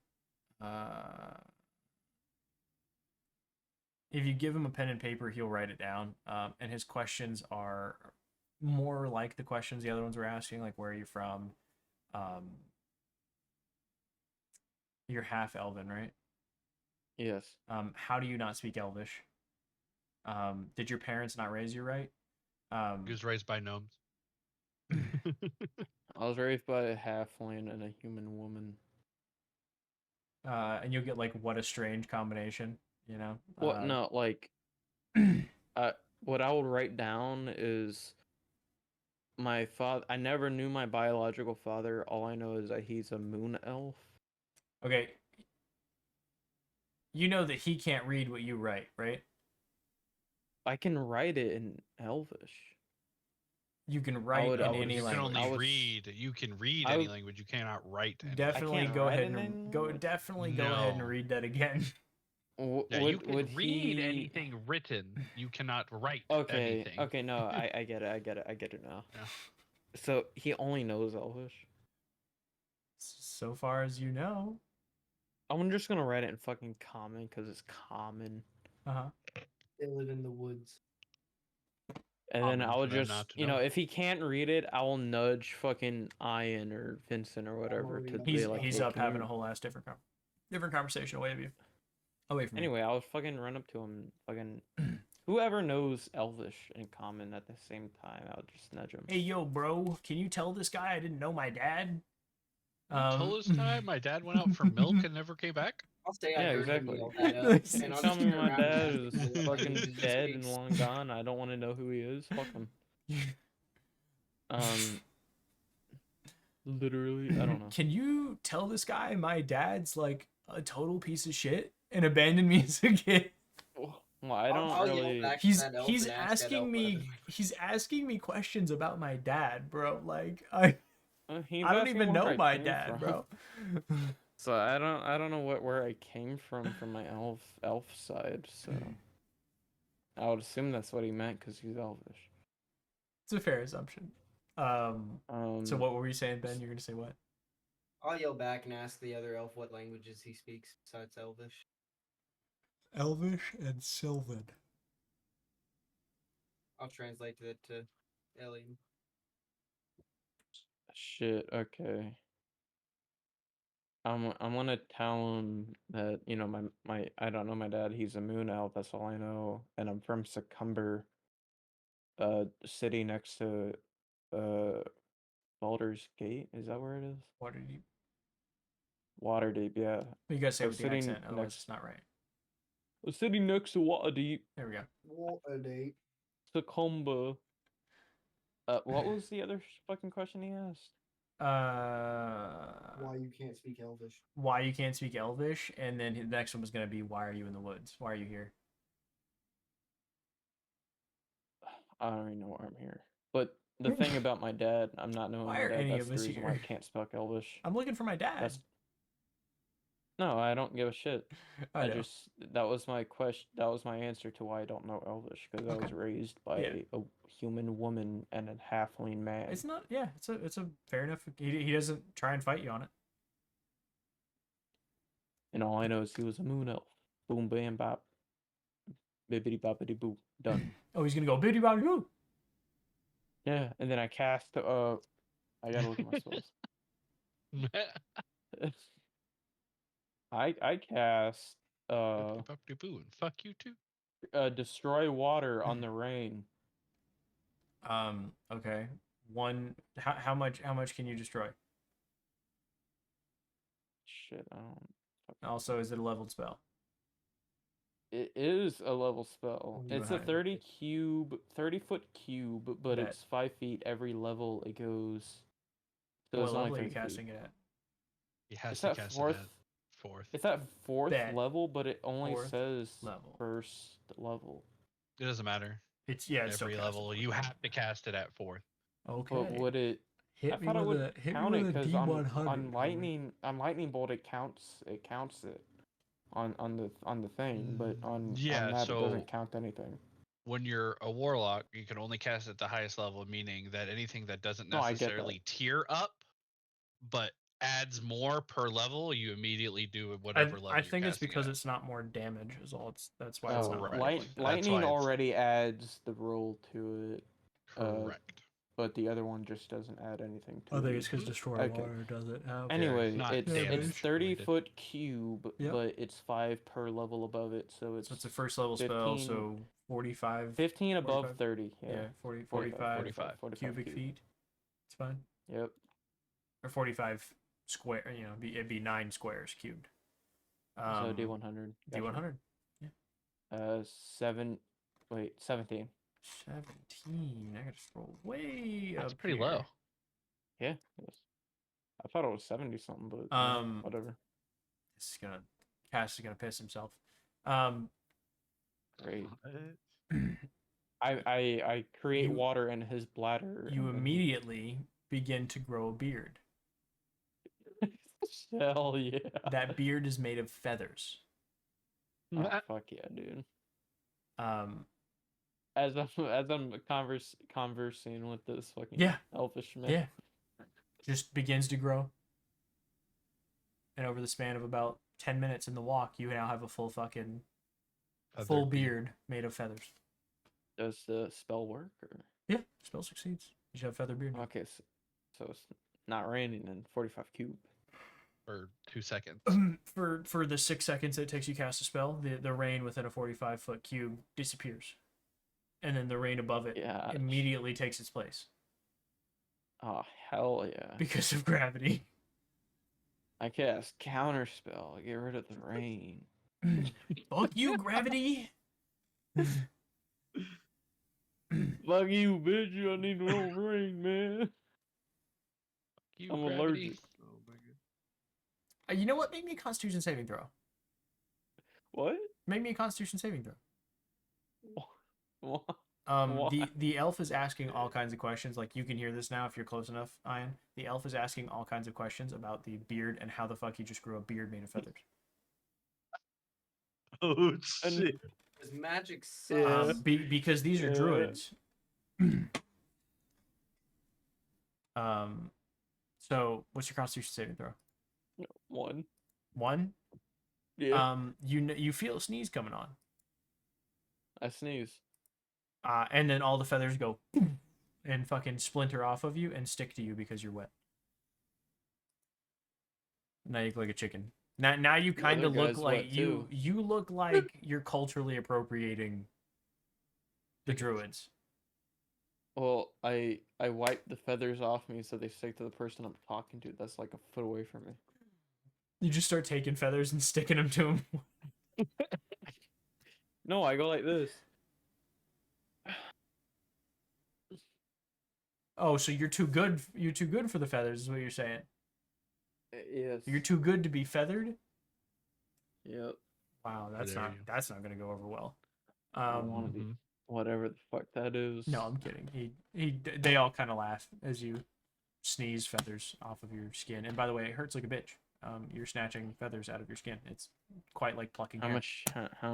if you give him a pen and paper, he'll write it down. And his questions are more like the questions the other ones were asking, like where are you from? You're half Elven, right?
Yes.
How do you not speak Elvish? Did your parents not raise you right?
He was raised by gnomes.
I was raised by a halfling and a human woman.
And you'll get like what a strange combination, you know?
What? No, like, what I would write down is my father. I never knew my biological father. All I know is that he's a moon elf.
Okay. You know that he can't read what you write, right?
I can write it in Elvish.
You can write
would-
in
I would
any
You can
language.
only
I would-
read. You can read
I
any
would-
language. You cannot write. Any
Definitely
can't
go
write
ahead
in
and
any
go.
language?
Definitely go ahead and
No.
read that again.
Yeah, you can
would
read
he...
anything written. You cannot write
Okay,
anything.
okay, no, I get it, I get it now.
Yeah.
So he only knows Elvish.
So far as you know.
I'm just gonna write it in fucking common because it's common,
They live in the woods.
and then
Common
I will
for them
just,
not to
you know,
know.
if he can't read it, I will nudge fucking Ian or Vincent or whatever
already
to
know.
be
He's
like,
he's
"Hey,
up
can
having
you-"
a whole ass different conversation away from you. Away from
Anyway, I'll fucking run up to him, fucking whoever knows Elvish in common at the same time, I'll just nudge him.
you. Hey yo, bro, can you tell this guy I didn't know my dad?
Until this time, my dad went out for milk and never came back.
I'll say
Yeah,
I heard
exactly.
him yell that up,
Like,
and I'll
Tell
just
me
turn
my
around and
dad
ask
is
him what
fucking
language he
dead and
speaks.
long gone. I don't want to know who he is. Fuck him. Literally, I don't know.
Can you tell this guy my dad's like a total piece of shit and abandoned me as a kid?
Well, I don't
I'll yell
really.
back to
He's
that elf
he's
and ask that elf
asking
what
me
other-
he's asking me questions about my dad, bro. Like I
He's
I don't
asking
even
where
know
I
my
came
dad,
from.
bro.
So I don't know where I came from my elf side. So I would assume that's what he meant because he's elvish.
It's a fair assumption. So what were you saying, Ben? You're gonna say what?
I'll yell back and ask the other elf what languages he speaks besides Elvish.
Elvish and Sylvan.
I'll translate it to alien.
Shit. Okay. I'm gonna tell him that my I don't know my dad. He's a moon elf. That's all I know. And I'm from Succumber, city next to Baldur's Gate. Is that where it is?
Waterdeep.
Waterdeep. Yeah.
You gotta say it
So
with the
sitting
accent, otherwise
next-
it's not right.
A city next to Waterdeep,
There we go.
What a date.
Succumber. What was the other fucking question he asked?
Why you can't speak Elvish?
Why you can't speak Elvish, and then the next one was gonna be why are you in the woods? Why are you here?
I don't even know why I'm here. But the thing about my dad, I'm not knowing
Why
my
are
dad.
any
That's
of
the
us
reason why I
here?
can't speak Elvish.
I'm looking for my dad.
That's No, I don't give a shit.
I
I
know.
just that was my question. That was my answer to why I don't know Elvish because I
Okay.
was raised by
Yeah.
a human woman and a halfling man.
It's not. Yeah, it's a fair enough. He doesn't try and fight you on it.
And all I know is he was a moon elf. Boom, bam, bop, bibbity boppity boo. Done.
Oh, he's gonna go biddy bobby boo.
Yeah, and then I cast. I gotta look at my spells. I cast.
Boo, and fuck you too.
Destroy water on the rain.
Okay. One. How much can you destroy?
Shit, I don't.
Also, is it a leveled spell?
It is a level spell.
You
It's a
had-
30-foot cube, but
Bet.
it's 5 feet every level it goes. So
What
it's only
level are you
30 feet.
casting it at?
He has
It's
to
at
cast
fourth.
it at fourth.
It's at fourth
Bet.
level, but it only
Fourth
says
level.
first level.
It doesn't matter.
It's it's still
Every
cast at
level,
fourth
you
level.
have to cast it at fourth.
Okay.
But would it?
hit
I
me
thought it
with
would
a hit
count
me
it
with a
because
D100.
on lightning bolt it counts it on the thing, but on
Yeah,
that it
so
doesn't count anything.
when you're a warlock, you can only cast at the highest level, meaning that anything that doesn't
No, I get that.
necessarily tier up, but adds more per level, you immediately do at whatever level.
I think
you're
it's because
casting
it's not more damage. Is all. That's why it's
Oh,
not
Correct.
leveled like that.
That's
lightning
why it's-
already adds the roll to it,
at. Correct.
but the other one just doesn't add anything to
I
it.
think it's because destroy
Okay.
water does it.
Anyway,
not
it's
damage
30-foot cube,
Yep.
but it's 5 per level above it, so it's
So it's a first level spell.
15
So 45.
15 above
45?
30.
Yeah,
Yeah,
45
45
cubic
cube.
feet. It's fine.
Yep.
Or 45 square. It'd be 9 squares cubed.
So D100. Gotcha.
D100.
17.
17. I gotta scroll way
That's
up
pretty
here.
low.
Yeah. It was. I thought it was 70 something, but whatever.
This is gonna Cass is gonna piss himself.
Great.
What?
I create
You-
water in his bladder.
You
and then-
immediately begin to grow a beard.
Hell yeah.
That beard is made of feathers.
Oh, fuck yeah, dude.
Um,
As I'm conversing with this fucking
yeah,
elfish man.
yeah. Just begins to grow. And over the span of about 10 minutes in the walk, you now have a full fucking full beard made of feathers.
Does the spell work or?
Yeah, spell succeeds. You should have feather beard.
Okay, so it's not raining in 45 cube.
For 2 seconds.
For the 6 seconds it takes you to cast a spell, the rain within a 45-foot cube disappears. And then the rain above it
Yeah.
immediately takes its place
Oh hell yeah!
because of gravity.
I cast counter spell. Get rid of the rain.
Fuck you, gravity.
Fuck you, bitch! I need no rain, man.
You
I'm
gravity.
allergic.
Oh my god.
You know what? Make me a Constitution saving throw.
What?
Make me a Constitution saving throw.
What?
The
Why?
elf is asking all kinds of questions. Like, you can hear this now if you're close enough, Ian. The elf is asking all kinds of questions about the beard and how the fuck he just grew a beard made of feathers.
Oh shit.
Because magic
Yeah.
sucks.
Because these are
Yeah.
druids. So what's your Constitution saving throw?
1.
1.
Yeah.
You feel a sneeze coming on.
I sneeze.
And then all the feathers go and fucking splinter off of you and stick to you because you're wet. Now you look like a chicken. Now you
The
kind
other
of look
guy's
like
wet,
you
too.
you look like you're culturally appropriating the druids.
Well, I wipe the feathers off me so they stick to the person I'm talking to. That's like a foot away from me.
You just start taking feathers and sticking them to him.
No, I go like this.
Oh, so you're too good. You're too good for the feathers, is what you're saying.
Yes.
You're too good to be feathered.
Yep.
Wow,
How
that's
dare
not
you.
that's not gonna go over well.
I want to be
Mhm.
whatever the fuck that is.
No, I'm kidding. They all kind of laugh as you sneeze feathers off of your skin. And by the way, it hurts like a bitch. You're snatching feathers out of your skin. It's quite like plucking
How
hair.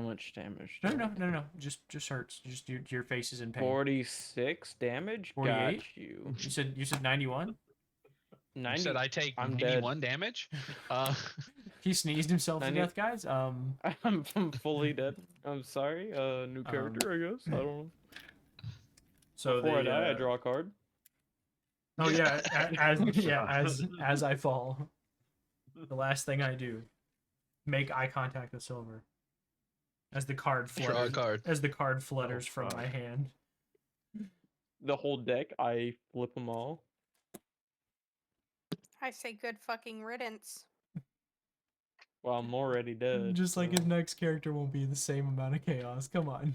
much damage?
No,
do
no,
I
no, no, no. Just hurts. Just your face is in pain.
46 damage?
48?
Got you.
You said 91.
You
90.
said I take
I'm
91 damage?
He sneezed himself to
90
death, guys.
I'm fully dead. I'm sorry. New character, I guess. I don't know.
So
Before I
the,
die, I draw a card.
Oh yeah, as I fall, the last thing I do, make eye contact with Silver. As the card
Draw a
flutters,
card.
as the card flutters from
fuck.
my hand.
The whole deck, I flip them all.
I say good fucking riddance.
Well, I'm already dead.
Just like his
so-
next character won't be the same amount of chaos. Come on,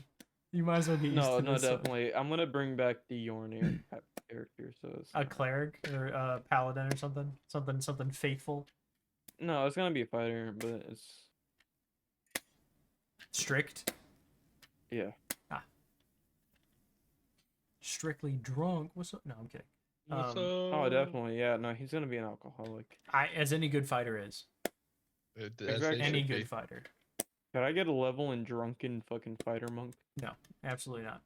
you might as well get used
No,
to
no,
this.
definitely. I'm gonna bring back the Yornir character, so it's
A cleric or a paladin or something faithful,
no, it's gonna be a fighter, but it's
strict,
yeah.
strictly drunk. What's up? No, I'm kidding.
What's
Oh,
up?
definitely, yeah. No, he's gonna be an alcoholic.
As any good fighter is,
As
Exactly.
they
any
should
good
be.
fighter.
Could I get a level in drunken fucking fighter monk?
No, absolutely not.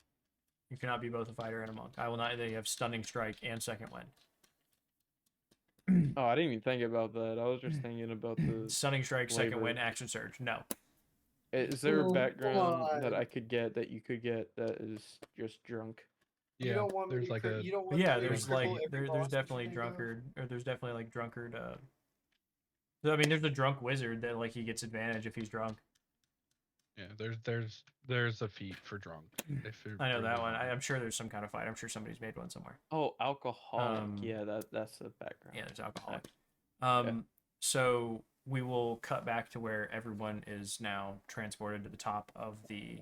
You cannot be both a fighter and a monk. I will not. They have stunning strike and second wind.
Oh, I didn't even think about that. I was just thinking about the.
Stunning strike, second
flavor.
wind, action surge. No.
Is there a
Oh,
background that
God.
I could get that you could get that is just drunk?
You
Yeah,
don't want me
there's
to
like
cri-
a
you don't want
But yeah,
me to
there's
cripple
like
every
there's
boss that you
definitely
think of?
drunkard, or there's definitely like drunkard. I mean, there's a drunk wizard that like he gets advantage if he's drunk.
yeah. There's a feat for drunk. If you're
I know that
really
one.
hungry.
I'm sure there's some kind of fight. I'm sure somebody's made one somewhere.
Oh, alcoholic.
Um,
Yeah, that's the background.
Yeah, there's alcoholic.
Yeah.
So we will cut back to where everyone is now transported to the top of the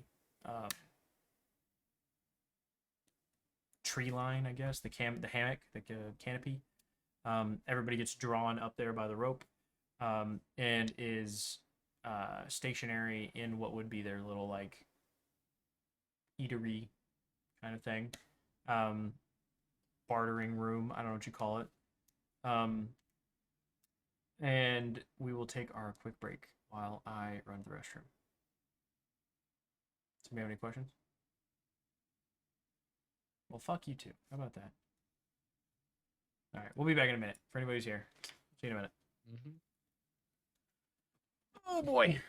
tree line, I guess, the hammock, the canopy. Everybody gets drawn up there by the rope, and is stationary in what would be their little like eatery kind of thing, bartering room. I don't know what you call it. And we will take our quick break while I run to the restroom. Does anybody have any questions? Well, fuck you too. How about that? All right, we'll be back in a minute. For anybody who's here, see you in a minute.
Mhm.
Oh boy.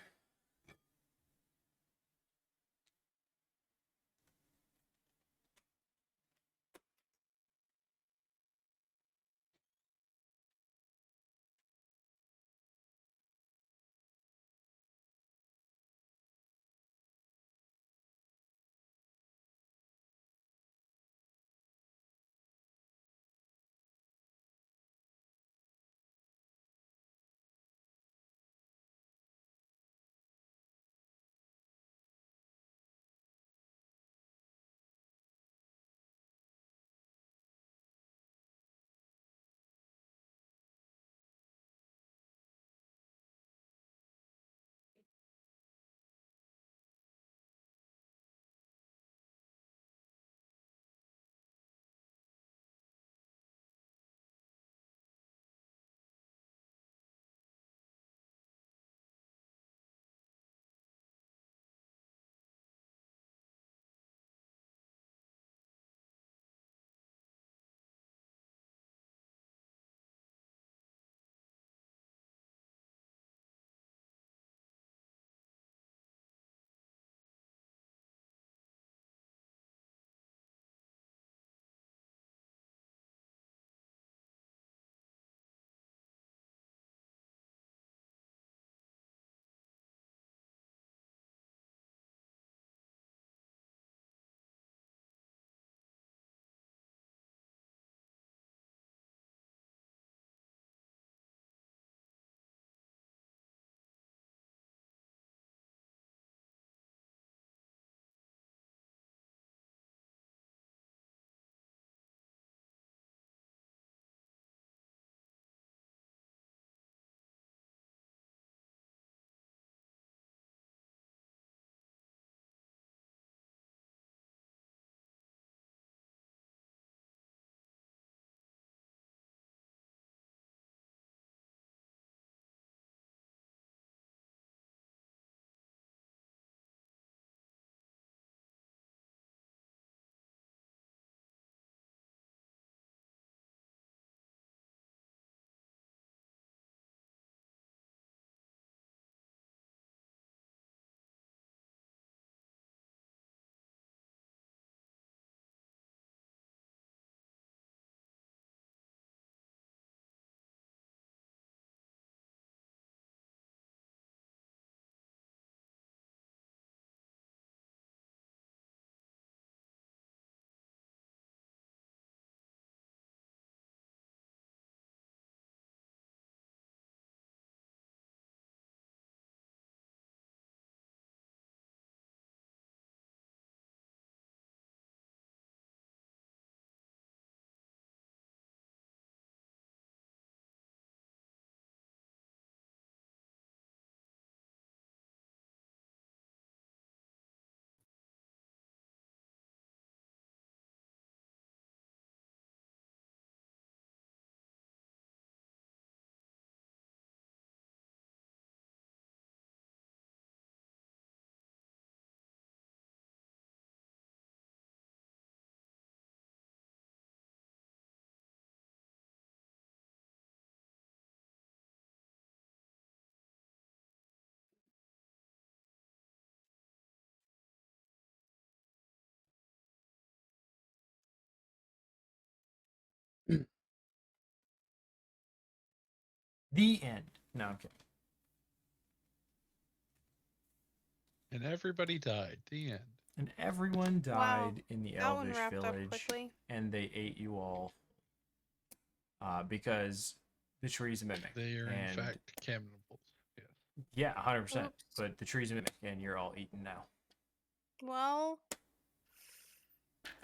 The end. No, I'm kidding.
And everybody died. The end.
And everyone died in the
That one
Elvish
wrapped up
village,
quickly.
and they ate you all. Because the tree's a mimic.
They are in
and
fact cannibals. Yes.
yeah, 100%.
Oops.
But the tree's a mimic, and you're all eaten now.
Well,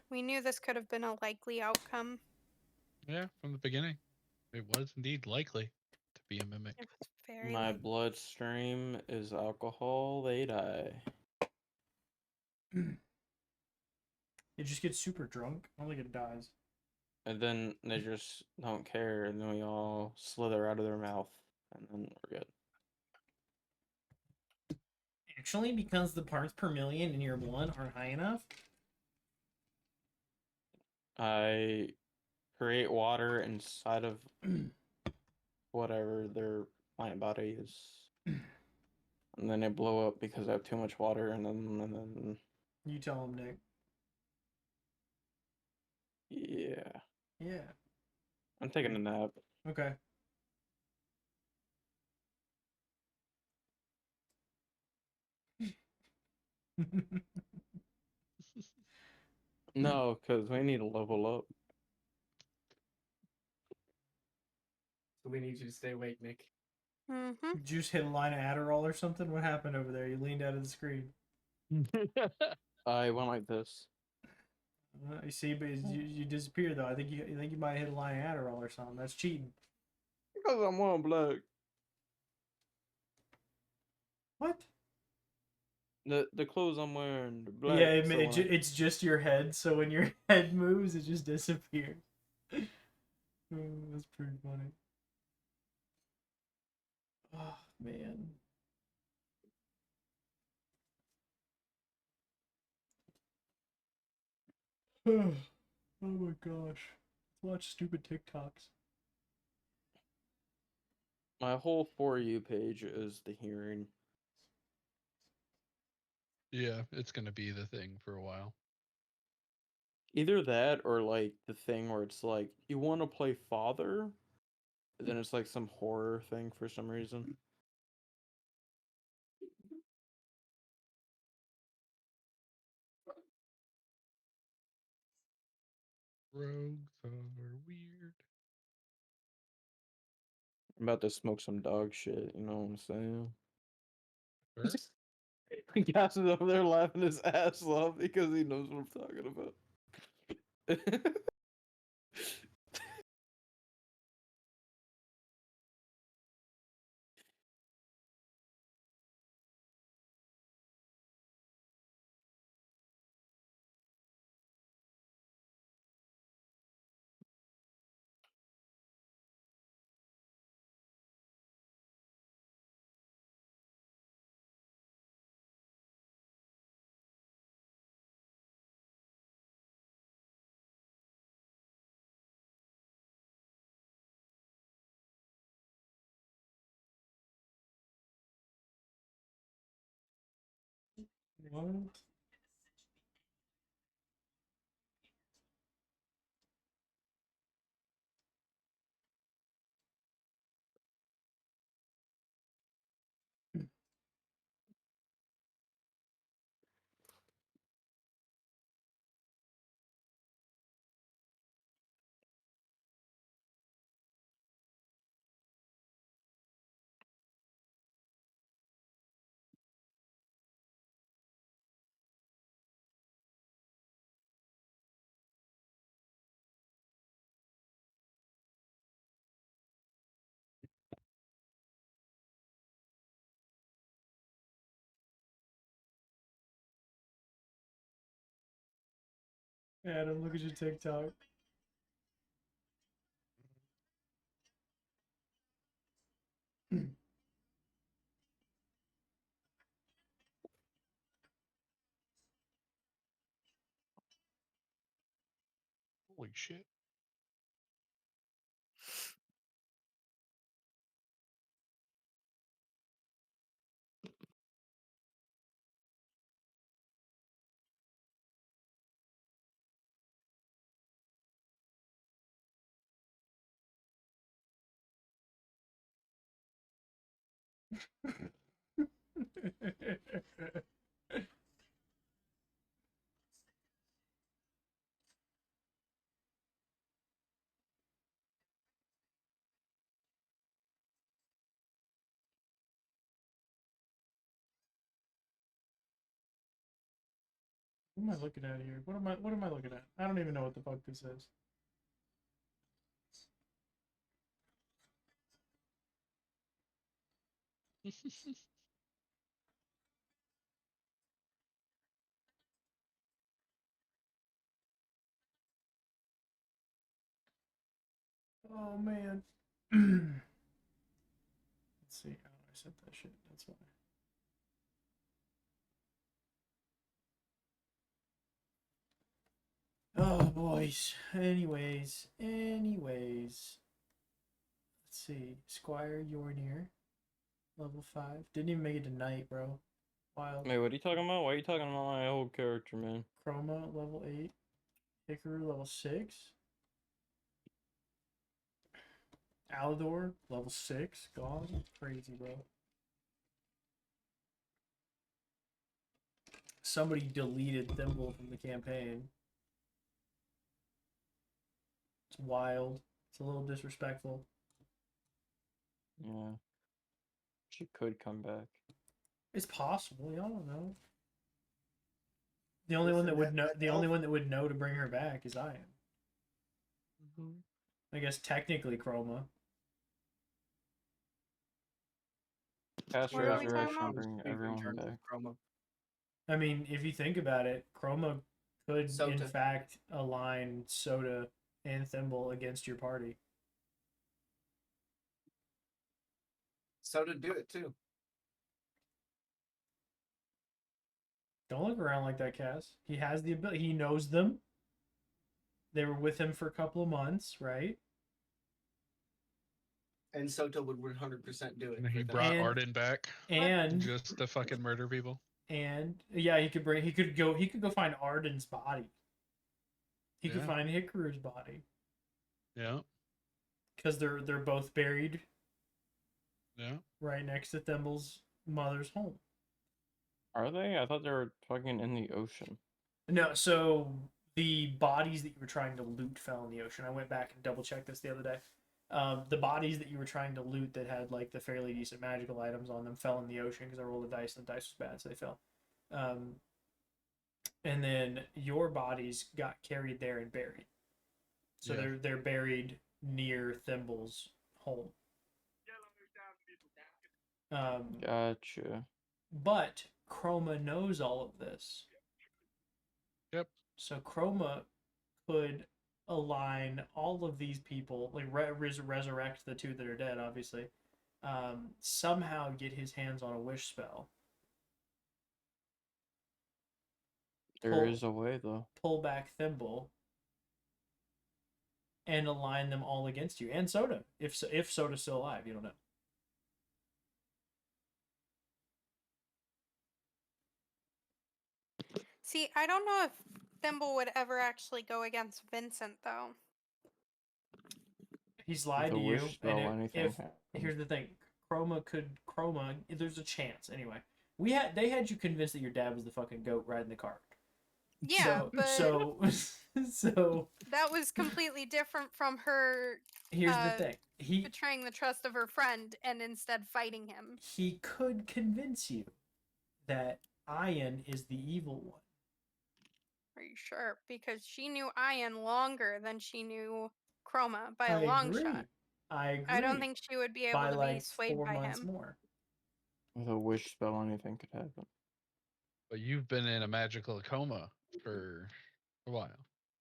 we knew this could have been a likely outcome.
Yeah, from the beginning, it was indeed likely to be a mimic.
It was very
My
likely.
bloodstream is alcohol. They die.
It just gets super drunk. I don't think it dies.
And then they just don't care, and then we all slither out of their mouth, and then we're good.
Actually, because the parts per million in your blood aren't high enough.
I create water inside of whatever their plant body is, and then they blow up because I have too much water, and then
You tell him, Nick.
yeah,
Yeah.
I'm taking a nap.
Okay.
No, because we need to level up.
So we need you to stay awake, Nick.
Mm-hmm.
Did you just hit a line of Adderall or something? What happened over there? You leaned out of the screen.
I went like this.
You see, but you disappeared though. I think you might have hit a line of Adderall or something. That's cheating.
Because I'm one black.
What?
The clothes I'm wearing, the black.
Yeah,
so when I-
it's just your head. So when your head moves, it just disappears. That's pretty funny. Oh man. Oh my gosh. Let's watch stupid TikToks.
my whole For You page is the hearing.
Yeah, it's gonna be the thing for a while.
Either that or like the thing where it's like you want to play father, then it's like some horror thing for some reason.
Rogues are weird.
I'm about to smoke some dog shit. You know what I'm saying?
First,
Gas is over there laughing his ass off because he knows what I'm talking about.
What? Adam, look at your TikTok.
holy shit.
What am I looking at here? What am I looking at? I don't even know what the fuck this is. Oh man. Let's see. Oh, I sent that shit. That's why. Oh boys. Anyways. Let's see. Squire Yornir. Level 5. Didn't even make it to night, bro. Wild.
Wait, what are you talking about? Why are you talking about my old character, man?
Chroma level 8. Hikaru level 6. Alador level 6. Gone. Crazy, bro. Somebody deleted Thimble from the campaign. It's wild. It's a little disrespectful.
Yeah. She could come back.
It's possible. Y'all don't know. The only one that
Listen,
would know.
that
The only
elf-
one that would know to bring her back is I am.
Mm-hmm.
I guess technically Chroma.
Cast
What are we talking
Resurrection,
about?
bring
Speak in
everyone
terms of
back.
Chroma.
I mean, if you think about it, Chroma could in
Sota.
fact align Soda and Thimble against your party.
So to do it too.
Don't look around like that, Cass. He has the ability. He knows them. They were with him for a couple of months, right?
And Sota would 100% do it.
And he
for them.
brought
And-
Arden back
And
just to fucking murder people.
yeah, he could go find Arden's body. He could
Yeah.
find Hikaru's body
Yeah.
because they're both buried
Yeah.
right next to Thimble's mother's home.
Are they? I thought they were fucking in the ocean.
No, so the bodies that you were trying to loot fell in the ocean. I went back and double checked this the other day. The bodies that you were trying to loot that had like the fairly decent magical items on them fell in the ocean because I rolled a dice and the dice was bad, so they fell. And then your bodies got carried there and buried. So
Yeah.
they're buried near Thimble's home.
Gotcha.
But Chroma knows all of this.
Yep.
So Chroma could align all of these people, like resurrect the two that are dead, obviously. Somehow get his hands on a wish spell.
There is a way, though.
Pull back Thimble. And align them all against you, and Soda. If Soda's still alive, you don't know.
See, I don't know if Thimble would ever actually go against Vincent, though.
He's lied
With
to
a
you,
wish spell,
and
anything
if
happens.
here's the thing, Chroma. There's a chance anyway. They had you convinced that your dad was the fucking goat riding the cart.
Yeah, but
So
that was completely different from her
here's the thing.
betraying the trust of her friend and instead fighting him.
He could convince you that Ian is the evil one.
Are you sure? Because she knew Ian longer than she knew Chroma by
I
a long
agree.
shot.
I agree.
I don't think she would be able
by
to
like
be swayed
4
by
months
him.
more.
With a wish spell, anything could happen.
But you've been in a magical coma for a while.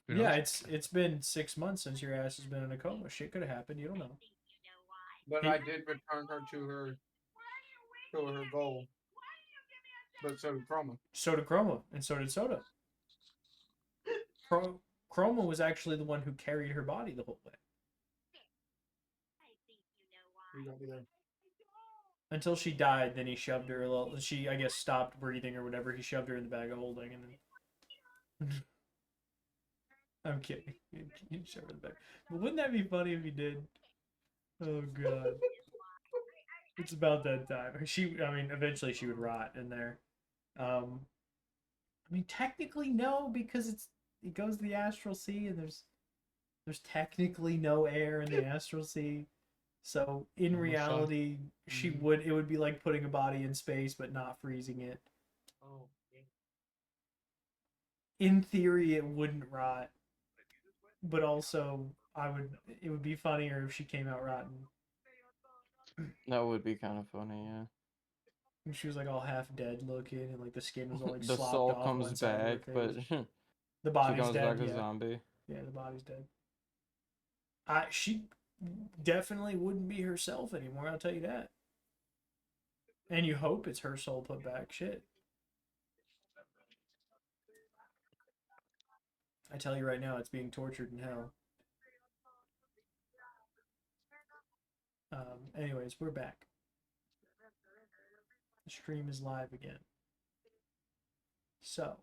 Who
Yeah,
knows?
it's been 6 months since your ass has been in a coma. Shit could have happened. You don't know.
But
He-
I did return her to her goal. But so did Chroma.
So did Chroma, and so did Soda. Chroma was actually the one who carried her body the whole way.
You got me there.
Until she died, then he shoved her a little. She, I guess, stopped breathing or whatever. He shoved her in the bag of holding, and then. I'm kidding. He shoved her in the bag. But wouldn't that be funny if he did? Oh god. It's about that time. I mean, eventually she would rot in there. I mean, technically no, because it goes to the astral sea, and there's technically no air in the astral sea. So in
Almost
reality, it would be like putting a body in space but not freezing it.
Oh, yeah.
In theory, it wouldn't rot, but also it would be funnier if she came out rotten.
That would be kind of funny, yeah.
And she was like all half dead looking, and like the skin was all like
The
slopped
soul
off
comes
one side
back,
of her
but
face.
she
The body's
comes
dead.
back a
Yeah,
zombie.
yeah, the body's dead. She definitely wouldn't be herself anymore. I'll tell you that. And you hope it's her soul put back. Shit. I tell you right now, it's being tortured in hell. Anyways, we're back. The stream is live again. So,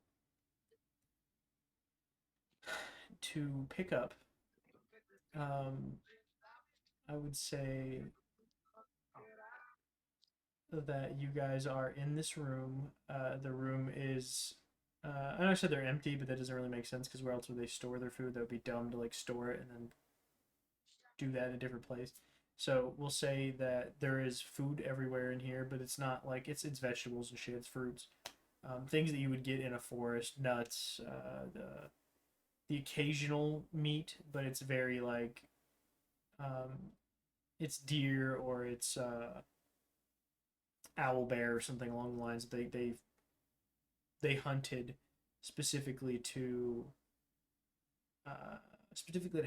to pick up, I would say that you guys are in this room. The room is, I know I said they're empty, but that doesn't really make sense because where else would they store their food? That would be dumb to like store it and then do that in a different place. So we'll say that there is food everywhere in here, but it's not like it's vegetables and shit. It's fruits, things that you would get in a forest, nuts, the occasional meat, but it's very like, it's deer or it's owl bear or something along the lines. They hunted specifically to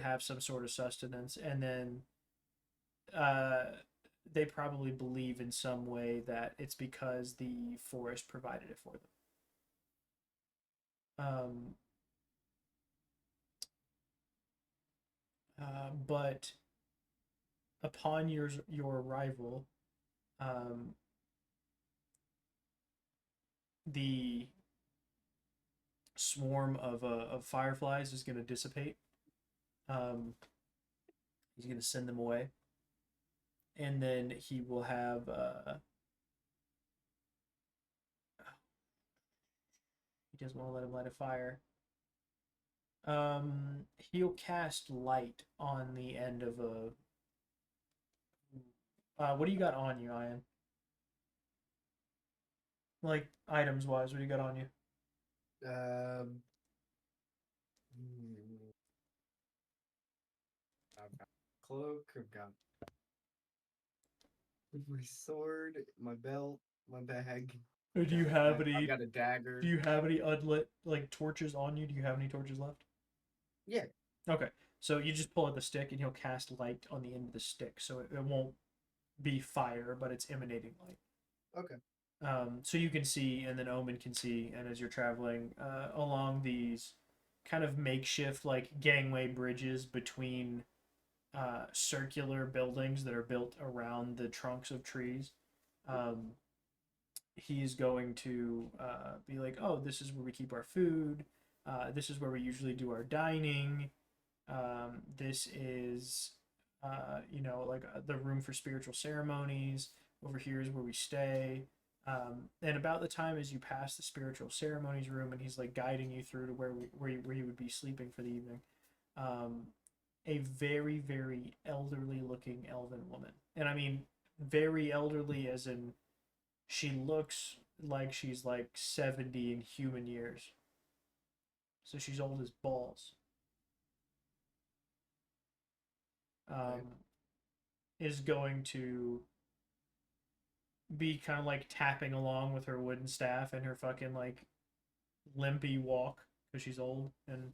have some sort of sustenance, and then they probably believe in some way that it's because the forest provided it for them. But upon your arrival, the swarm of fireflies is going to dissipate. He's going to send them away, and then he will have he doesn't want to let him light a fire. He'll cast light on the end of a. What do you got on you, Ian? Like items wise, what do you got on you?
I've got cloak. I've got my sword, my belt, my bag.
Or do you have
I've
any?
got a dagger.
Do you have any unlit like torches on you? Do you have any torches left?
Yeah.
Okay, so you just pull out the stick, and he'll cast light on the end of the stick, so it won't be fire, but it's emanating light.
Okay.
So you can see, and then Omen can see, and as you're traveling along these kind of makeshift like gangway bridges between circular buildings that are built around the trunks of trees, he's going to be like, oh, this is where we keep our food. This is where we usually do our dining. This is, like the room for spiritual ceremonies. Over here is where we stay. And about the time as you pass the spiritual ceremonies room, and he's like guiding you through to where you would be sleeping for the evening, a very very elderly looking elven woman, and I mean very elderly as in she looks like she's like 70 in human years, so she's old as balls. Is going to be kind of like tapping along with her wooden staff and her fucking like limpy walk because she's old and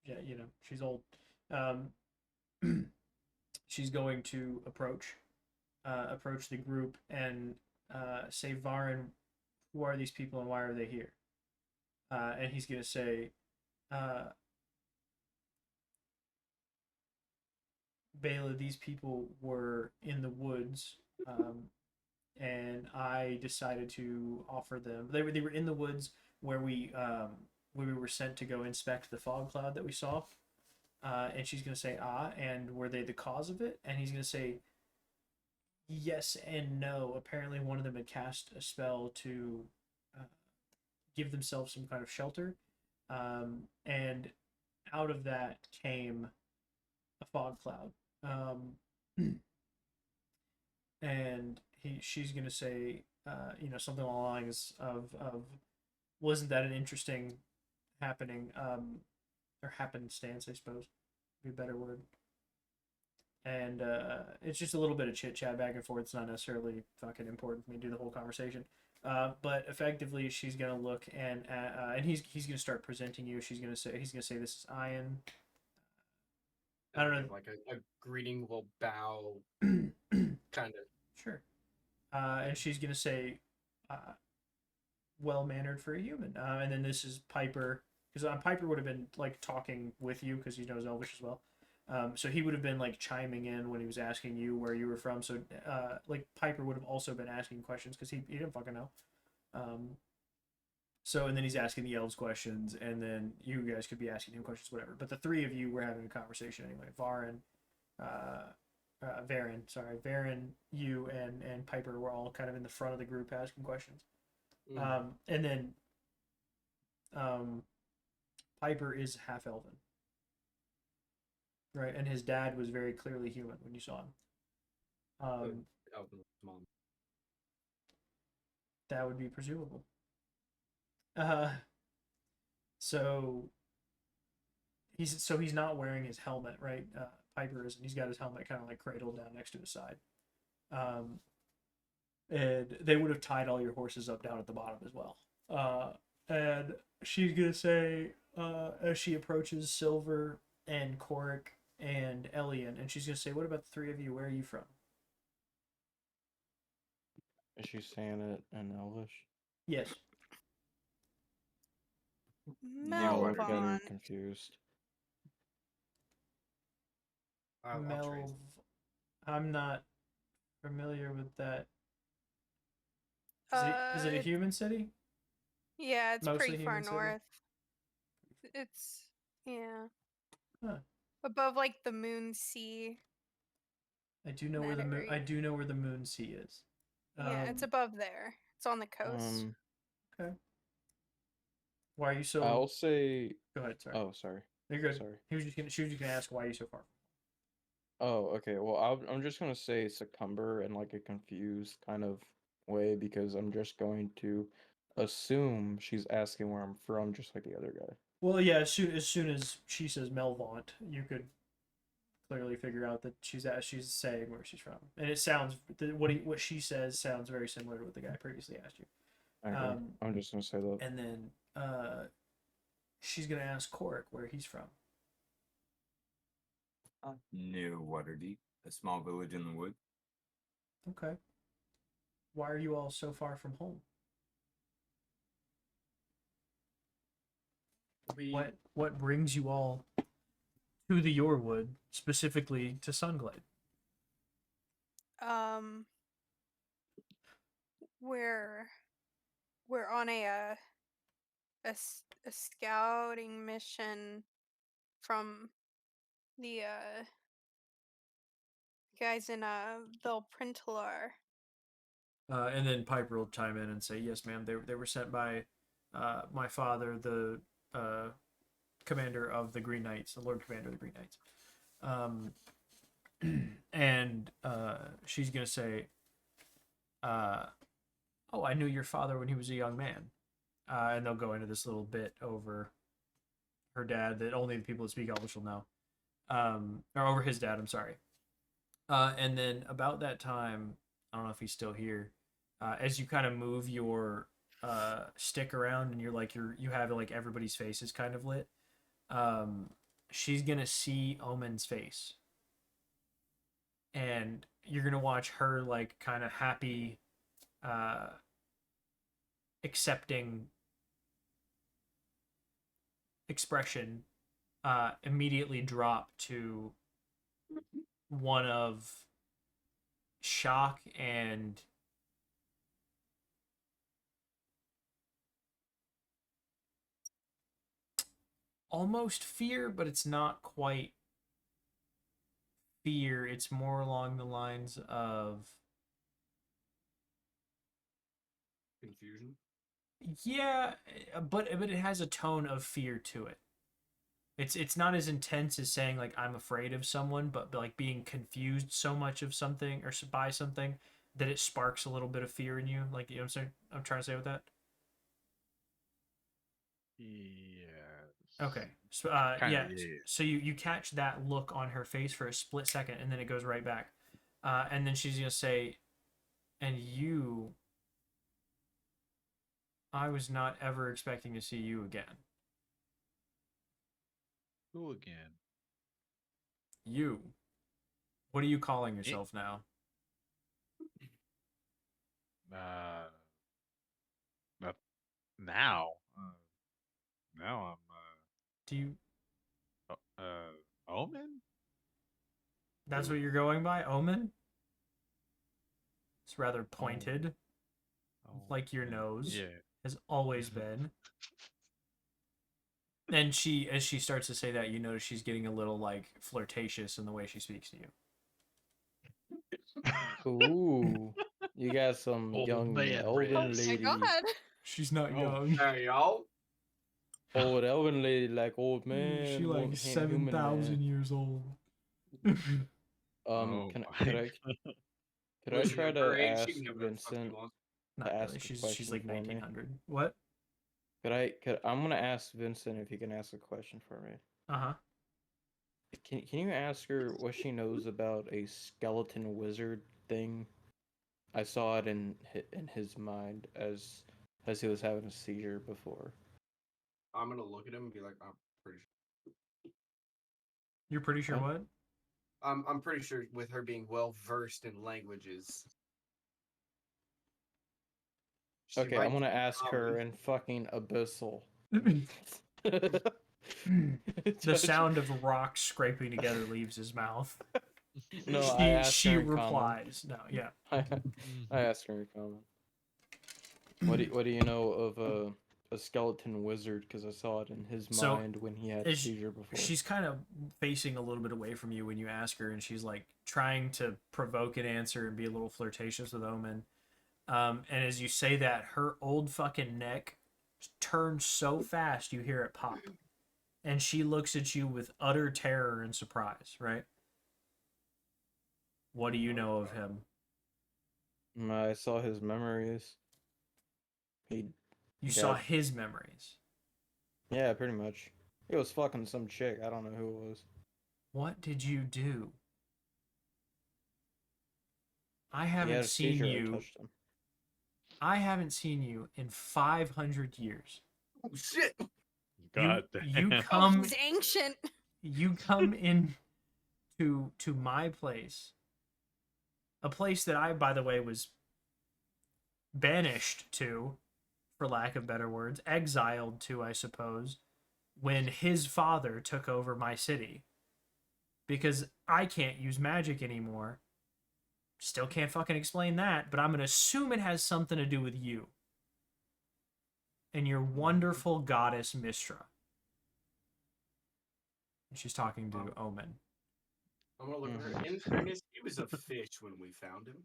yeah, she's old. Um, she's going to approach the group and say, Varin, who are these people and why are they here? And he's gonna say, Bela, these people were in the woods, and I decided to offer them. They were in the woods where we were sent to go inspect the fog cloud that we saw. And she's gonna say, and were they the cause of it? And he's gonna say, yes and no. Apparently, one of them had cast a spell to uh, give themselves some kind of shelter, and out of that came a fog cloud. And she's gonna say, something along the lines of, wasn't that an interesting happening, or happenstance, I suppose, would be a better word. And it's just a little bit of chit chat back and forth. It's not necessarily fucking important for me to do the whole conversation. But effectively, she's gonna look and he's gonna start presenting you. He's gonna say this is Ian. I don't know.
Like a greeting will bow, kind of.
Sure. And she's gonna say, well mannered for a human. And then this is Piper, because Piper would have been like talking with you because he knows Elvish as well. So he would have been like chiming in when he was asking you where you were from. So like Piper would have also been asking questions because he didn't fucking know. So and then he's asking the elves questions, and then you guys could be asking him questions, whatever. But the three of you were having a conversation anyway. Varen, you and Piper were all kind of in the front of the group asking questions. And then Piper is half elven, right? And his dad was very clearly human when you saw him.
Mom.
That would be presumable. So he's not wearing his helmet, right? Piper is, and he's got his helmet kind of like cradled down next to his side. And they would have tied all your horses up down at the bottom as well. And she's gonna say, as she approaches Silver and Korik and Elian, and she's gonna say, "What about the three of you? Where are you from?"
Is she saying it in Elvish?
Yes.
No, I'm getting
Melvon.
confused.
I'll
Melv. I'm not familiar with that. Is it a human city?
Yeah, it's
Mostly
pretty far
human city?
north. It's yeah.
Huh.
Above like the Moon Sea.
I do know where the moon. I do know where the Moon Sea is.
Yeah, it's above there. It's on the coast.
Okay. Why are you so?
I'll say.
Go ahead. Sorry.
Oh, sorry.
You're good.
Sorry.
She was just gonna ask why are you so far.
Oh, okay. Well, I'm just gonna say succumber in like a confused kind of way because I'm just going to assume she's asking where I'm from, just like the other guy.
Well, yeah. As soon as she says Melvont, you could clearly figure out that she's saying where she's from, and it sounds what she says sounds very similar to what the guy previously asked you.
Okay. I'm just gonna say that.
And then she's gonna ask Korik where he's from.
Near Waterdeep, a small village in the woods.
Okay. Why are you all so far from home? What brings you all to the Yorewood, specifically to Sunglade?
We're on a scouting mission from the guys in Velprintalar.
And then Piper will chime in and say, "Yes, ma'am. They were sent by my father, the commander of the Green Knights, the Lord Commander of the Green Knights." And she's gonna say, "Oh, I knew your father when he was a young man." And they'll go into this little bit over her dad that only the people that speak Elvish will know, or over his dad. I'm sorry. And then about that time, I don't know if he's still here. As you kind of move your stick around and you have like everybody's faces kind of lit, she's gonna see Omen's face, and you're gonna watch her like kind of happy, accepting expression immediately drop to one of shock and almost fear, but it's not quite fear. It's more along the lines of
Confusion.
Yeah, but it has a tone of fear to it. It's not as intense as saying like I'm afraid of someone, but like being confused so much of something or by something that it sparks a little bit of fear in you. Like, you know what I'm saying? I'm trying to say with that.
Yes.
Okay. So
Kinda,
yeah.
yeah.
So you catch that look on her face for a split second, and then it goes right back. And then she's gonna say, "And you, I was not ever expecting to see you again.
Who again?
You. What are you calling
Me?
yourself now?
Uh, not now. Now
Do you?
I'm Omen.
That's what you're going by, Omen? It's rather
Oh,
pointed, like your
man.
nose
Yeah.
has always been. And as she starts to say that, you notice she's getting a little like flirtatious in the way she speaks to you.
Ooh, you got some
Old
young
man
elven
rage.
Oh my
lady.
god.
She's not
Oh,
young.
Hey, y'all.
Old elven lady, like old man,
She
more
like
human
7,000
man.
years old.
Oh
Can
my
could I could I
Listen,
try
at her
to
age, she
ask
can do whatever the fuck she
Vincent
wants.
to
Not really.
ask a
She's like
question for me?
1900. What?
I'm gonna ask Vincent if he can ask a question for me.
Uh-huh.
Can you ask her what she knows about a skeleton wizard thing? I saw it in his mind as he was having a seizure before.
I'm gonna look at him and be like, I'm pretty sure.
You're pretty sure
Huh?
what?
I'm pretty sure with her being well versed in languages. She
Okay,
might
I'm gonna
speak
ask her
common.
in fucking abyssal.
The sound of rocks scraping together leaves his mouth.
No, I asked
She
her in common.
replies. No, yeah.
I asked her in common. What do you know of a skeleton wizard? Because I saw it in his
So,
mind when he had a
is
seizure before.
she's kind of facing a little bit away from you when you ask her, and she's like trying to provoke an answer and be a little flirtatious with Omen. And as you say that, her old fucking neck turns so fast you hear it pop, and she looks at you with utter terror and surprise. Right? What do you know of him?
I saw his memories. He
You
got
saw his memories.
Yeah, pretty much. He was fucking some chick. I don't know who it was.
What did you do? I
He had
haven't
a
seen
seizure. I
you.
touched him.
I haven't seen you in 500 years.
Oh shit!
God
You
damn.
Oh,
come
he's ancient.
you come in to my place. A place that I, by the way, was banished to, for lack of better words, exiled to, I suppose, when his father took over my city. Because I can't use magic anymore. Still can't fucking explain that, but I'm gonna assume it has something to do with you. And your wonderful goddess Mistra. She's talking to Omen.
I'm gonna look at her. In fairness, he was a fish when we found him.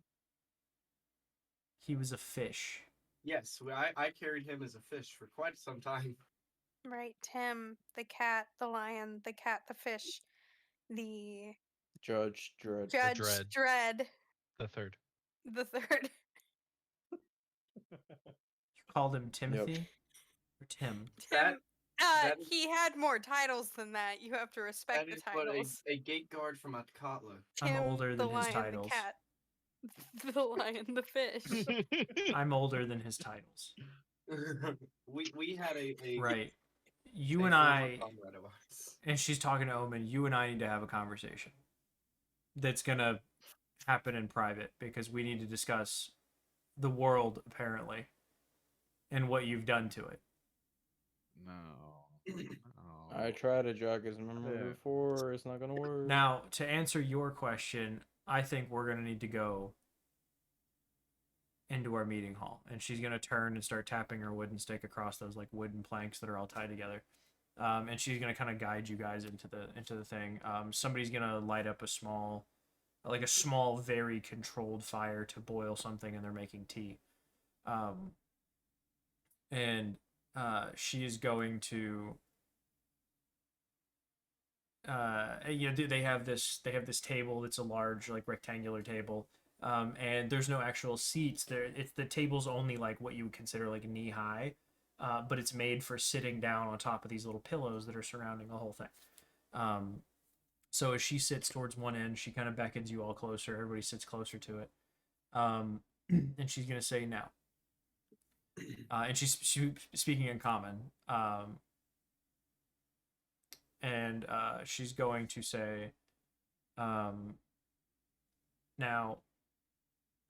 He was a fish.
Yes, I carried him as a fish for quite some time.
Right, Tim, the cat, the lion, the cat, the fish, the
Judge Dredd.
Judge
Dread.
Dredd,
The third.
the third.
You called him Timothy? Or Tim?
That
Tim,
that is-
he had more titles than that. You have to respect
that
the
is what
titles.
a gate guard from Atkatla.
I'm
Tim,
older
the
than his
lion,
titles.
the cat, the lion, the fish.
I'm older than his titles.
we had a
Right. You
a
and
former
I,
comrade of ours.
and she's talking to Omen, you and I need to have a conversation. That's gonna happen in private because we need to discuss the world, apparently, and what you've done to it.
No.
I tried to jog his memory
Yeah.
before. It's not gonna work.
Now, to answer your question, I think we're gonna need to go into our meeting hall, and she's gonna turn and start tapping her wooden stick across those like wooden planks that are all tied together. And she's gonna kind of guide you guys into the thing. Somebody's gonna light up a small, very controlled fire to boil something, and they're making tea. and she is going to they have this table that's a large like rectangular table, and there's no actual seats there. It's the table's only like what you would consider like knee high, but it's made for sitting down on top of these little pillows that are surrounding the whole thing. So as she sits towards one end, she kind of beckons you all closer. Everybody sits closer to it, and she's gonna say now, and she's speaking in common, and she's going to say, now,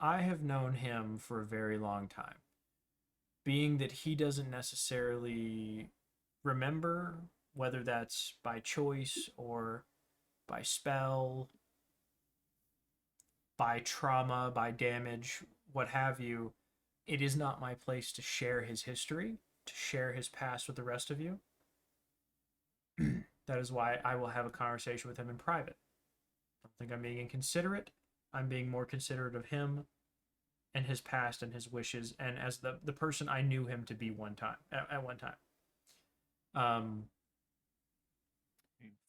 I have known him for a very long time. Being that he doesn't necessarily remember, whether that's by choice or by spell, by trauma, by damage, what have you, it is not my place to share his history, to share his past with the rest of you. That is why I will have a conversation with him in private. I don't think I'm being inconsiderate. I'm being more considerate of him and his past and his wishes, and as the person I knew him to be at one time.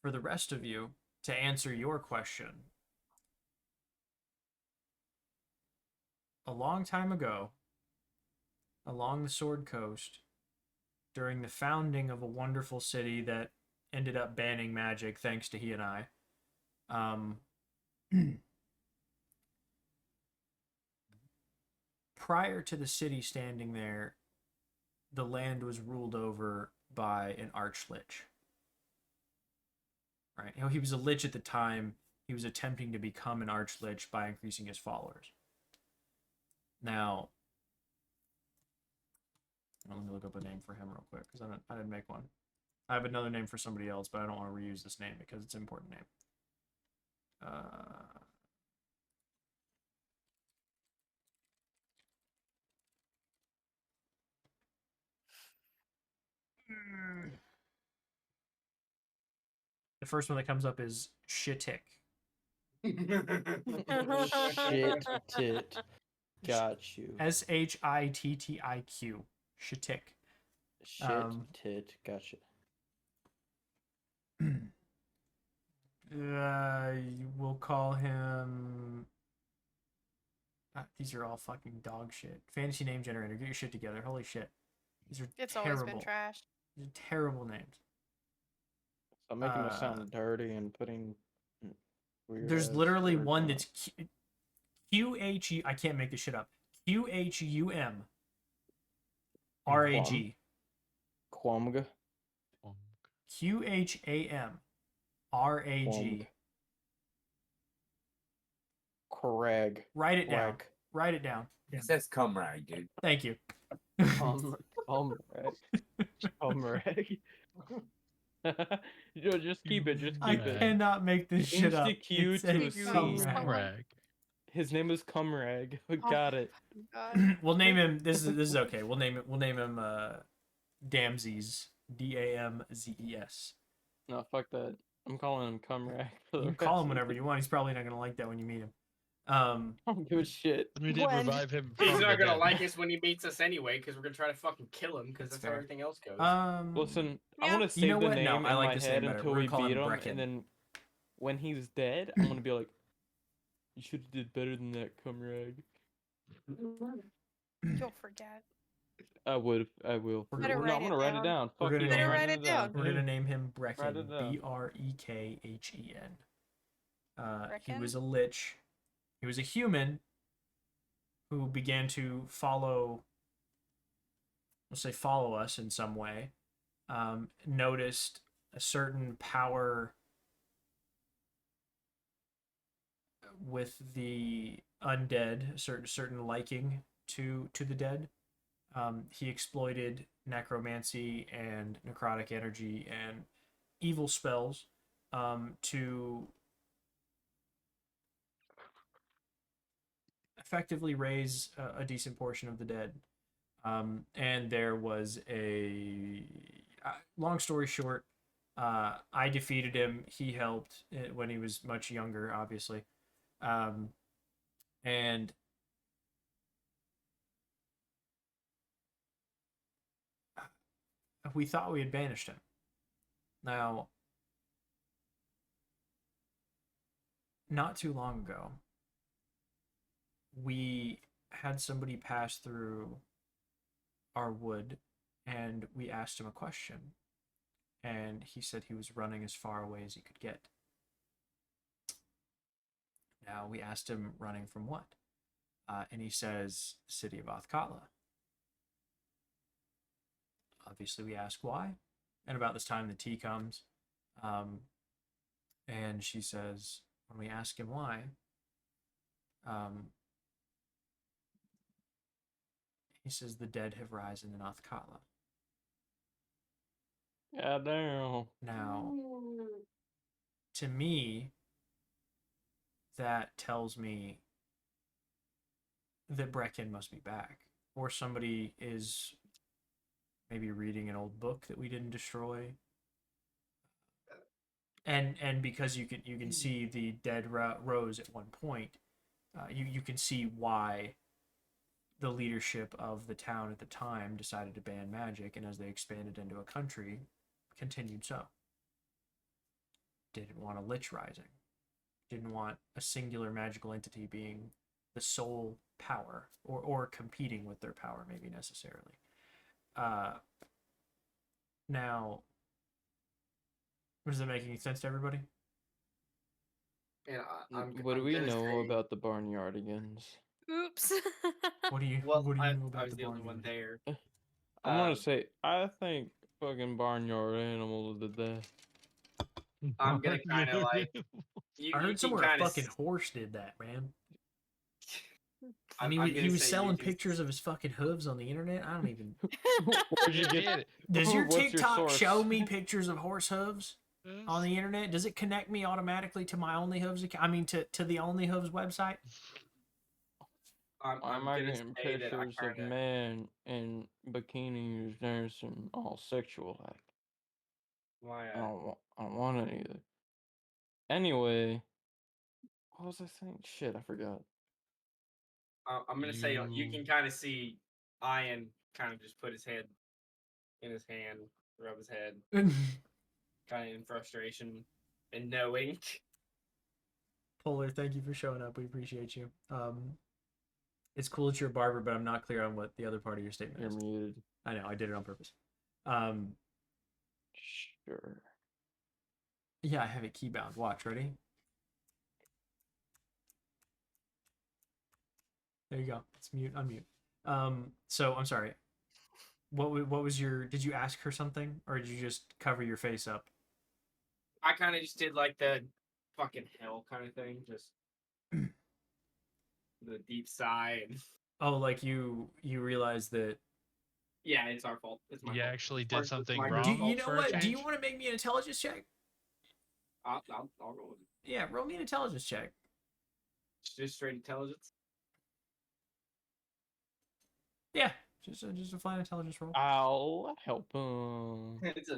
For the rest of you, to answer your question, a long time ago, along the Sword Coast, during the founding of a wonderful city that ended up banning magic thanks to he and I, prior to the city standing there, the land was ruled over by an archlich. Right? You know, he was a lich at the time. He was attempting to become an archlich by increasing his followers. Now, let me look up a name for him real quick because I didn't make one. I have another name for somebody else, but I don't want to reuse this name because it's an important name. The first one that comes up is Shitik.
Shit tit. Got you.
Shittiq. Shitik.
Shit tit. Gotcha.
We'll call him. These are all fucking dog shit. Fantasy name generator. Get your shit together. Holy shit. These are
It's
terrible.
always been trash.
These are terrible names.
I'm making it sound dirty and putting weird.
There's literally one that's QHU. I can't make this shit up. QHUM RAG.
Quamga.
QHAM RAG.
Craig.
Write it down. Write it down.
It says comrade, dude.
Thank you.
Comrade. Yo, just keep it. Just
I
keep it.
cannot make this shit up.
Q
It
to
says
C.
comrade.
Rag.
His name is Cumrag.
Oh
Got it.
God.
We'll name him. This is okay. We'll name him Damses. DAMZES.
No, fuck that. I'm calling him Cumrag.
You can call him whatever you want. He's probably not gonna like that when you meet him.
I don't give a shit.
We did
When-
revive him.
He's
from
not
the
gonna
dead.
like us when he meets us anyway, because we're gonna try to fucking kill him, because
That's
that's how
fair.
everything else goes.
Listen,
Yeah.
I want to save
You know
the
what?
name
No,
in
I like
my
this
head
name better.
until
We're
we
gonna call
beat
him
him,
Brecken.
and then when he's dead, I'm gonna be like, "You should have did better than that, Cumrag."
You'll forget.
I would. I will.
We're
Better
gonna-
No,
write
I'm
it
gonna write it
down.
down.
We're
Fuck
gonna
you,
name
I'm
it-
Write
writing
it down.
We're gonna name him
Write
Brecken.
it down.
BREKHEN. He
Brecken?
was a lich. He was a human who began to follow. Let's say follow us in some way. Noticed a certain power with the undead, a certain liking to the dead. He exploited necromancy and necrotic energy and evil spells to effectively raise a decent portion of the dead. And there was long story short, I defeated him. He helped when he was much younger, obviously. And we thought we had banished him. Now, not too long ago, we had somebody pass through our wood, and we asked him a question, and he said he was running as far away as he could get. Now, we asked him running from what? And he says, the city of Othkatla. Obviously, we ask why. And about this time, the tea comes. And she says, when we ask him why, he says, the dead have risen in Othkatla.
Yeah, damn.
Now, to me, that tells me that Brecken must be back. Or somebody is maybe reading an old book that we didn't destroy. And because you can see the dead rose at one point, you can see why the leadership of the town at the time decided to ban magic, and as they expanded into a country, continued so. Didn't want a lich rising. Didn't want a singular magical entity being the sole power, or competing with their power, maybe necessarily. Now, is that making sense to everybody?
And
What do
I'm
we
gonna
know
say,
about the barnyardigans?
Oops.
What do you
Well,
know
I
about
was
the
the only one
barnyard?
there.
I'm gonna
Um,
say I think fucking barnyard animals did that.
I'm gonna kind of like
I
you
heard
can
somewhere a
kind of.
fucking horse did that, man. And
I'm
he
gonna
was
say
selling
you can
pictures of his fucking hooves on the internet. I don't even.
Where'd you get
it?
Does your
What's your
TikTok
source?
show me pictures of horse hooves on the internet? Does it connect me automatically to my Only Hooves account? I mean, to the Only Hooves website?
I'm
Why am I
gonna
getting
say that I
pictures of
kind of.
men in bikinis dancing all sexual like?
Why?
I don't want it either. Anyway, what was I saying? Shit, I forgot.
I'm gonna say you can kind of see Ian kind of just put his head in his hand, rub his head, kind of in frustration and knowing.
Polar, thank you for showing up. We appreciate you. It's cool that you're a barber, but I'm not clear on what the other part of your statement
You're
is.
muted.
I know, I did it on purpose.
Sure.
Yeah, I have it keybound. Watch, ready? There you go. It's mute, unmute. So I'm sorry. What was your? Did you ask her something, or did you just cover your face up?
I kind of just did like the fucking hell kind of thing, just the deep sigh and
Oh, like you realize that.
yeah, it's our fault. It's my
You
fault.
actually
It's
did
my
something
group
wrong
Do you
fault.
know
for a
what? Do you
change?
want to make me an intelligence check?
I'll roll with it.
Yeah, roll me an intelligence check.
It's just straight intelligence.
Yeah, just a flat intelligence roll.
I'll help him.
It's a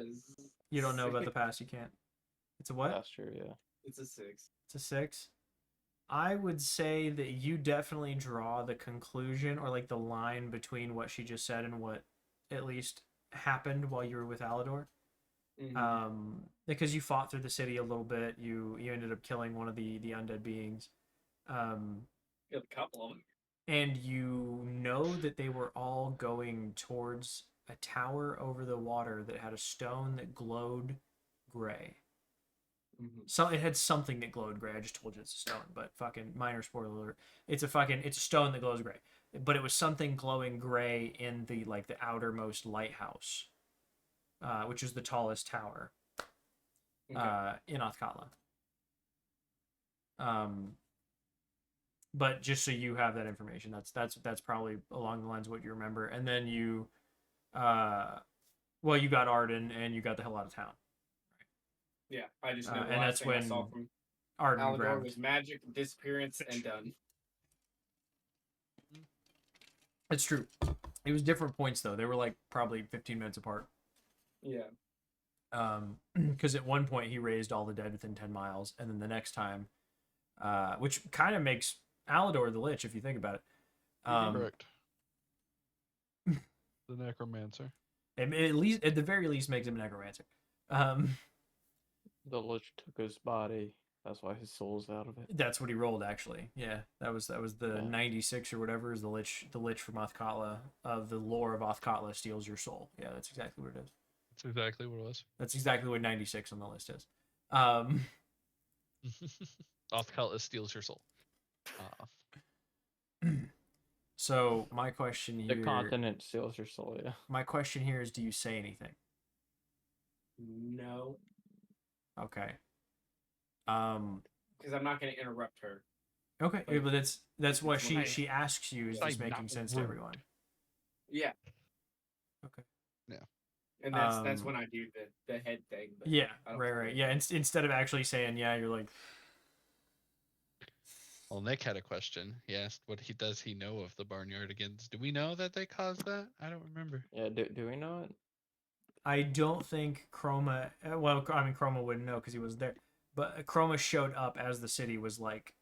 You don't know about the
six.
past. You can't. It's a what?
That's true, yeah.
It's a 6.
It's a 6. I would say that you definitely draw the conclusion, or like the line between what she just said and what at least happened while you were with Alador. Because you fought through the city a little bit, you ended up killing one of the undead beings,
Killed a couple of them.
and you know that they were all going towards a tower over the water that had a stone that glowed gray. So it had something that glowed gray. I just told you it's a stone, but fucking minor spoiler alert. It's a stone that glows gray. But it was something glowing gray in the outermost lighthouse, which is the tallest tower in Othkatla. But just so you have that information, that's probably along the lines of what you remember. And then you you got Arden and you got the hell out of town.
Yeah, I just know the
and
last
that's
thing I saw
when
from
Arden
Alador
grabbed.
was magic, disappearance, and done.
It's true. It was different points though. They were like probably 15 minutes apart.
Yeah.
Because at one point he raised all the dead within 10 miles, and then the next time, which kind of makes Alador the Lich if you think about it.
Correct. The necromancer.
At least, at the very least, makes him a necromancer.
The Lich took his body. That's why his soul's out of it.
That's what he rolled, actually. Yeah, that was the
Yeah.
96 or whatever is the lich from Othkatla of the lore of Othkatla steals your soul. Yeah, that's exactly what it is.
That's exactly what it was.
That's exactly what 96 on the list is.
Othkatla steals your soul.
So my question
The
here,
continent steals your soul. Yeah.
my question here is, do you say anything?
No,
Okay.
because I'm not going to interrupt her.
Okay, yeah,
Like,
but that's what
it's
she
like-
she asks you. Is
Like,
this making
not
sense to
rude.
everyone?
Yeah.
Okay.
And that's
Um,
when I do the head thing. But
Yeah,
I don't
right.
think-
Yeah, instead of actually saying yeah, you're like,
Well, Nick had a question. He asked, "What does he know of the Barnyardigans? Do we know that they caused that? I don't remember."
Yeah. Do we know it?
I don't think Chroma. Well, I mean, Chroma wouldn't know because he wasn't there. But Chroma showed up as the city was like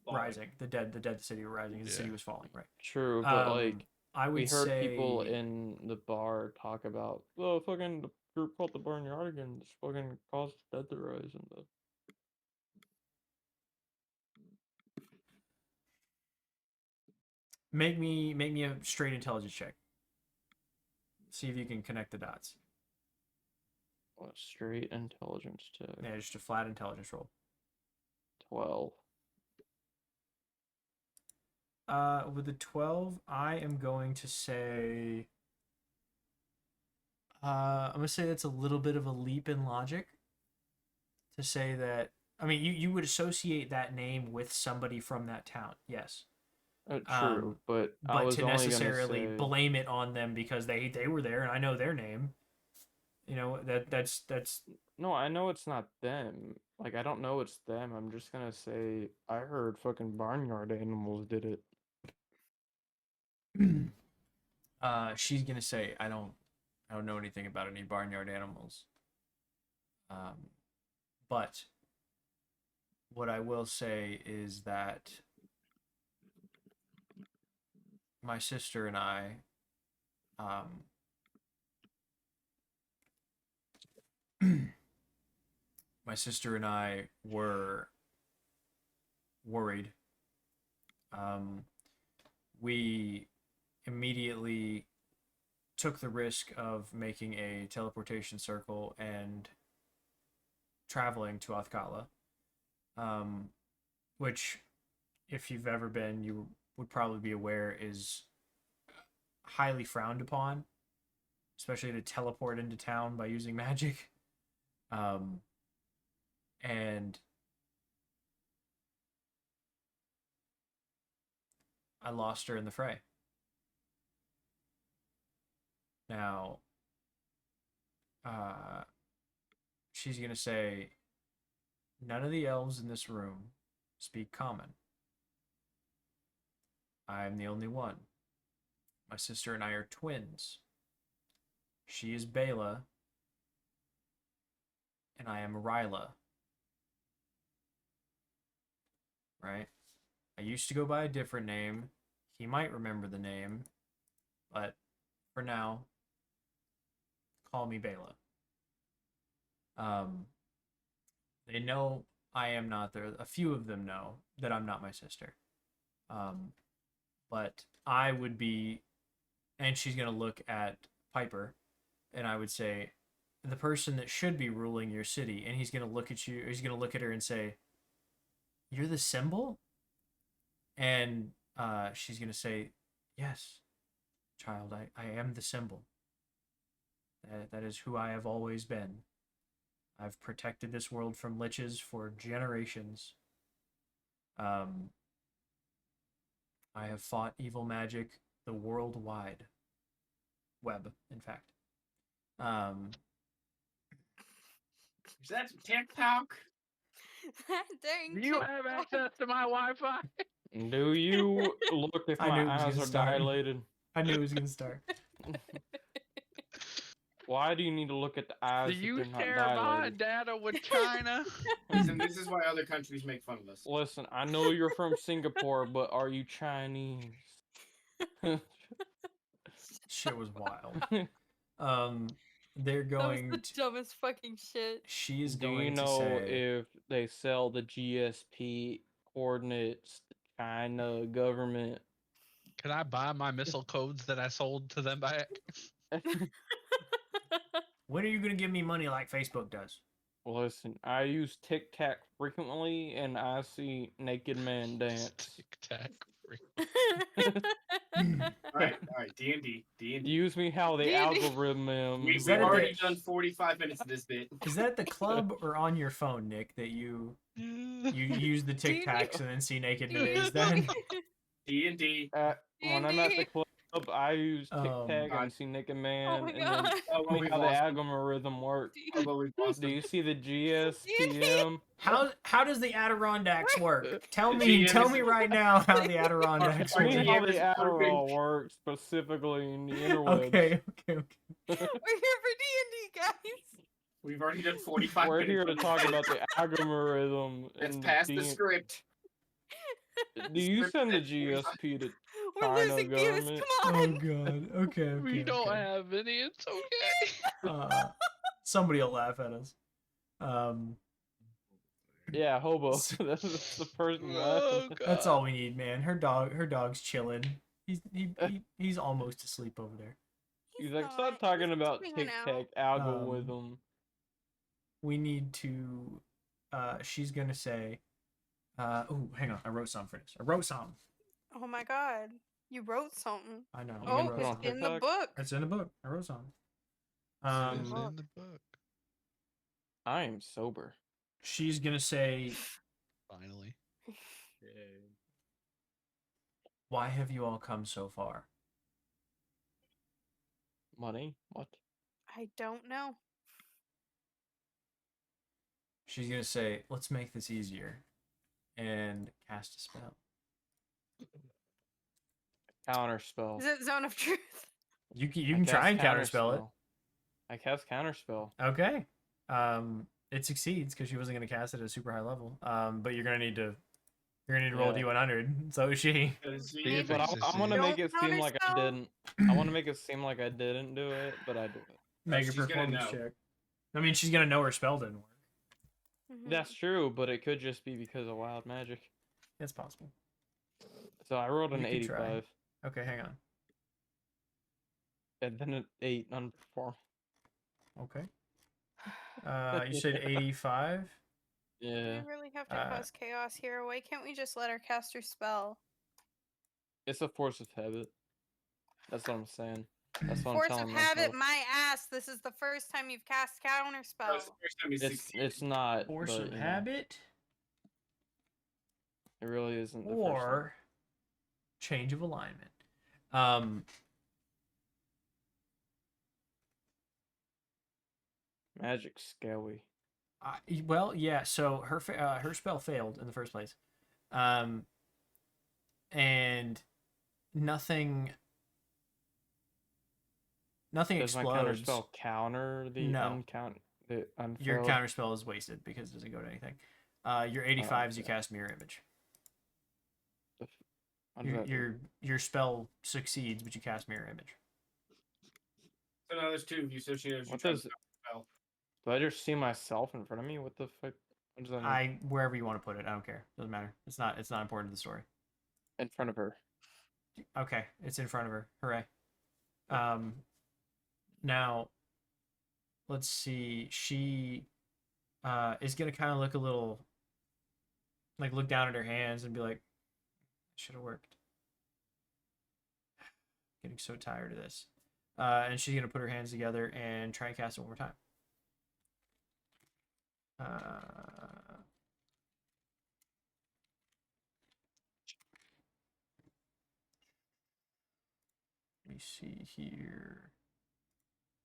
Falling.
rising. The dead city were rising. As the city
Yeah.
was falling. Right.
True, but like
I would
we heard
say
people in the bar talk about the fucking group called the Barnyardigans fucking caused dead to rise and the.
make me a straight intelligence check. See if you can connect the dots.
What, straight intelligence check.
Yeah, just a flat intelligence roll.
12.
With the 12, I am going to say. I'm gonna say that's a little bit of a leap in logic. To say that, I mean, you would associate that name with somebody from that town, yes.
True, but I
But
was
to
only
necessarily
gonna say
blame it on them because they were there and I know their name. You know that's
no, I know it's not them. Like I don't know it's them. I'm just gonna say I heard fucking barnyard animals did it.
she's gonna say I don't know anything about any barnyard animals. But what I will say is that my sister and I, my sister and I were worried. We immediately took the risk of making a teleportation circle and traveling to Othkatla, which, if you've ever been, you would probably be aware is highly frowned upon, especially to teleport into town by using magic. And I lost her in the fray. Now, she's gonna say, none of the elves in this room speak common. I'm the only one. My sister and I are twins. She is Bela, and I am Ryla. Right? I used to go by a different name. He might remember the name, but for now, call me Bela. They know I am not there. A few of them know that I'm not my sister. But I would be, and she's gonna look at Piper, and I would say, the person that should be ruling your city, and he's gonna look at you. He's gonna look at her and say, "You're the symbol," and she's gonna say, "Yes, child, I am the symbol. That is who I have always been. I've protected this world from liches for generations. I have fought evil magic the worldwide web, in fact.
Is that some TikTok?
Dang.
You have access to my Wi-Fi.
Do you look if
I
my
knew it was
eyes
gonna
are
start.
dilated?
I knew it was gonna start.
Why do you need to look at the eyes
Do
if
you
they're not
share my
dilated?
data with China?
Listen, this is why other countries make fun of us.
Listen, I know you're from Singapore, but are you Chinese?
Shit was wild. They're
That was
going
the
to.
dumbest fucking shit.
She's
Do
going
you
to
know
say.
if they sell the GSP coordinates to China government?
Can I buy my missile codes that I sold to them back?
When are you gonna give me money like Facebook does?
Listen, I use Tic Tac frequently, and I see naked man dance.
Tic Tac.
All right, D&D.
Use me how the
D&D.
algorithm.
We've
Is that at
already
the-
done 45 minutes of this bit.
Is that at the club or on your phone, Nick? That you use the Tic Tacs and then see naked niggas? Then
D&D.
When I'm at the
D&D.
club, I use Tic Tac
God.
and see naked man,
my
and then
God.
Oh,
tell me
we've
how the
lost him.
algorithm works.
Oh, but we've lost
Do
him.
you see the GSPM?
how does the Adirondacks work? Tell
The
me
GM is-
right now how the Adirondacks
Tell me
work.
how
GM
the
is
Adderall
working.
works specifically in the interwebs.
Okay.
We're here for D&D, guys.
We've already done 45
We're
minutes.
here to
of this
talk
bit.
about the algorithm.
Let's
and
pass the
D-
script.
Do you
script
send the
says 45.
GSP to
We're
China
losing views.
government?
Come
Oh
on.
god. Okay.
We don't have any. It's okay.
Somebody will laugh at us.
Yeah, hobo.
So-
That's the person
Oh,
laughing.
God.
That's all we need, man. Her dog's chilling. He's almost asleep over there.
He's like,
not.
stop talking about
He's
Tic
sleeping
Tac algorithm.
We need to. She's gonna say. Oh, hang on. I wrote something for this. I wrote something.
Oh my God. You wrote something.
I know.
You
I
Oh,
gonna
wrote
put on
it's
something.
in the
TikTok?
book.
It's in the book. I wrote something.
It's
Um,
in the book.
I am sober.
she's gonna say,
Finally.
"Why have you all come so far?"
Money? What?
I don't know.
She's gonna say, "Let's make this easier," and cast a spell.
Counter spell.
Is it Zone of Truth?
You
I
can try and
cast
counterspell it.
Counterspell. I cast counterspell.
Okay. It succeeds because she wasn't gonna cast it at a super high level. But you're gonna need to roll
Yeah.
D100. So is she.
See if
But
it's
I want to
Don't
make it seem like I
counterspell.
didn't. I want to make it seem like I didn't do it, but I did it.
Make a
she's gonna
performance
know.
check. I mean, she's gonna know her spell didn't work.
Mhm.
That's true, but it could just be because of wild magic.
It's possible.
So I rolled an
You could try.
85,
Okay, hang on.
and then an 8 unperformed.
Okay. You said 85.
Yeah,
We really have to
Uh,
cause chaos here. Why can't we just let her cast her spell?
it's a force of habit. That's what I'm saying. That's what
Force
I'm
of
telling
habit,
myself.
my ass. This is the first time you've cast counter spell.
That's the first time he succeeded.
It's not.
Force
but,
of
you know,
habit
it really isn't the first time.
or change of alignment.
Magic scary.
Well, yeah. So her spell failed in the first place, and nothing
Does my counter
explodes.
spell counter the
No.
the
Your
unfurled?
counter spell is wasted because it doesn't go to anything. Your 85s, you
okay.
cast mirror image.
How does that do?
Your spell succeeds, but you cast mirror image.
So now there's two of you, so she knows you
What
tried
does-
to spell.
Do I just see myself in front of me? What the fuck? What does that mean?
Wherever you want to put it, I don't care. Doesn't matter. It's not important to the story.
In front of her.
Okay, it's in front of her. Hooray. Now, let's see. She is gonna kind of look a little, like, look down at her hands and be like, should have worked. Getting so tired of this. And she's gonna put her hands together and try and cast it one more time. Let me see here.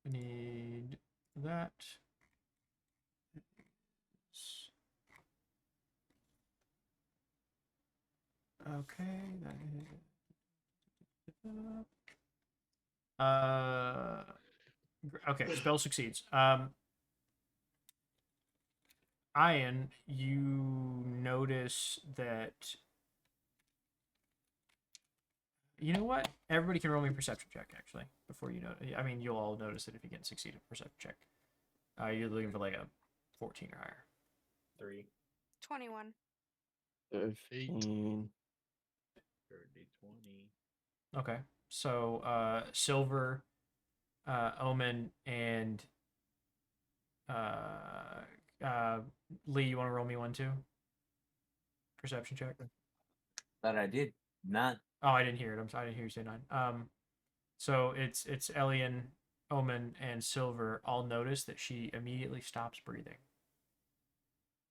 I need that. Okay, that is. Okay, spell succeeds. Ian, you notice that You know what? Everybody can roll me a perception check, actually, before you know. I mean, you'll all notice it if you can succeed a perception check. You're looking for like a 14 or higher.
3.
21.
15.
30, 20.
Okay. So, Silver, Omen, and Lee, you want to roll me one too? Perception check.
That I did not.
Oh, I didn't hear it. I didn't hear you say 9. So it's Elian, Omen, and Silver all notice that she immediately stops breathing.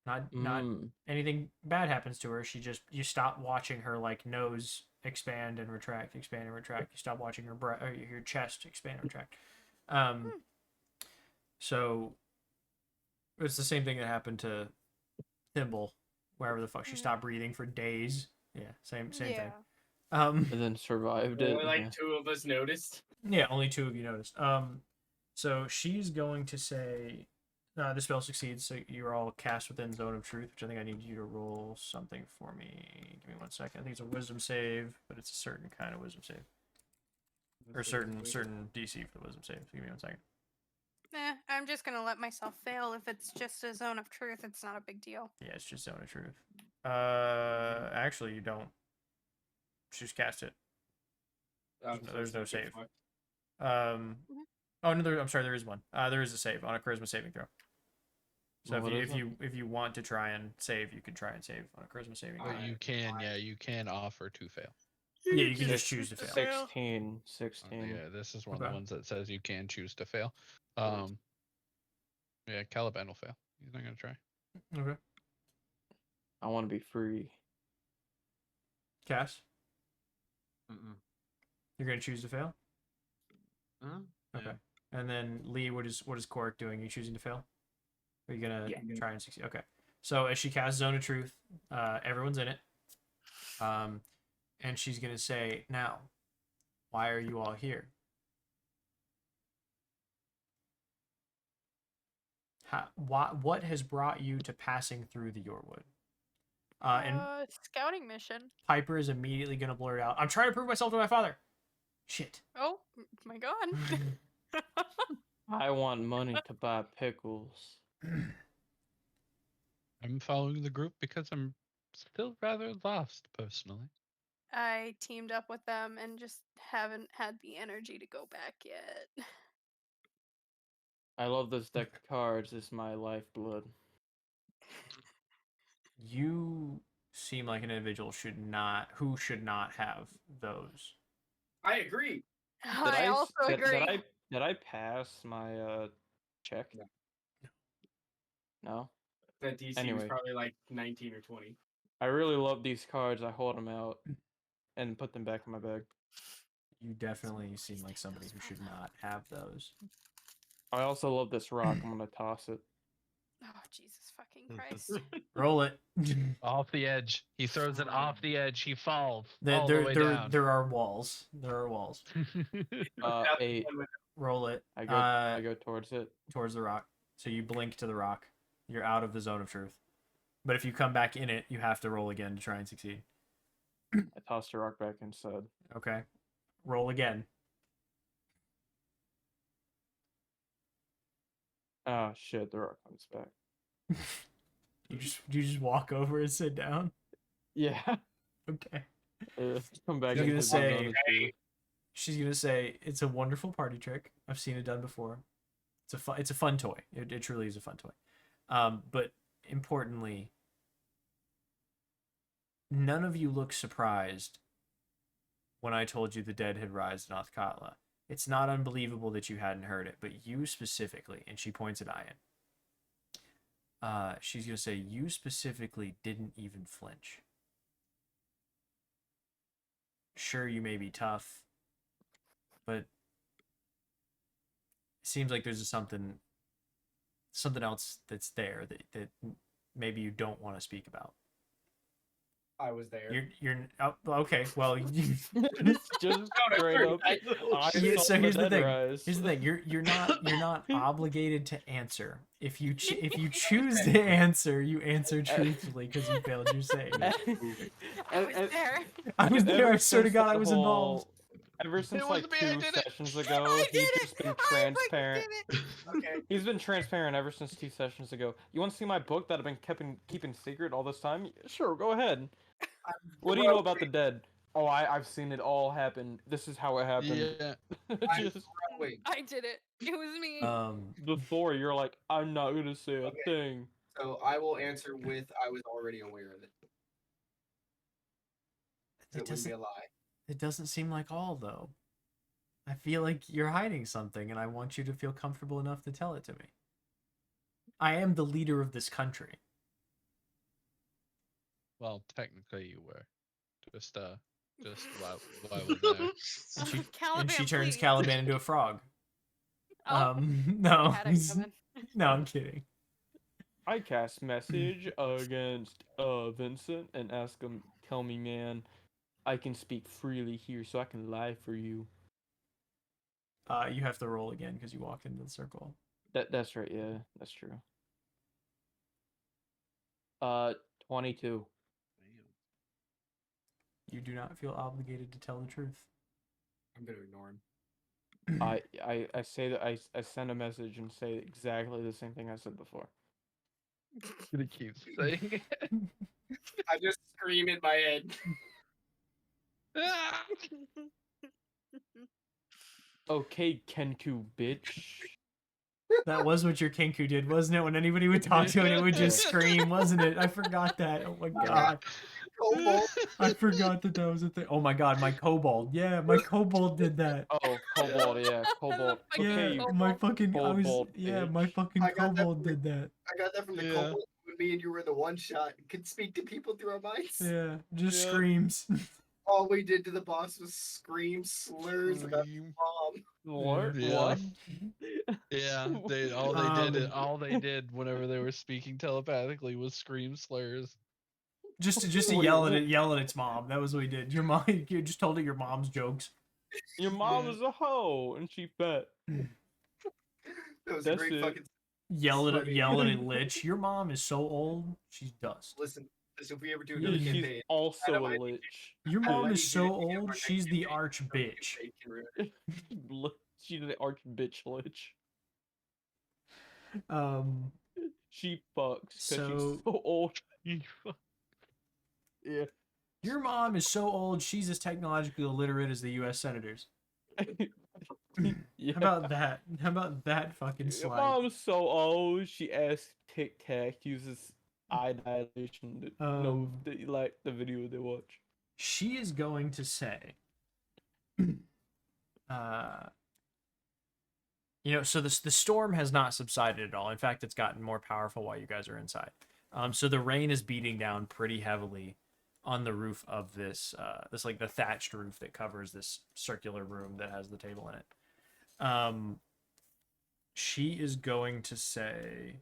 Not anything bad happens to her. You stop watching her like nose expand and retract, expand and retract. You stop watching her your chest expand and retract. So it's the same thing that happened to Thimble, wherever the fuck she stopped breathing for days. Yeah, same thing.
And then survived it.
Only like
yeah.
2 of us noticed.
Yeah, only 2 of you noticed. So she's going to say, the spell succeeds, so you're all cast within Zone of Truth, which I think I need you to roll something for me. Give me 1 second. I think it's a Wisdom save, but it's a certain kind of Wisdom save. Or certain DC for the Wisdom save. So give me 1 second.
I'm just gonna let myself fail. If it's just a zone of truth, it's not a big deal.
Yeah, it's just Zone of Truth. Actually, you don't. Just cast it. There's no save. Oh no, I'm sorry. There is one. There is a save on a Charisma saving throw. So
What is
if you want to try and save, you can try and save on a Charisma saving throw.
But you can offer to fail.
Yeah, you can just choose to fail.
16.
Yeah, this is one of
Okay.
the ones that says you can choose to fail. Yeah, Caliban will fail. He's not gonna try.
Okay.
I want to be free.
Cass,
Mm-mm.
you're gonna choose to fail.
Uh-huh.
Okay. And then Lee, what is Cork doing? Are you choosing to fail? Or are you gonna try and succeed? Okay. So as she casts Zone of Truth, everyone's in it. And she's gonna say, "Now, why are you all here? What has brought you to passing through the Yorewood?" And
Scouting mission.
Piper is immediately gonna blurt out, "I'm trying to prove myself to my father." Shit.
Oh my god.
I want money to buy pickles.
I'm following the group because I'm still rather lost personally.
I teamed up with them and just haven't had the energy to go back yet.
I love this deck of cards. It's my lifeblood.
You seem like an individual who should not have those.
I agree.
I also agree.
Did I pass my check?
No.
No?
That DC was
Anyway.
probably like 19 or 20.
I really love these cards. I hold them out and put them back in my bag.
You definitely seem like somebody who should not have those.
I also love this rock. I'm gonna toss it.
Oh, Jesus fucking Christ.
Roll it.
Off the edge. He throws it off the edge. He falls
There,
all the way down.
there are walls. There are walls.
8.
Roll it.
I go towards it.
Towards the rock. So you blink to the rock. You're out of the Zone of Truth. But if you come back in it, you have to roll again to try and succeed.
I toss the rock back inside.
Okay. Roll again.
Oh shit, the rock comes back.
You just walk over and sit down?
Yeah.
Okay.
Come back.
She's gonna
into the
say,
zone of truth.
she's gonna say, "It's a wonderful party trick. I've seen it done before. It's a fun toy. It truly is a fun toy. But importantly, none of you look surprised when I told you the dead had rised in Othkatla. It's not unbelievable that you hadn't heard it, but you specifically," and she points at Ian. She's gonna say, "You specifically didn't even flinch. Sure, you may be tough, but it seems like there's something else that's there that maybe you don't want to speak about."
I was there.
Okay. Well,
It's just straight up. I
Yeah,
saw
so here's the
dead
thing.
rise.
Here's the thing. You're not obligated to answer. If you choose to answer, you answer truthfully because you failed your save.
I was there.
I was there. I
Ever
swear to
since
God, I
the
was involved.
Ever since
was
like
me, I
2
did it.
sessions
I
ago,
did
he's
it.
just been
I fucking
transparent.
did it.
Okay.
He's been transparent ever since 2 sessions ago. You want to see my book that I've been keeping secret all this time? Sure, go ahead. What do you know about the dead? Oh, I've seen it all happen. This is how it happened.
Yeah.
I'm
Just
wait.
I did it. It was me.
before you're like, I'm not gonna say a
Okay.
thing.
So I will answer with I was already aware of it. So it wouldn't be a lie.
It doesn't seem like all though. I feel like you're hiding something, and I want you to feel comfortable enough to tell it to me. I am the leader of this country.
Well, technically you were. Just while I was there.
And she
Caliban,
turns
please.
Caliban into a frog.
Oh,
No,
had it coming.
no, I'm kidding.
I cast message against Vincent and ask him, tell me, man, I can speak freely here, so I can lie for you.
You have to roll again because you walked into the circle.
That's right. Yeah, that's true. 22.
You do not feel obligated to tell the truth.
I'm gonna ignore him.
I say that I send a message and say exactly the same thing I said before.
Gonna keep saying it.
I just scream in my head.
Okay, Kenku, bitch.
That was what your Kenku did, wasn't it? When anybody would talk to it, it would just scream, wasn't it? I forgot that. Oh my god. I forgot that was a thing. Oh my god, my kobold. Yeah, my kobold did that.
Oh, Kobold, yeah, Kobold.
fucking
Okay,
Yeah,
kobold.
my fucking
Kobold,
my
bitch.
fucking
I got that
kobold
from
did that.
I got that from the
Yeah.
kobold when me and you were in the one shot. Could speak to people through our minds.
Yeah, just
Yeah.
screams.
All we did to the boss was scream slurs about his mom.
What?
Yeah.
What?
Yeah, all they did whenever they were speaking telepathically was scream slurs.
just to
Wait,
yell at its mom. That was what he did. Your mom, you just told it your mom's jokes.
Your mom
Yeah.
is a hoe, and she bet.
That was
That's
a great
it.
fucking.
Yell at
Funny.
a lich. Your mom is so old, she's dust.
Listen, if we ever do
Yeah,
another
she's
campaign,
also
Adam,
a
I need
lich.
Your
Adam,
mom
I
is
need you
so
to DM our
old,
next
she's the
campaign
arch
so we can
bitch.
make it real.
She's the arch bitch lich. She fucks because she's
So-
so old. Yeah.
Your mom is so old, she's as technologically illiterate as the U.S. senators.
Yeah.
How about that? How about that fucking
Your
slide?
mom's so old. She asks Tic Tac uses eye dilation to know if they like the video they watch.
She is going to say, so the storm has not subsided at all. In fact, it's gotten more powerful while you guys are inside. So the rain is beating down pretty heavily on the roof of this like the thatched roof that covers this circular room that has the table in it. She is going to say,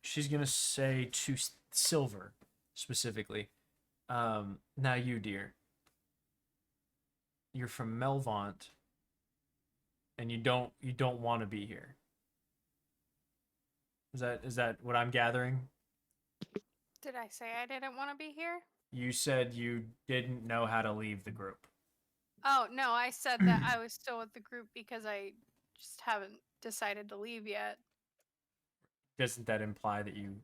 she's gonna say to Silver specifically, now you, dear, you're from Melvant and you don't want to be here. Is that what I'm gathering?
Did I say I didn't want to be here?
You said you didn't know how to leave the group.
Oh, no, I said that I was still with the group because I just haven't decided to leave yet.
Doesn't that imply that you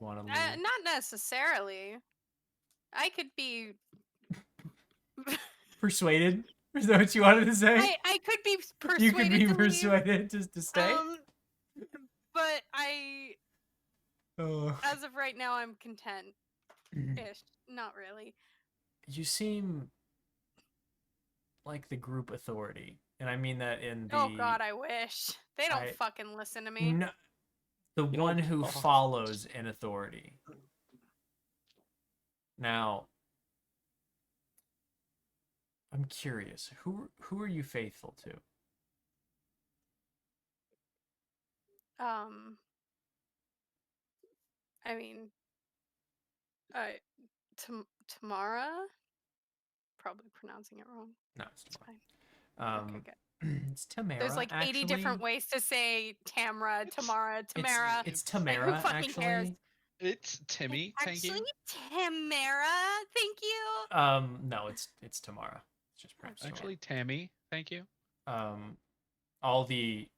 want to leave?
Not necessarily. I could be.
Persuaded? Is that what you wanted to say?
I could be persuaded.
You could be
to leave,
persuaded just to stay?
but I,
Oh.
as of right now, I'm content-ish. Not really.
You seem like the group authority. And I mean that in the...
Oh god, I wish. They don't fucking listen to me.
No, the
You
one
don't
who
talk.
follows an authority. Now, I'm curious. Who are you faithful to?
I mean, I Tamara. Probably pronouncing it wrong.
No, it's
It's
Tamara.
fine. Okay, good.
It's Tamara.
There's like 80 different ways to say Tamara, Tamara, Tamara.
It's
Like, who
Tamara
fucking cares?
actually.
It's Timmy. Thank
Actually,
you.
Tamara. Thank you.
No, it's Tamara. It's just pronounced Tamara.
Actually, Tammy. Thank you.
All the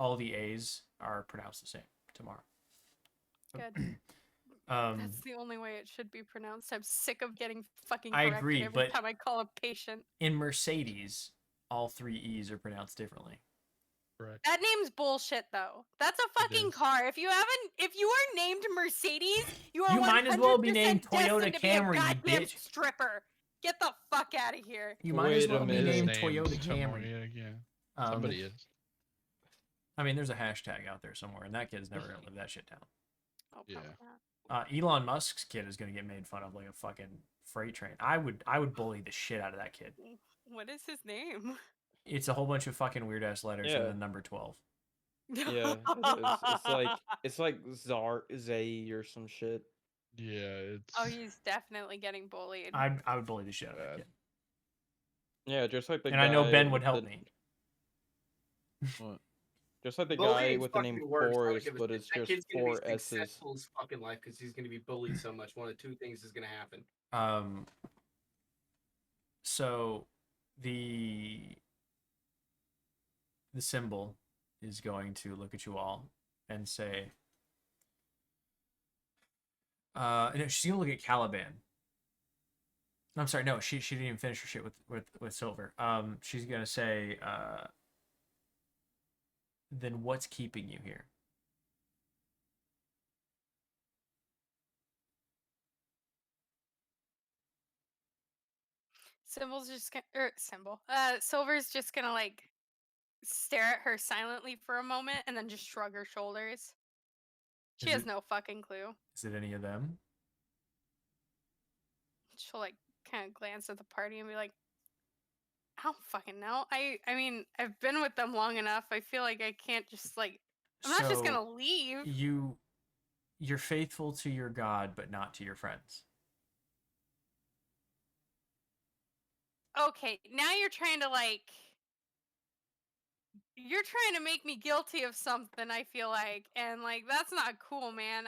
A's are pronounced the same. Tamara.
Good. That's the only way it should be pronounced. I'm sick of getting fucking
I
corrected
agree,
every
but
time I call a patient.
in Mercedes, all 3 E's are pronounced differently.
Correct.
That name's bullshit, though. That's a fucking
is.
car. If you are named Mercedes, you are
You might as well be
100%
named Toyota
destined to be a
Camry, you
goddamn
bitch.
stripper. Get the fuck out of here.
You might as
Wait a
well be
minute.
named
Named
Toyota
Tamara,
Camry.
Yeah. Somebody is.
I mean, there's a hashtag out there somewhere, and that kid's never gonna live that shit down.
Oh,
Yeah.
probably not.
Elon Musk's kid is gonna get made fun of like a fucking freight train. I would bully the shit out of that kid.
What is his name?
It's a whole bunch of fucking weird ass letters and
Yeah.
then number 12.
Yeah, it is. It's like Zay or some shit.
Yeah, it's.
Oh, he's definitely getting bullied.
I would bully the shit out of that kid.
Yeah, just like the
And
guy
I know Ben would
with
help
the-
me.
What? Just like the
Bullying's
guy with the name
fucking worse. I don't
Forrest,
give a
but
shit.
it's
That
just
kid's gonna be
4 S's.
successful his fucking life because he's gonna be bullied so much. One of two things is gonna happen.
So the symbol is going to look at you all and say, no, she's gonna look at Caliban. I'm sorry, no, she didn't even finish her shit with Silver. She's gonna say, then what's keeping you here?
Silver's just gonna like stare at her silently for a moment and then just shrug her shoulders. She has no fucking clue.
Is it any of them?
She'll like kind of glance at the party and be like, I don't fucking know. I mean, I've been with them long enough. I feel like I can't just like I'm not just gonna leave.
You're faithful to your God, but not to your friends.
Okay, now you're trying to make me guilty of something, I feel like, and like that's not cool, man.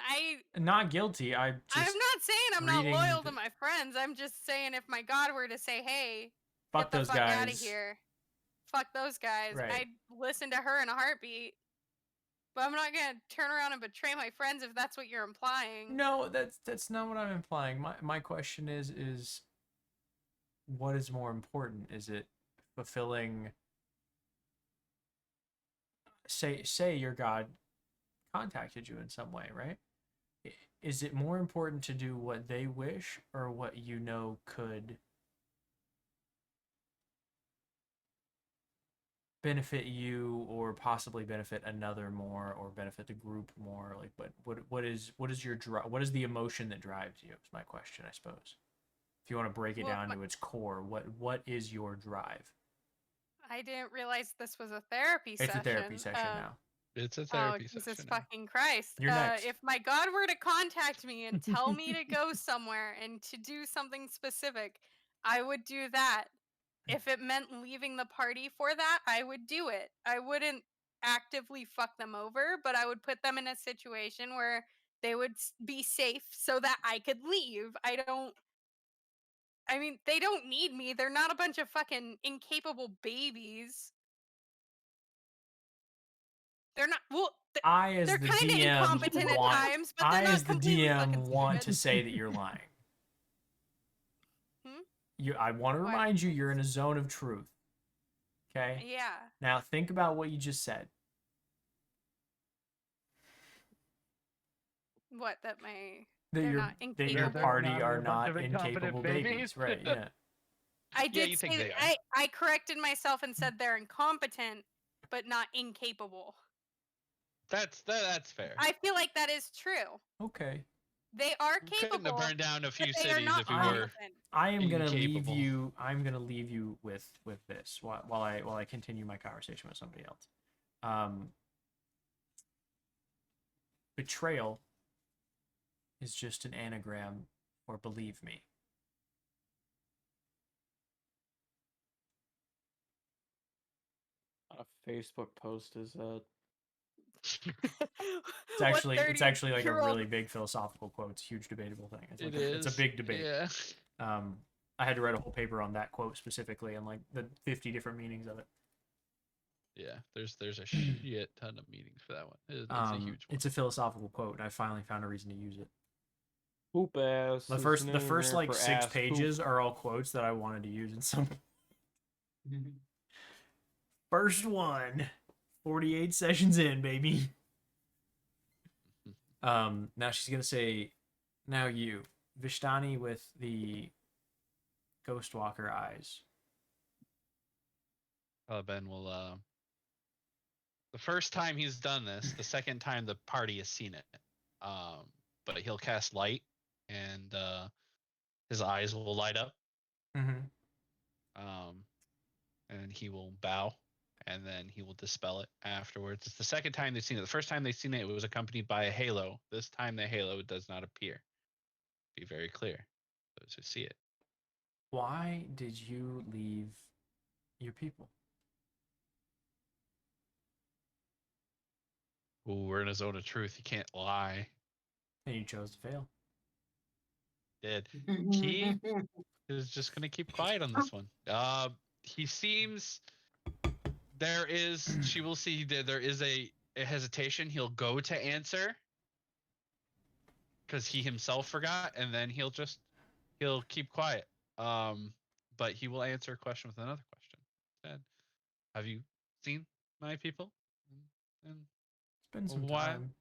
Not guilty. I'm
not saying I'm not
reading
loyal to my friends. I'm just saying if my God were to say, "Hey,
fuck
get the
those
fuck
guys.
out of here," fuck those guys,
Right.
I'd listen to her in a heartbeat. But I'm not gonna turn around and betray my friends if that's what you're implying.
No, that's not what I'm implying. My question is what is more important? Is it fulfilling say your God contacted you in some way, right? Is it more important to do what they wish or what you know could benefit you or possibly benefit another more or benefit the group more? Like what is your drive? What is the emotion that drives you? Is my question, I suppose. If you want to break it down to its core, what is your drive?
I didn't realize this was a therapy session.
It's a therapy session now.
It's a therapy
Jesus
session. now.
fucking Christ.
You're next.
If my God were to contact me and tell me to go somewhere and to do something specific, I would do that. If it meant leaving the party for that, I would do it. I wouldn't actively fuck them over, but I would put them in a situation where they would be safe so that I could leave. I mean, they don't need me. They're not a bunch of fucking incapable babies. They're not. Well,
I, as
they're
the
kind of
DM,
incompetent at times, but they're
I,
not
as the
completely
DM,
fucking
want to
stupid.
say that you're lying. I want to
What?
remind you, you're in a zone of truth. Okay.
Yeah.
Now think about what you just said.
What? That
That
they're
your
not
that your
incapable.
party
Not a
are
bunch
not
of incompetent
incapable
babies.
babies. Right? Yeah.
I
Yeah,
did
you
say
think they
that
are.
I corrected myself and said they're incompetent, but not incapable.
That's fair.
I feel like that is true.
Okay.
They are
We couldn't have
capable.
burned down a few
but they are
cities
not
if we
I-
were.
omnipotent.
I am gonna leave
Incapable.
you. I'm gonna leave you with this while I continue my conversation with somebody else. Betrayal is just an anagram for believe me.
A Facebook post is that.
It's actually like a really big philosophical quote. It's a huge debatable thing. It's like it's a big debate.
Yeah.
I had to write a whole paper on that quote specifically and like the 50 different meanings of it.
Yeah. There's a shit ton of meanings for that one. It's a huge one.
It's a philosophical quote, and I finally found a reason to use it.
Poop ass.
The
is
first
an
like
for
6
ass
pages
poop.
are all quotes that I wanted to use in some. First one, 48 sessions in, baby. Now she's gonna say, now you, Vishtani with the Ghostwalker eyes.
Ben will. The first time he's done this, the second time the party has seen it. But he'll cast light, and his eyes will light up.
Mm-hmm.
And he will bow, and then he will dispel it afterwards. It's the second time they've seen it. The first time they've seen it, it was accompanied by a halo. This time, the halo does not appear. Be very clear, those who see it.
Why did you leave your people?
Ooh, we're in a zone of truth. You can't lie.
And you chose to fail.
Did he is just gonna keep quiet on this one. He seems there is. She will see that there is a hesitation. He'll go to answer because he himself forgot, and then he'll keep quiet. But he will answer a question with another question. Said, have you seen my people? And
It's been some
why?
time.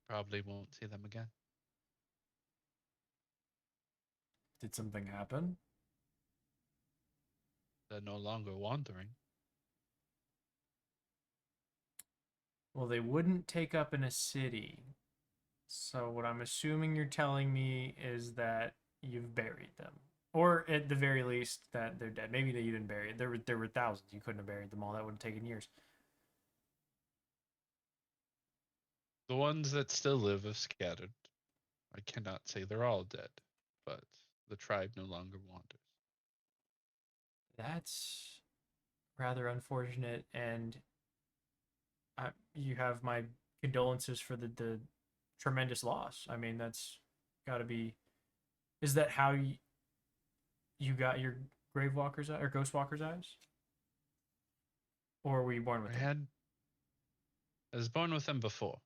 Probably won't see them again.
Did something happen?
They're no longer wandering.
Well, they wouldn't take up in a city. So what I'm assuming you're telling me is that you've buried them. Or at the very least that they're dead. Maybe that you didn't bury it. There were thousands. You couldn't have buried them all. That would have taken years.
The ones that still live have scattered. I cannot say they're all dead, but the tribe no longer wanders.
That's rather unfortunate, and you have my condolences for the tremendous loss. I mean, that's got to be. Is that how you got your Gravewalker's eye or Ghostwalker's eyes, or were you born with them?
I was born with them before,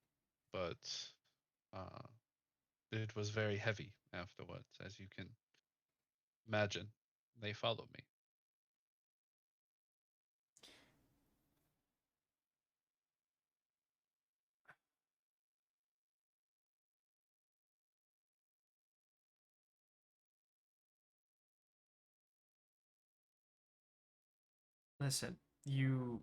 but it was very heavy afterwards, as you can imagine. They followed me.
Listen, you.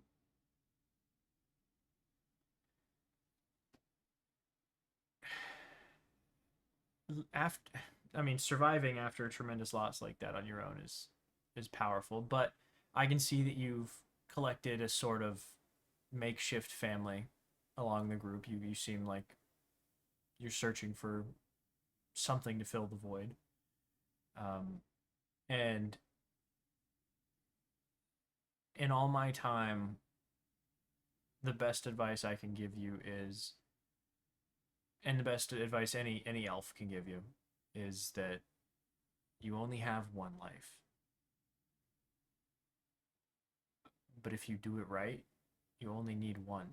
After, I mean, surviving after a tremendous loss like that on your own is powerful, but I can see that you've collected a sort of makeshift family along the group. You seem like you're searching for something to fill the void. And in all my time, the best advice I can give you is, and the best advice any elf can give you, is that you only have one life. But if you do it right, you only need one.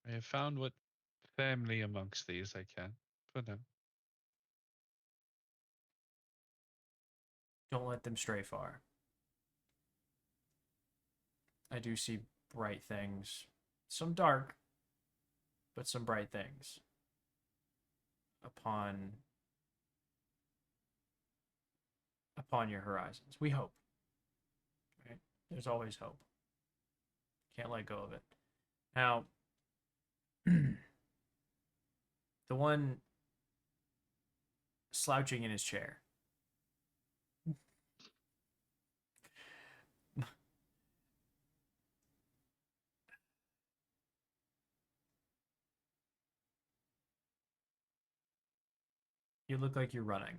I have found what family amongst these I can for them.
Don't let them stray far. I do see bright things. Some dark, but some bright things. Upon your horizons. We hope. Right? There's always hope. Can't let go of it. Now, the one slouching in his chair. You look like you're running.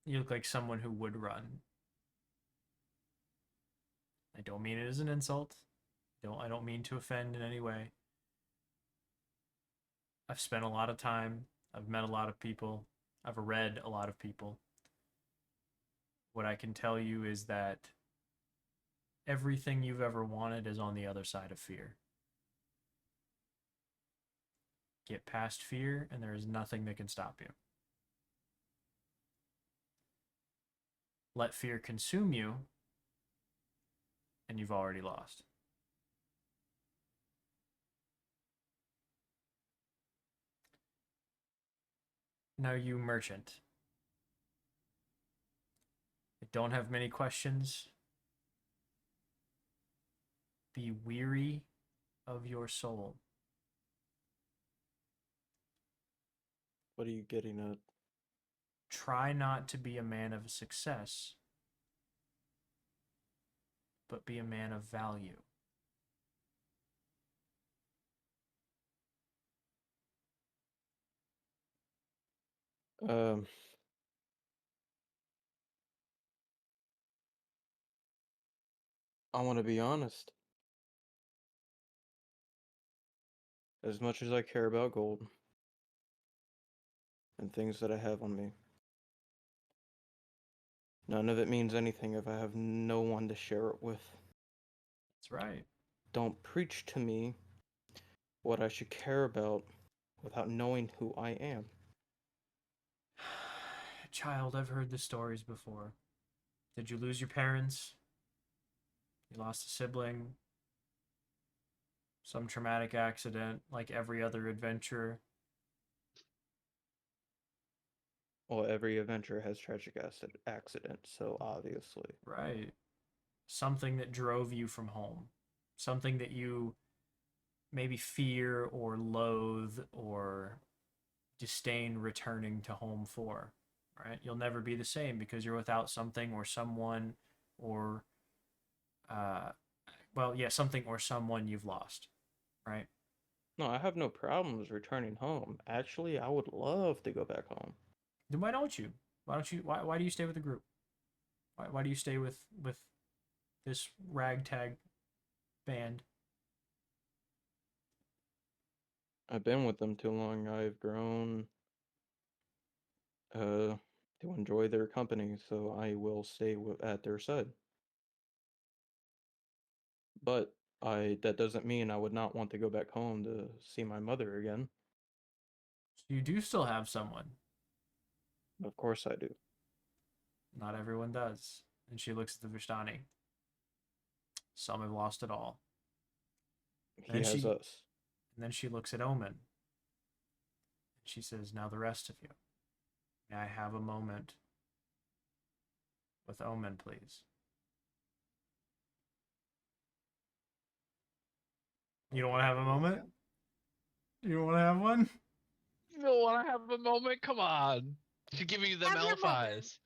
You look like someone who would run. I don't mean it as an insult. I don't mean to offend in any way. I've spent a lot of time. I've met a lot of people. I've read a lot of people. What I can tell you is that everything you've ever wanted is on the other side of fear. Get past fear, and there is nothing that can stop you. Let fear consume you, and you've already lost. Now, you merchant. I don't have many questions. Be weary of your soul.
What are you getting at?
Try not to be a man of success, but be a man of value.
I want to be honest. As much as I care about gold and things that I have on me, none of it means anything if I have no one to share it with.
That's right.
Don't preach to me what I should care about without knowing who I am.
Child, I've heard the stories before. Did you lose your parents? You lost a sibling? Some traumatic accident like every other adventurer?
Well, every adventure has tragic accidents, so obviously.
Right. Something that drove you from home. Something that you maybe fear or loathe or disdain returning to home for. Right? You'll never be the same because you're without something or someone or something or someone you've lost. Right?
No, I have no problems returning home. Actually, I would love to go back home.
Then why don't you? Why do you stay with the group? Why do you stay with this ragtag band?
I've been with them too long. I've grown to enjoy their company, so I will stay at their side. But that doesn't mean I would not want to go back home to see my mother again.
So you do still have someone.
Of course I do.
Not everyone does. And she looks at the Vishtani. Some have lost it all.
He has us.
And then she looks at Omen. And she says, now the rest of you. May I have a moment with Omen, please? You don't want to have a moment? You don't want to have one?
You don't want to have a moment? Come on. She giving you them
Have your
elf
moment.
eyes.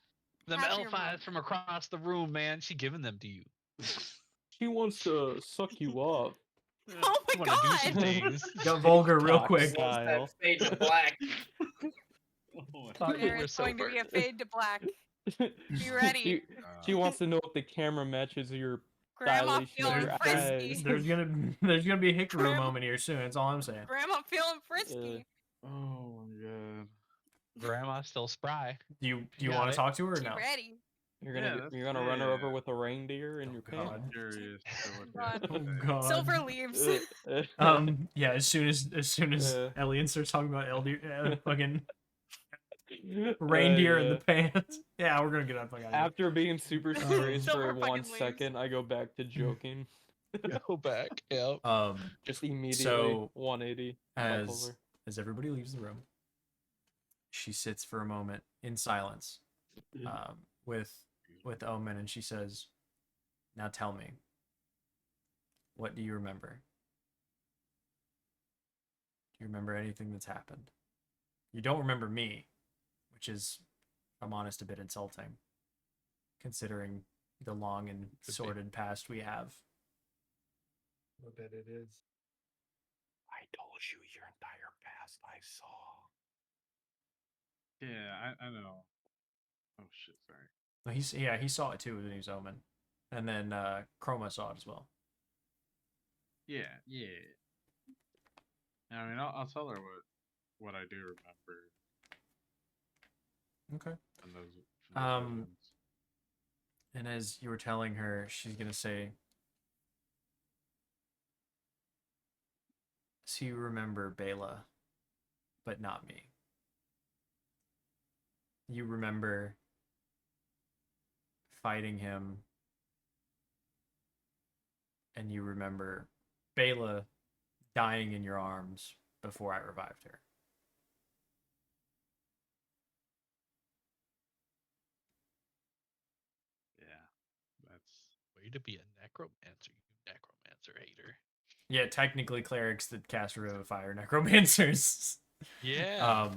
Them
Have
elf
your
eyes
moment.
from across the room, man. She giving them to you.
She wants to suck you up.
Oh
You
my
wanna do some
God.
things.
Got vulgar real
TikTok
quick.
style.
Fade to black.
Thought you
There
were
is going to be a
sober.
fade to black. Be ready.
She wants to know if the camera matches your
Grandma
dilation of
feeling
your
frisky.
eyes.
There's gonna be a hickaroo
Grandma-
moment here soon. That's all I'm saying.
Grandma feeling frisky.
Oh my god.
Grandma's still spry.
Do you
got
want
it.
to talk to her or
She
no?
ready.
You're gonna run her over with a reindeer in
Oh,
your
God.
pants.
I'm curious to what
God.
they have
Oh
to say.
God.
Silver leaves.
Yeah. As soon as Elliot starts talking about fucking reindeer in the pants. Yeah, we're gonna get that fuck out of here.
After being super serious for
Silver
1
fucking leaves.
second, I go back to joking.
Go back. Yep.
Just immediately
So
180.
as everybody leaves the room, she sits for a moment in silence, with Omen, and she says, "Now tell me, what do you remember? Do you remember anything that's happened? You don't remember me, which is, if I'm honest, a bit insulting, considering the long and
be.
sordid past we have.
I bet it is.
I told you your entire past I saw.
Yeah, I know. Oh shit, sorry.
No, he saw it too when he was Omen, and then Chroma saw it as well.
Yeah, yeah. I mean, I'll tell her what I do remember
Okay.
from those
Um,
visions.
And as you were telling her, she's gonna say, "So you remember Bela, but not me. You remember fighting him, and you remember Bela dying in your arms before I revived her."
Yeah, that's
Way to be a necromancer, you necromancer hater.
Yeah, technically clerics that cast Revivify are necromancers.
Yeah.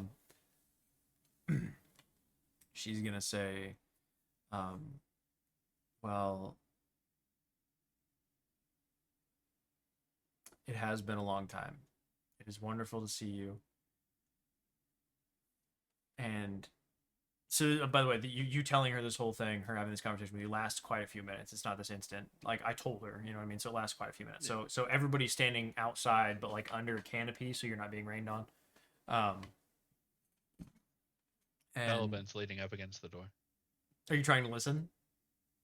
She's gonna say, well, it has been a long time. It is wonderful to see you. And so, by the way, you telling her this whole thing, her having this conversation with you, lasts quite a few minutes. It's not this instant. Like I told her, you know what I mean. So it lasts quite a few minutes. So everybody's standing outside, but like under a canopy, so you're not being rained on. And
Element's leaning up against the door.
are you trying to listen?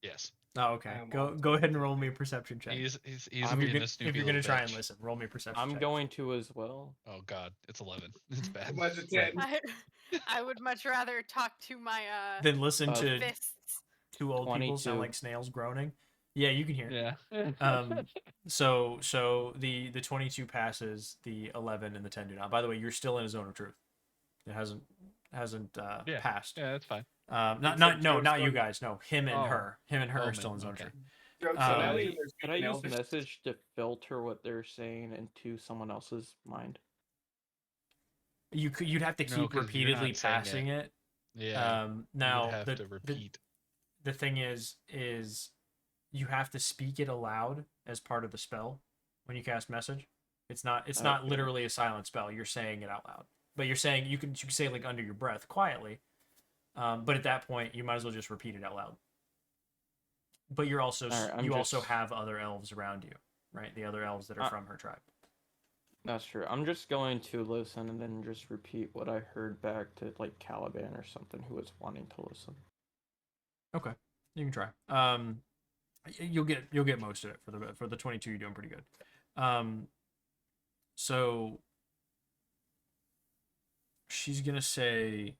Yes.
Oh, okay.
I am
Go
also
go ahead and
listening.
roll me a perception check.
He's
if
being
you're,
a snoopy
if you're
little
gonna try and
bitch.
listen, roll me a perception
I'm
check.
going to as well.
Oh god, it's 11. It's bad.
What's a
Yeah.
10?
I would much rather talk to my
Then listen
Uh,
to
fists.
two old people sound
22.
like snails groaning. Yeah, you can hear.
Yeah.
So the 22 passes, the 11 and the 10 do not. By the way, you're still in a zone of truth. It hasn't
Yeah.
passed.
Yeah, that's fine.
Except Joe's
not you
still-
guys. No, him and
Oh.
her. Him and her are
Omen,
still in zone of
okay.
truth.
Joke, so
Uh,
now
Wait,
there's
could I use
elvish-
message to filter what they're saying into someone else's mind?
You'd have to
No,
keep
'cause you're
repeatedly
not saying
passing it.
Yeah.
Now
you would have
the,
to repeat.
the thing is you have to speak it aloud as part of the spell when you cast message. It's not
Okay.
literally a silent spell. You're saying it out loud, but you're saying you can say like under your breath quietly. But at that point, you might as well just repeat it out loud. But you're also
Alright, I'm
you also
just-
have other elves around you, right? The other elves that are from her tribe.
That's true. I'm just going to listen and then just repeat what I heard back to like Caliban or something who was wanting to listen.
Okay, you can try. You'll get most of it for the 22. You're doing pretty good. So she's gonna say,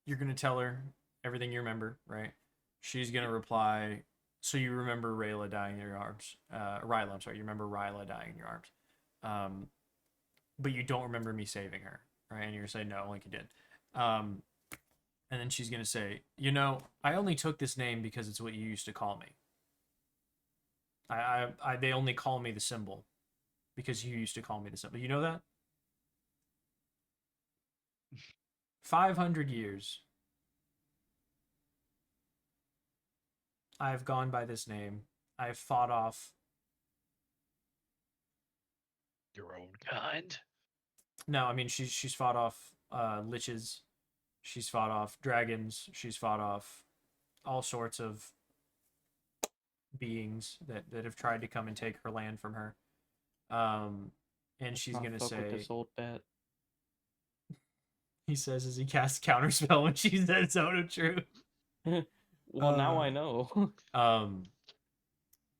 you're gonna tell her everything you remember, right? She's gonna reply, so you remember Rayla dying in your arms. Ryla, I'm sorry, you remember Ryla dying in your arms. But you don't remember me saving her, right? And you're gonna say no, like you did. And then she's gonna say, you know, I only took this name because it's what you used to call me. They only call me the symbol because you used to call me the symbol. You know that? 500 years. I've gone by this name. I've fought off.
Your own kind.
No, I mean she's fought off liches. She's fought off dragons. She's fought off all sorts of beings that have tried to come and take her land from her. And she's
Not
gonna
fuck with
say,
this old bat.
he says as he casts counterspell when she says Zone of Truth.
Well, now I know.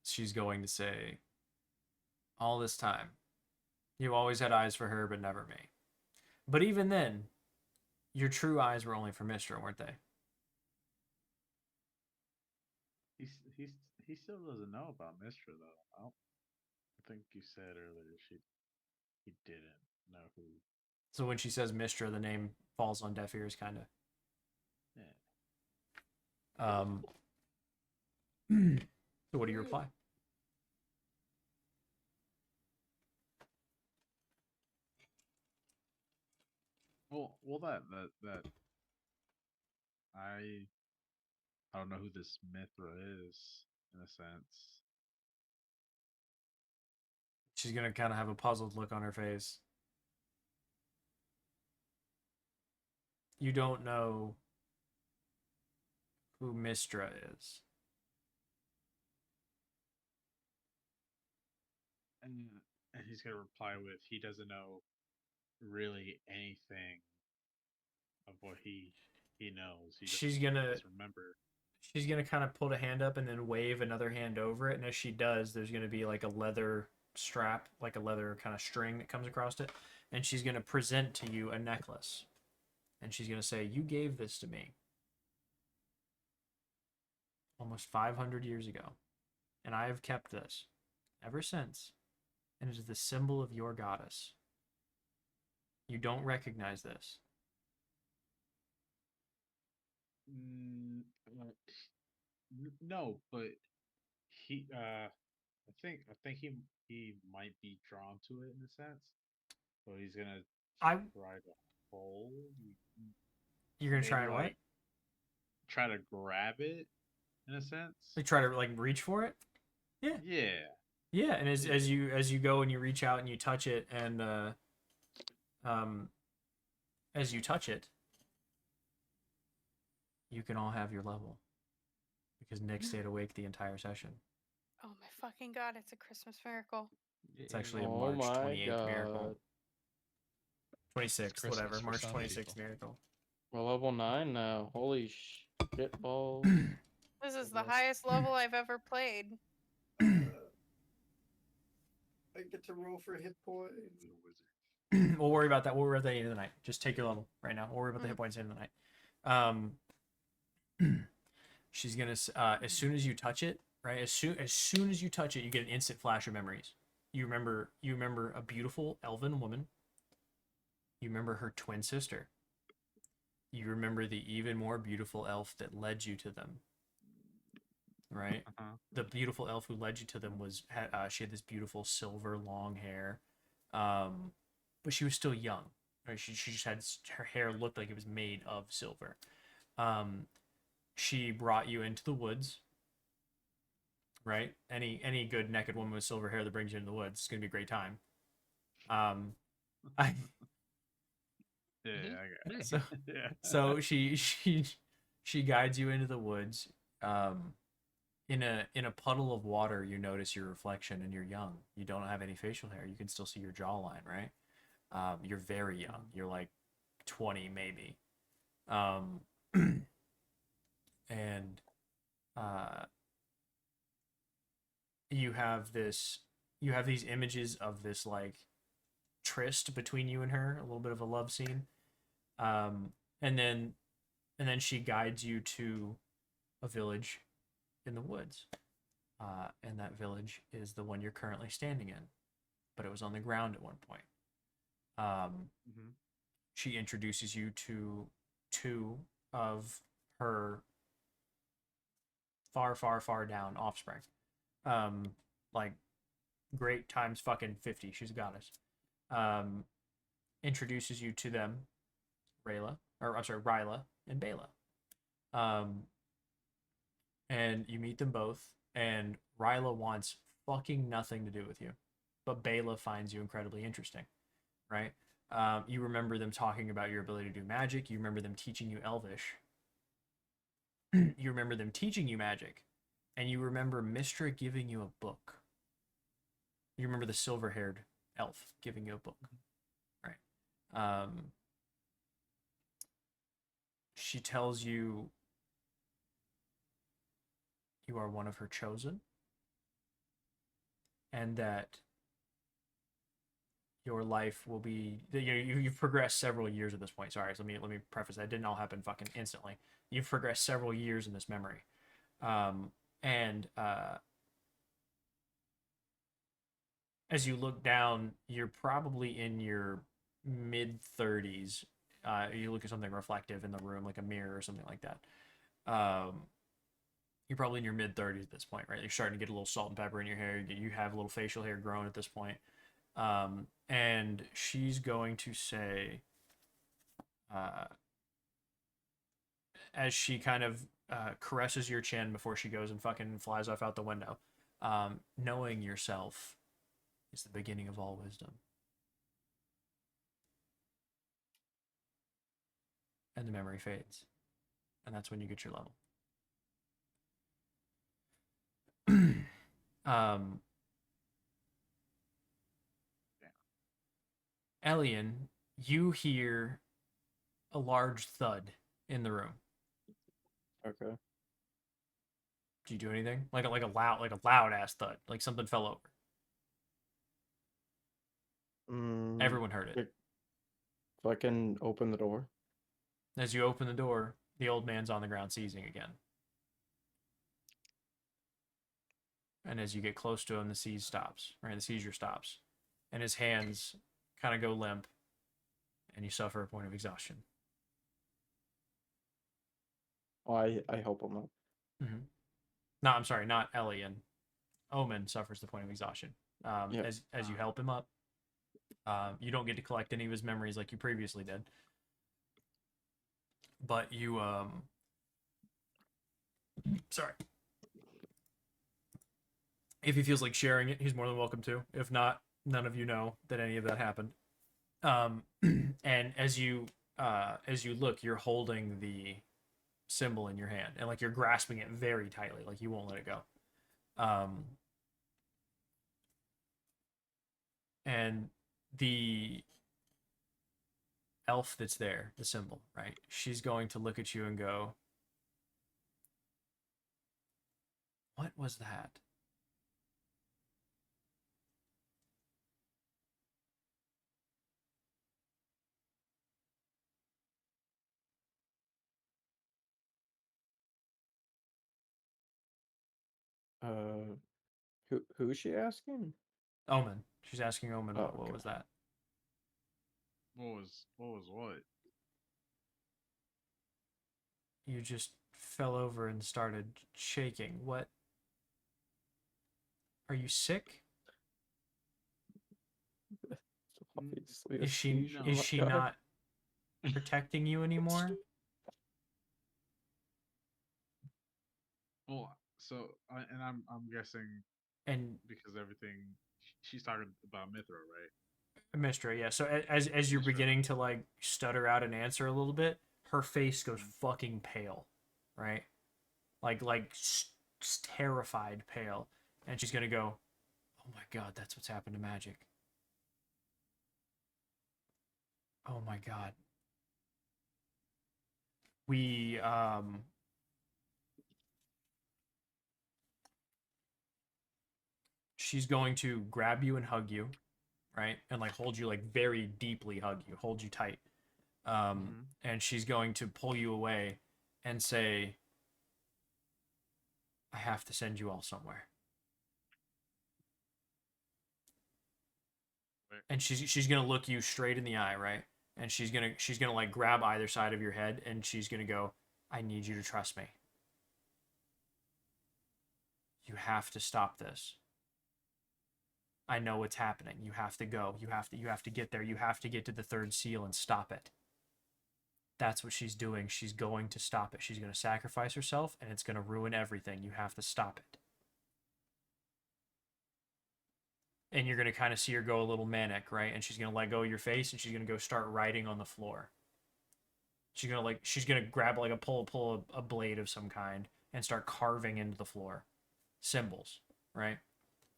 She's going to say, all this time, you always had eyes for her, but never me. But even then, your true eyes were only for Mistra, weren't they?
He still doesn't know about Mistra though. I think you said earlier he didn't know who
So when she says Mistra, the name falls on deaf ears, kind of.
Yeah.
So what do you reply?
Well, that I don't know who this Mithra is in a sense.
She's gonna kind of have a puzzled look on her face. You don't know who Mistra is.
And he's gonna reply with, he doesn't know really anything of what he knows. He
She's
doesn't
gonna
just remember.
she's gonna kind of put a hand up and then wave another hand over it, and as she does, there's gonna be like a leather strap, like a leather kind of string that comes across it, and she's gonna present to you a necklace, and she's gonna say, "You gave this to me almost 500 years ago, and I have kept this ever since, and it is the symbol of your goddess. You don't recognize this."
No, but I think he might be drawn to it in a sense. So he's gonna
I
try to hold,
You're gonna try
maybe
and what?
like try to grab it in a sense.
Like try to like reach for it? Yeah.
Yeah.
Yeah, and
Yeah.
as you go and you reach out and you touch it, and um as you touch it, you can all have your level. Because Nick stayed awake the entire session.
Oh my fucking god, it's a Christmas miracle.
It's actually a
Oh
March
my
28th miracle.
god.
26th,
Christmas
whatever.
for
March
some
26th
people.
miracle.
We're level 9 now. Holy shit balls.
This is the
Yes.
highest level I've ever played.
I get to roll for a hit point.
We'll worry about that. We'll worry about that at the end of the night. Just take your level right now. We'll worry about the hit points at the end of the night. She's gonna as soon as you touch it, right? As soon as you touch it, you get an instant flash of memories. You remember a beautiful elven woman. You remember her twin sister. You remember the even more beautiful elf that led you to them. Right? The beautiful elf who led you to them she had this beautiful silver long hair, but she was still young. Right? She just had her hair looked like it was made of silver. She brought you into the woods. Right? Any good naked woman with silver hair that brings you into the woods, it's gonna be a great time. I
Yeah, I got it.
so
Yeah.
so she guides you into the woods. In a puddle of water, you notice your reflection, and you're young. You don't have any facial hair. You can still see your jawline, right? You're very young. You're like 20 maybe. And you have these images of this like tryst between you and her, a little bit of a love scene. And then she guides you to a village in the woods. And that village is the one you're currently standing in, but it was on the ground at one point. She introduces you to two of her far, far, far down offspring. Like great times fucking 50. She's a goddess. Introduces you to them, Ryla and Bela. And you meet them both, and Ryla wants fucking nothing to do with you, but Bela finds you incredibly interesting, right? You remember them talking about your ability to do magic. You remember them teaching you Elvish. You remember them teaching you magic, and you remember Mistra giving you a book. You remember the silver-haired elf giving you a book, right? She tells you you are one of her chosen, and that your life will be you've progressed several years at this point. Sorry, so let me preface that didn't all happen fucking instantly. You've progressed several years in this memory, and as you look down, you're probably in your mid 30s. You look at something reflective in the room, like a mirror or something like that. You're probably in your mid 30s at this point, right? You're starting to get a little salt and pepper in your hair. You have a little facial hair grown at this point. And she's going to say, as she kind of caresses your chin before she goes and fucking flies off out the window, knowing yourself is the beginning of all wisdom. And the memory fades. And that's when you get your level. Elian, you hear a large thud in the room.
Okay.
Do you do anything? Like a loud ass thud, like something fell over. Everyone heard it.
If I can open the door.
As you open the door, the old man's on the ground seizing again. And as you get close to him, the seizure stops. And his hands kind of go limp, and you suffer a point of exhaustion.
Oh, I help him up.
Mm-hmm. No, I'm sorry, not Elian. Omen suffers the point of exhaustion.
Yep.
As you help him up, you don't get to collect any of his memories like you previously did. But you, sorry. If he feels like sharing it, he's more than welcome to. If not, none of you know that any of that happened. And as you look, you're holding the symbol in your hand, and like you're grasping it very tightly, like you won't let it go. And the elf that's there, the symbol, right? She's going to look at you and go, "What was that?"
Who is she asking?
Omen. She's asking Omen,
Oh,
what
okay.
was that?
What was what?
You just fell over and started shaking. What? Are you sick?
Obviously, a
Is she
seizure.
is
Oh
she
my God.
not protecting you anymore?
Well, so and I'm guessing
And
because everything she's talking about Mithra, right?
Mistra, yeah. So as you're
Mistra.
beginning to like stutter out an answer a little bit, her face goes fucking pale, right? Terrified pale, and she's gonna go, "Oh my God, that's what's happened to magic. Oh my God. We She's going to grab you and hug you, right? And like hold you, like very deeply hug you, hold you tight. And she's going to pull you away and say, "I have to send you all somewhere."
Where?
And she's gonna look you straight in the eye, right? And she's gonna like grab either side of your head, and she's gonna go, "I need you to trust me. You have to stop this. I know what's happening. You have to go. You have to get there. You have to get to the third seal and stop it." That's what she's doing. She's going to stop it. She's going to sacrifice herself, and it's going to ruin everything. You have to stop it. And you're going to kind of see her go a little manic, right? And she's going to let go of your face, and she's going to go start writing on the floor. She's going to grab like pull a blade of some kind and start carving into the floor symbols, right?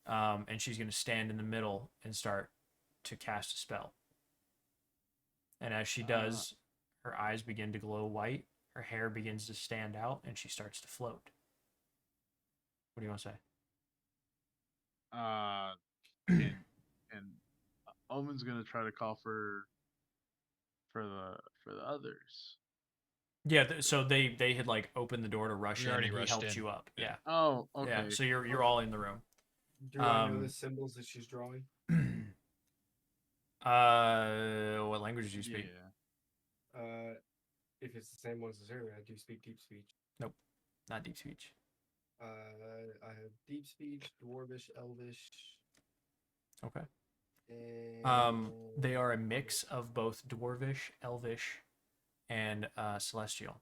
And she's going to stand in the middle and start to cast a spell. And as she does, her eyes begin to glow white, her hair begins to stand out, and she starts to float. What do you want to say?
And Omen's gonna try to call for the others.
Yeah, so they had like opened the door to rush
We
in,
already
and he
rushed
helped
in.
you up. Yeah.
Oh, okay.
Yeah. So you're all in the room.
Do I know
Um,
the symbols that she's drawing?
languages do you speak?
Yeah.
If it's the same ones as earlier, I do speak deep speech.
Nope, not deep speech.
I have deep speech, dwarvish, elvish,
Okay.
and
They are a mix of both dwarvish, elvish, and celestial.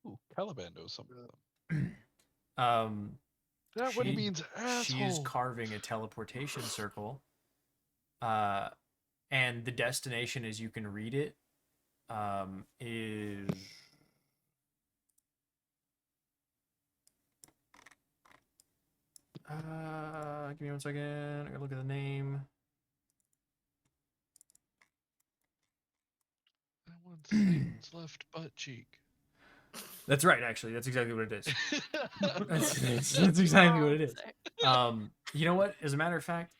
Ooh, Caliban knows some of
Uh,
them. That what
She-
means
She is
asshole.
carving a teleportation circle, and the destination, as you can read it, is give me 1 second. I gotta look at the name.
That one's Satan's left butt cheek.
That's right, actually. That's exactly what it is. That's exactly what it is. You know what? As a matter of fact,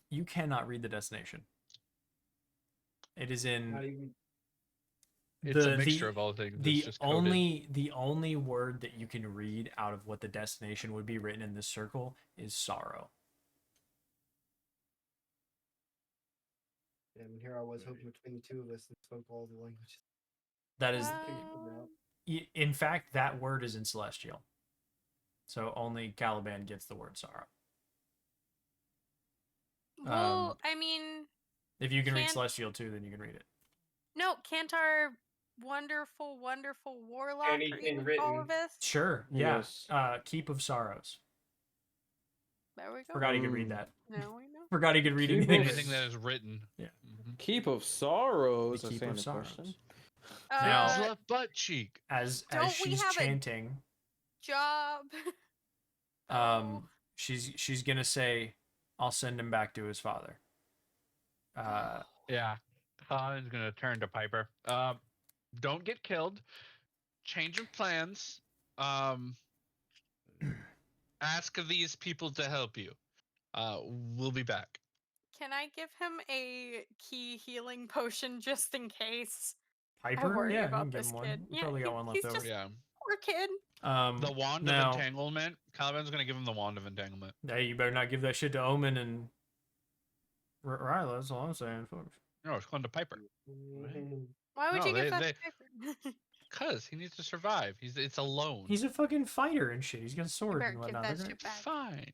you cannot read the destination. It is in
not even
It's a mixture of all things. It's
the
just coded.
only word that you can read out of what the destination would be written in this circle is sorrow.
and here I was hoping between the two of us and spoke all the languages.
That is,
Can you figure it out?
in fact, that word is in celestial. So only Caliban gets the word sorrow.
Well, I mean,
If you can read
Can't-
celestial too, then you can read it.
no, can't our wonderful, wonderful warlock
Anything
read all of
written.
this?
Sure. Yeah.
Yes.
Keep of Sorrows.
There we go.
Forgot he could read that.
Now we know.
Forgot he could read
Keep of-
anything.
Anything that is written.
Yeah.
Mhm.
Keep of Sorrows.
The
I
Keep
say
of
in the
Sorrows.
question.
Now-
Satan's left butt cheek.
As
Don't we
she's
have a-
chanting,
Job. Oh.
she's gonna say, "I'll send him back to his father."
Yeah. Colin's gonna turn to Piper. Don't get killed. Change of plans. Ask these people to help you. We'll be back.
Can I give him a key healing potion just in case?
Piper,
worry
yeah, you
about
can give
this
him one.
kid.
You
Yeah,
probably got one left
he's
over.
just-
Yeah.
Poor kid.
The wand
now,
of entanglement. Caliban's gonna give him the wand of entanglement.
Hey, you better not give that shit to Omen and Ryla. That's all I'm saying, folks.
No, it's going to Piper.
Why would
No,
you give that
they-
to Piper?
Cause he needs to survive. It's alone.
He's a fucking fighter and shit. He's got a sword
better
and
give
whatnot.
that
They're
shit
great.
back.
Fine.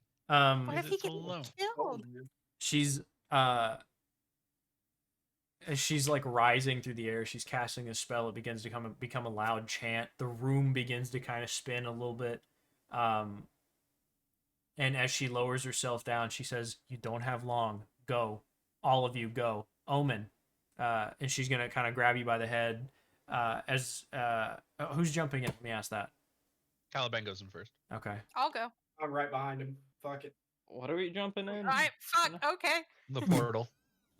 What if he
It's
gets
alone.
killed?
She's as she's like rising through the air, she's casting a spell. It begins to become a loud chant. The room begins to kind of spin a little bit. And as she lowers herself down, she says, "You don't have long. Go. All of you go. Omen." And she's gonna kind of grab you by the head. Who's jumping in? Let me ask that.
Caliban goes in first.
Okay.
I'll go.
I'm right behind him. Fuck it.
What are we jumping in?
Fuck. Okay.
The portal.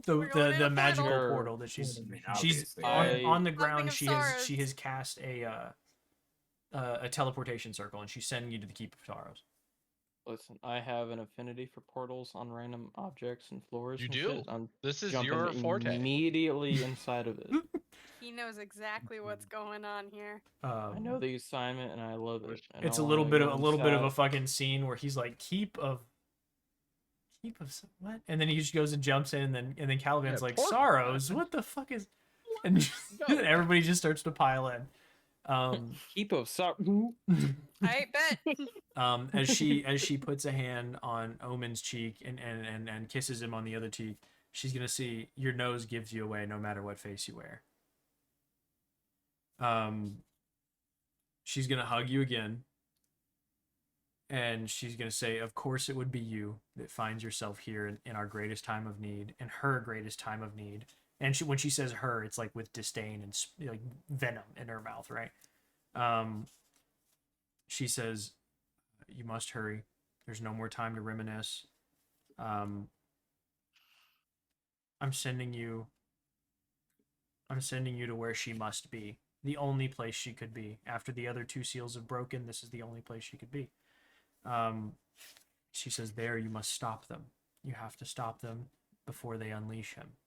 We're going in
The
a
magical
portal.
portal that she's
I mean,
she's
obviously.
on the
Something
ground.
of
She
sorrows.
has cast a teleportation circle, and she's sending you to the Keep of Sorrows.
Listen, I have an affinity for portals on random objects and floors.
You
and
do.
Shit. I'm
This is
jumping
your forte.
immediately inside of it.
He knows exactly what's going on here.
I know the assignment and I love it. and
It's
I
a little
wanna
bit
go
of a
inside.
fucking scene where he's like keep of what, and then he just goes and jumps in, and then Caliban's
Yeah,
like
portal.
Sorrows. What the fuck is? And
Go.
everybody just starts to pile in.
Keep of Sorrows.
I bet.
As she puts a hand on Omen's cheek and kisses him on the other cheek, she's gonna see your nose gives you away no matter what face you wear. She's gonna hug you again, and she's gonna say, "Of course, it would be you that finds yourself here in our greatest time of need, in her greatest time of need." And when she says "her," it's like with disdain and like venom in her mouth, right? She says, "You must hurry. There's no more time to reminisce. I'm sending you to where she must be. The only place she could be. After the other two seals have broken, this is the only place she could be." She says, "There you must stop them. You have to stop them before they unleash him."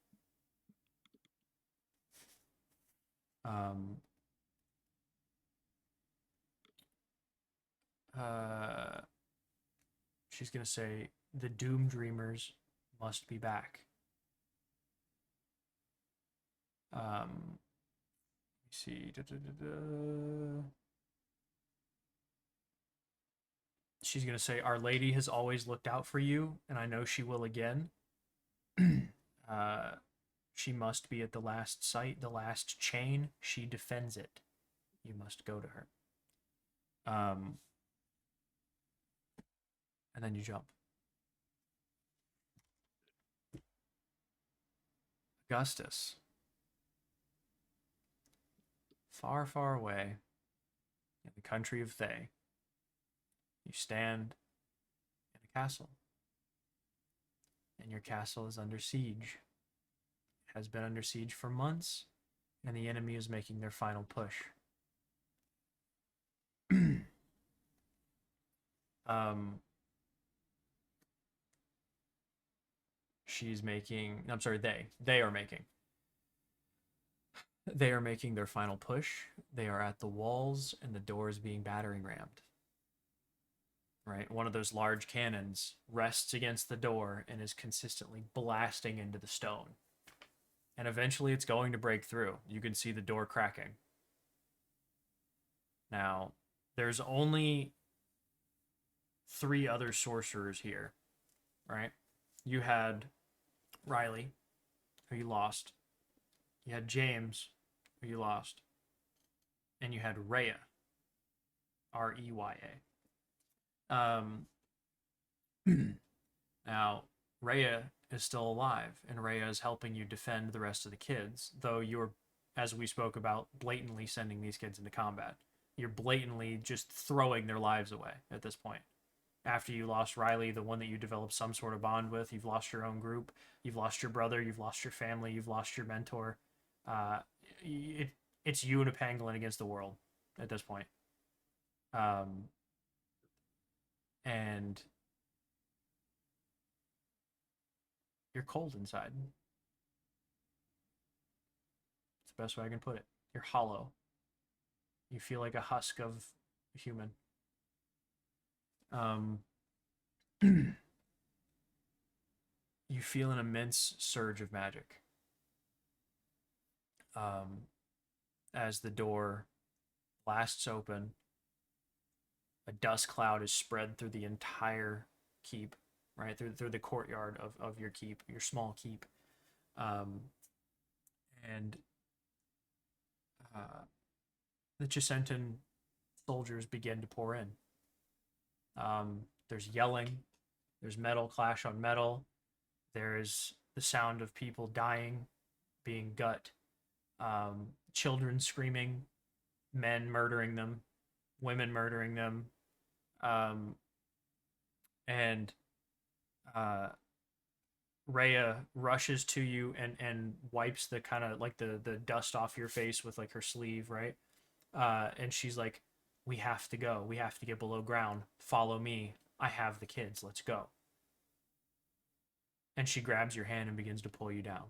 She's gonna say, "The Doom Dreamers must be back." Let me see. She's gonna say, "Our Lady has always looked out for you, and I know she will again. She must be at the last site, the last chain. She defends it. You must go to her." And then you jump. Augustus. Far, far away, in the country of Thay, you stand in a castle. And your castle is under siege. It has been under siege for months, and the enemy is making their final push. She's making. I'm sorry, they are making. They are making their final push. They are at the walls, and the door is being battering rammed. Right? One of those large cannons rests against the door and is consistently blasting into the stone. And eventually it's going to break through. You can see the door cracking. Now, there's only 3 other sorcerers here, right? You had Riley, who you lost. You had James, who you lost. And you had Rhea, Reyya. Now, Rhea is still alive, and Rhea is helping you defend the rest of the kids, though you're, as we spoke about, blatantly sending these kids into combat. You're blatantly just throwing their lives away at this point. After you lost Riley, the one that you developed some sort of bond with, you've lost your own group, you've lost your brother, you've lost your family, you've lost your mentor. It's you and a pangolin against the world at this point. And you're cold inside. It's the best way I can put it. You're hollow. You feel like a husk of a human. You feel an immense surge of magic. As the door blasts open, a dust cloud is spread through the entire keep, right? Through the courtyard of your keep, your small keep. And the Chisentan soldiers begin to pour in. There's yelling, there's metal clash on metal, there's the sound of people dying, being gut, children screaming, men murdering them, women murdering them, and Rhea rushes to you and wipes the kind of like the dust off your face with like her sleeve, right? And she's like, "We have to go. We have to get below ground. Follow me. I have the kids. Let's go." And she grabs your hand and begins to pull you down,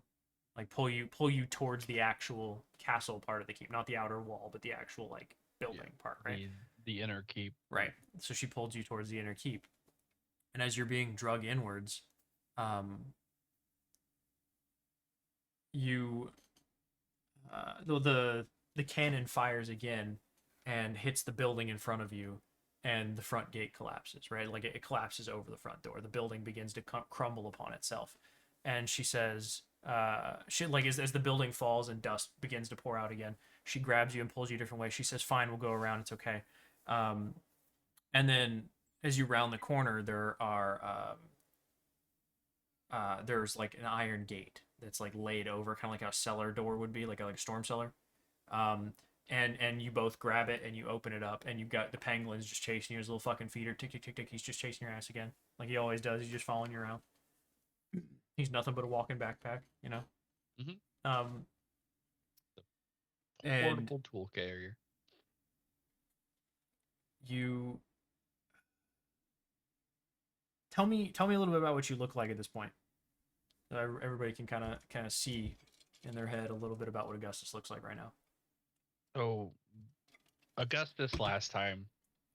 like pull you towards the actual castle part of the keep, not the outer wall, but the actual like building part, right?
The inner keep.
Right. So she pulled you towards the inner keep, and as you're being drug inwards, you the cannon fires again and hits the building in front of you, and the front gate collapses, right? Like it collapses over the front door. The building begins to crumble upon itself. And she says, she like as the building falls and dust begins to pour out again, she grabs you and pulls you a different way. She says, "Fine, we'll go around. It's okay." And then as you round the corner, there are there's like an iron gate that's like laid over, kind of like how a cellar door would be, like a storm cellar. And you both grab it and you open it up, and you've got the pangolins just chasing you. His little fucking feeder, tick tick tick tick. He's just chasing your ass again, like he always does. He's just following you around. He's nothing but a walking backpack, you know.
Mm-hmm. Portable tool carrier.
You tell me a little bit about what you look like at this point. So everybody can kind of see in their head a little bit about what Augustus looks like right now.
So Augustus last time,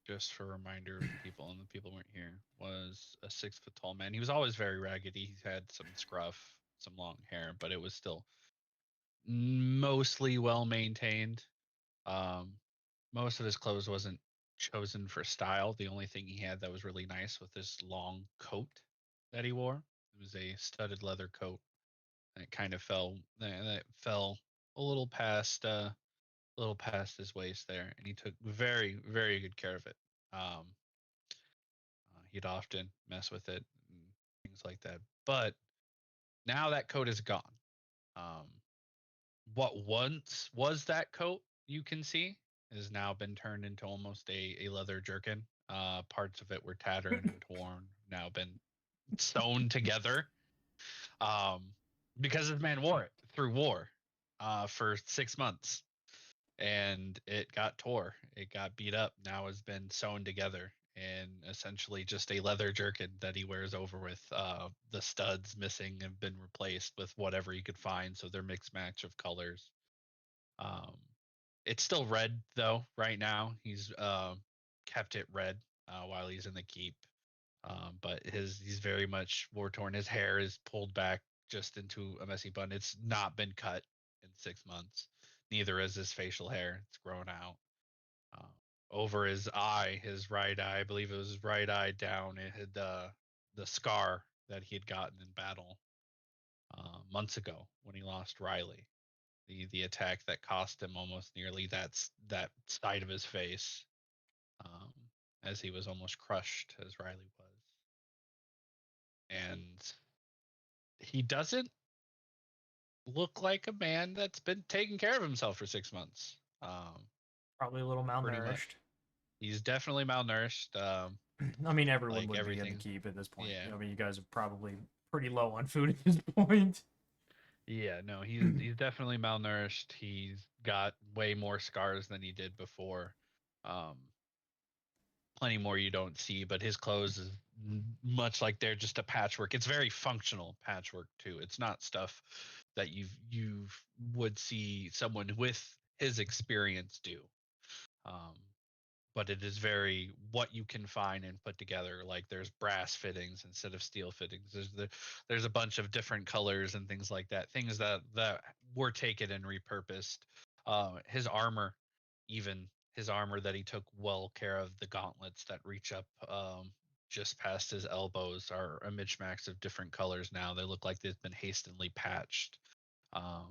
just for a reminder of people, and the people weren't here, was a 6 foot tall man. He was always very raggedy. He had some scruff, some long hair, but it was still mostly well maintained. Um, most of his clothes wasn't chosen for style. The only thing he had that was really nice was this long coat that he wore. It was a studded leather coat that kind of that fell a little past his waist there, and he took very very good care of it. Um, he'd often mess with it and things like that. But now that coat is gone. Um, what once was that coat, you can see, has now been turned into almost a leather jerkin. Parts of it were tattered and torn, now been sewn together. Um, because this man wore it through war for 6 months, and it got tore, it got beat up. Now has been sewn together and essentially just a leather jerkin that he wears over with the studs missing have been replaced with whatever he could find. So they're mixed match of colors. Um, it's still red though. Right now, he's kept it red while he's in the keep. But he's very much war torn. His hair is pulled back just into a messy bun. It's not been cut in 6 months. Neither is his facial hair. It's grown out. Uh, Over his eye, his right eye, I believe it was his right eye down. It had the scar that he had gotten in battle months ago when he lost Riley. The attack that cost him almost nearly that side of his face, um, as he was almost crushed as Riley was. And he doesn't look like a man that's been taking care of himself for 6 months.
Probably a little
Pretty much.
malnourished.
He's definitely malnourished.
I mean, everyone
Like
would be in the
everything.
keep at this point.
Yeah.
I mean, you guys are probably pretty low on food at this point.
Yeah, no, he's definitely malnourished. He's got way more scars than he did before. Um, Plenty more you don't see, but his clothes is much like they're just a patchwork. It's very functional patchwork too. It's not stuff that you would see someone with his experience do. Um, but it is very what you can find and put together. Like there's brass fittings instead of steel fittings. There's a bunch of different colors and things like that. Things that were taken and repurposed. His armor, even his armor that he took well care of, the gauntlets that reach up just past his elbows are a mishmash of different colors now. They look like they've been hastily patched. um,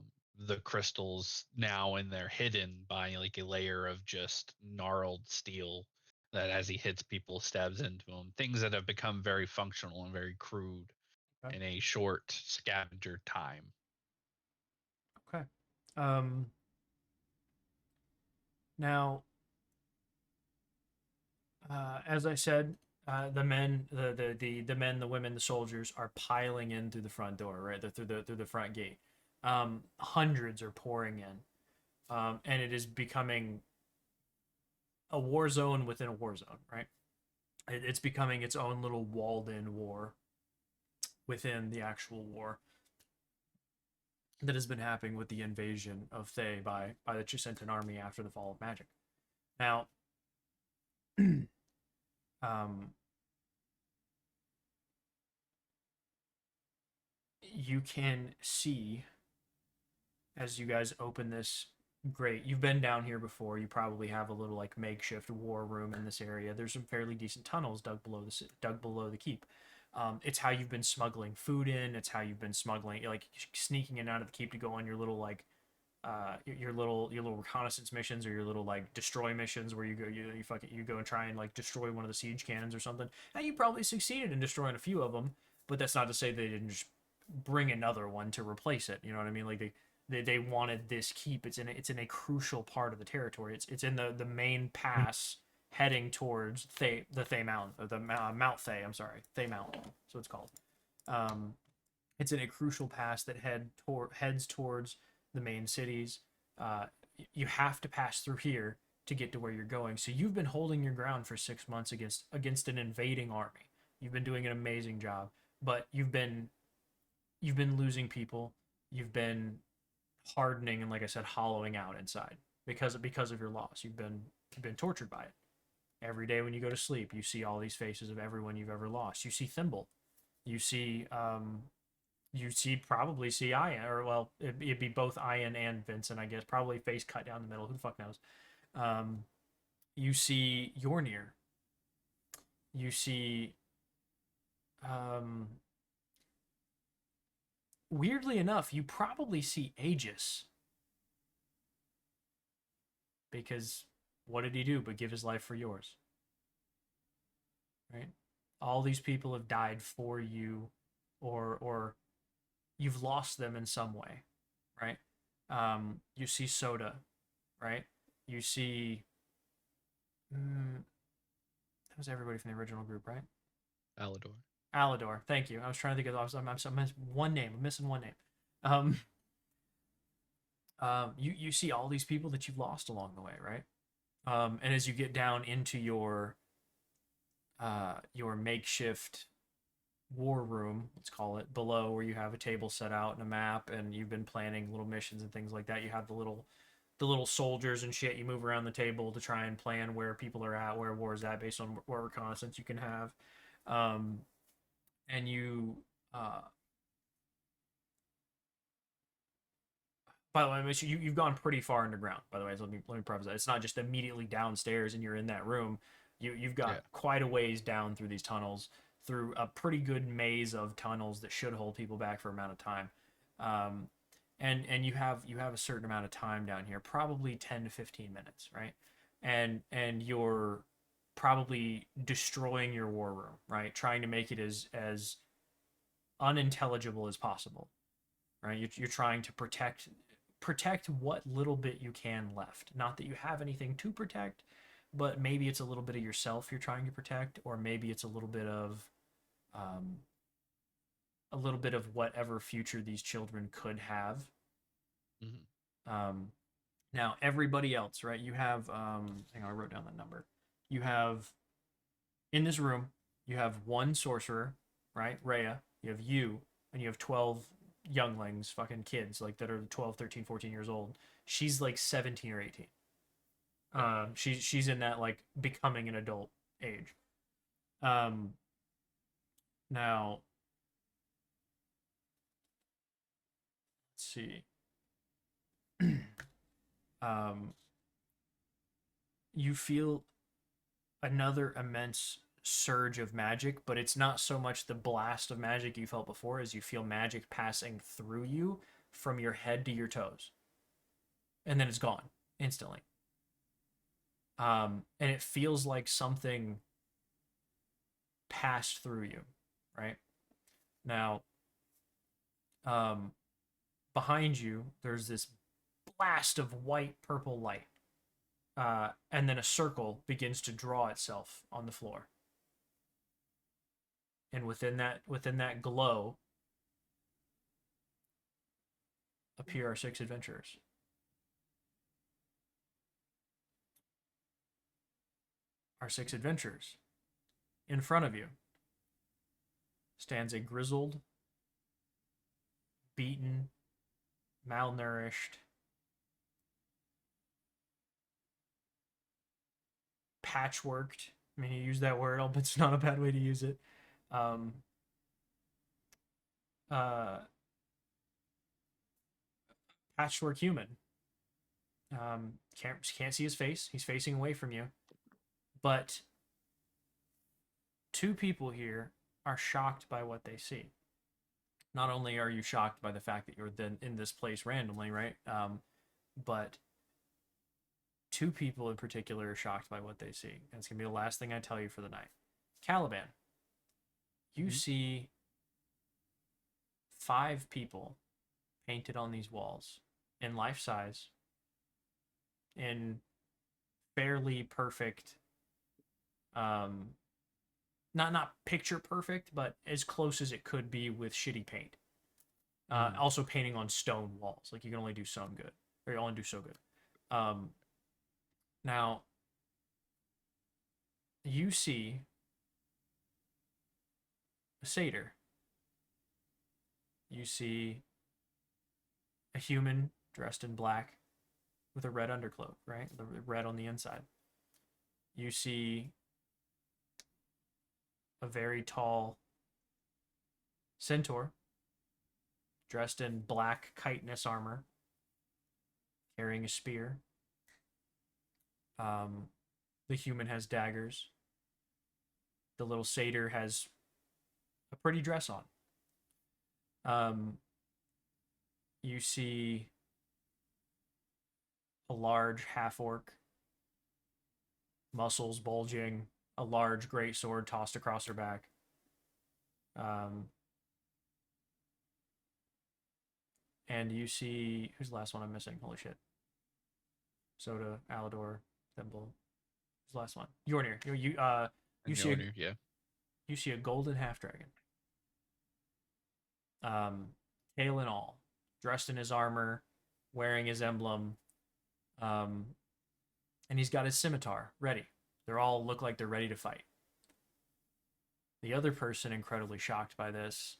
the crystals now, and they're hidden by like a layer of just gnarled steel that as he hits people stabs into them. Things that have become very functional and very crude
Okay.
in a short scavenger time.
Okay. Now, as I said, the men, the men, the women, the soldiers are piling in through the front door, right? Through the front gate. Hundreds are pouring in, and it is becoming a war zone within a war zone, right? It's becoming its own little walled-in war within the actual war that has been happening with the invasion of Thay by the Chisentan army after the fall of magic. Now, you can see as you guys open this grate. You've been down here before. You probably have a little like makeshift war room in this area. There's some fairly decent tunnels dug below the keep. It's how you've been smuggling food in. It's how you've been smuggling, like sneaking in and out of the keep to go on your little like your little reconnaissance missions or your little like destroy missions where you go and try and like destroy one of the siege cannons or something. And you probably succeeded in destroying a few of them, but that's not to say they didn't just bring another one to replace it. You know what I mean? Like they wanted this keep. It's in a crucial part of the territory. It's in the main pass heading towards the Thay Mountain, or the Mount Thay. I'm sorry, Thay Mountain. So it's called. It's in a crucial pass that heads towards the main cities. You have to pass through here to get to where you're going. So you've been holding your ground for 6 months against an invading army. You've been doing an amazing job, but you've been losing people. You've been hardening and, like I said, hollowing out inside because of your loss. You've been tortured by it. Every day when you go to sleep, you see all these faces of everyone you've ever lost. You see Thimble. You see probably see Ian, or well, it'd be both Ian and Vincent, I guess. Probably face cut down the middle. Who the fuck knows? You see Yornir. You see, weirdly enough, you probably see Aegis. Because what did he do but give his life for yours? Right? All these people have died for you, or you've lost them in some way, right? You see Soda, right? You see, that was everybody from the original group, right?
Alador.
Alador, thank you. I was trying to think of. I'm missing one name. I'm missing one name. You see all these people that you've lost along the way, right? And as you get down into your makeshift war room, let's call it, below, where you have a table set out and a map, and you've been planning little missions and things like that. You have the little soldiers and shit. You move around the table to try and plan where people are at, where war is at, based on what reconnaissance you can have. And you by the way, you've gone pretty far underground. By the way, so let me preface that. It's not just immediately downstairs and you're in that room. You've got quite a ways down through these tunnels, through a pretty good maze of tunnels that should hold people back for an amount of time. And you have a certain amount of time down here, probably 10 to 15 minutes, right? And you're probably destroying your war room, right? Trying to make it as unintelligible as possible, right? You're trying to protect what little bit you can left. Not that you have anything to protect, but maybe it's a little bit of yourself you're trying to protect, or maybe it's a little bit of whatever future these children could have. Now everybody else, right? You have hang on, I wrote down that number. You have, in this room, you have one sorcerer, right? Rhea. You have you, and you have 12 younglings, fucking kids, like, that are 12, 13, 14 years old. She's like 17 or 18. She's in that, like, becoming an adult age. Now, let's see. You feel another immense surge of magic, but it's not so much the blast of magic you felt before as you feel magic passing through you from your head to your toes. And then it's gone instantly. And it feels like something passed through you, right? Now, behind you, there's this blast of white purple light. And then a circle begins to draw itself on the floor. And within that glow appear our 6 adventurers. Our 6 adventurers. In front of you stands a grizzled, beaten, malnourished, patchworked. I mean, you use that word, but it's not a bad way to use it. Patchwork human. Can't see his face. He's facing away from you. But 2 people here are shocked by what they see. Not only are you shocked by the fact that you're then in this place randomly, right? But 2 people in particular are shocked by what they see. And it's going to be the last thing I tell you for the night. Caliban, you see 5 people painted on these walls in life size, in fairly perfect, not picture perfect, but as close as it could be with shitty paint. Also painting on stone walls. Like, you can only do some good, or you only do so good. Now, you see a satyr. You see a human dressed in black with a red undercloak, right? The red on the inside. You see a very tall centaur dressed in black chitinous armor, carrying a spear. The human has daggers. The little satyr has a pretty dress on. You see a large half orc, muscles bulging, a large great sword tossed across her back. And you see, who's the last one I'm missing? Holy shit. Soda, Alador, Thimble. Who's the last one? Yornir. You see
Mjolnir, yeah.
you see a golden half dragon. Tail and all, dressed in his armor, wearing his emblem, and he's got his scimitar ready. They're all look like they're ready to fight. The other person incredibly shocked by this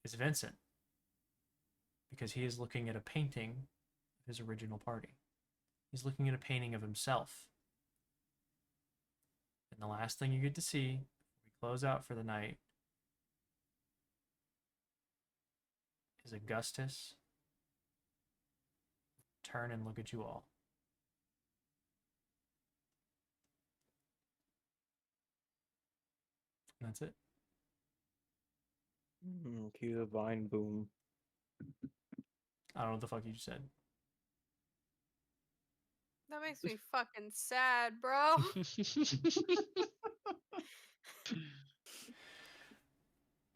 is Vincent, because he is looking at a painting of his original party. He's looking at a painting of himself. And the last thing you get to see before we close out for the night is Augustus turn and look at you all. And that's it.
Cue the vine boom.
I don't know what the fuck you just said.
That makes me fucking sad, bro.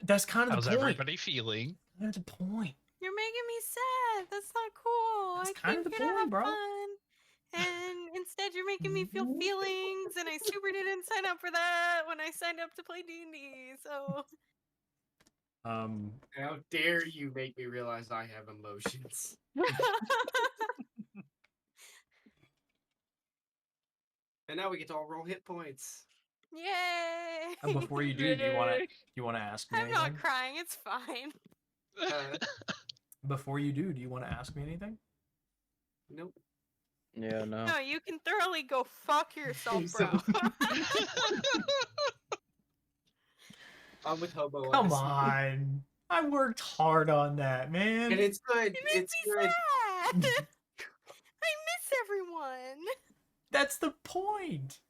That's kind of
How's
the point.
everybody feeling?
That's the point.
You're making me sad. That's not cool.
That's
I
kind
came
of the
here to
point,
have
bro.
fun. And instead you're making me feel feelings, and I super didn't sign up for that when I signed up to play D&D, so...
How dare you make me realize I have emotions? And now we get to all roll hit points.
Yay!
And before you do you want to ask me
I'm
anything?
not crying, it's fine.
Before you do you want to ask me anything?
Nope.
Yeah, no.
No, you can thoroughly go fuck yourself, bro.
I'm with Hobo.
Come
this.
on. I worked hard on that, man.
And it's good.
You make
It's
me
good.
sad. I miss everyone.
That's the point.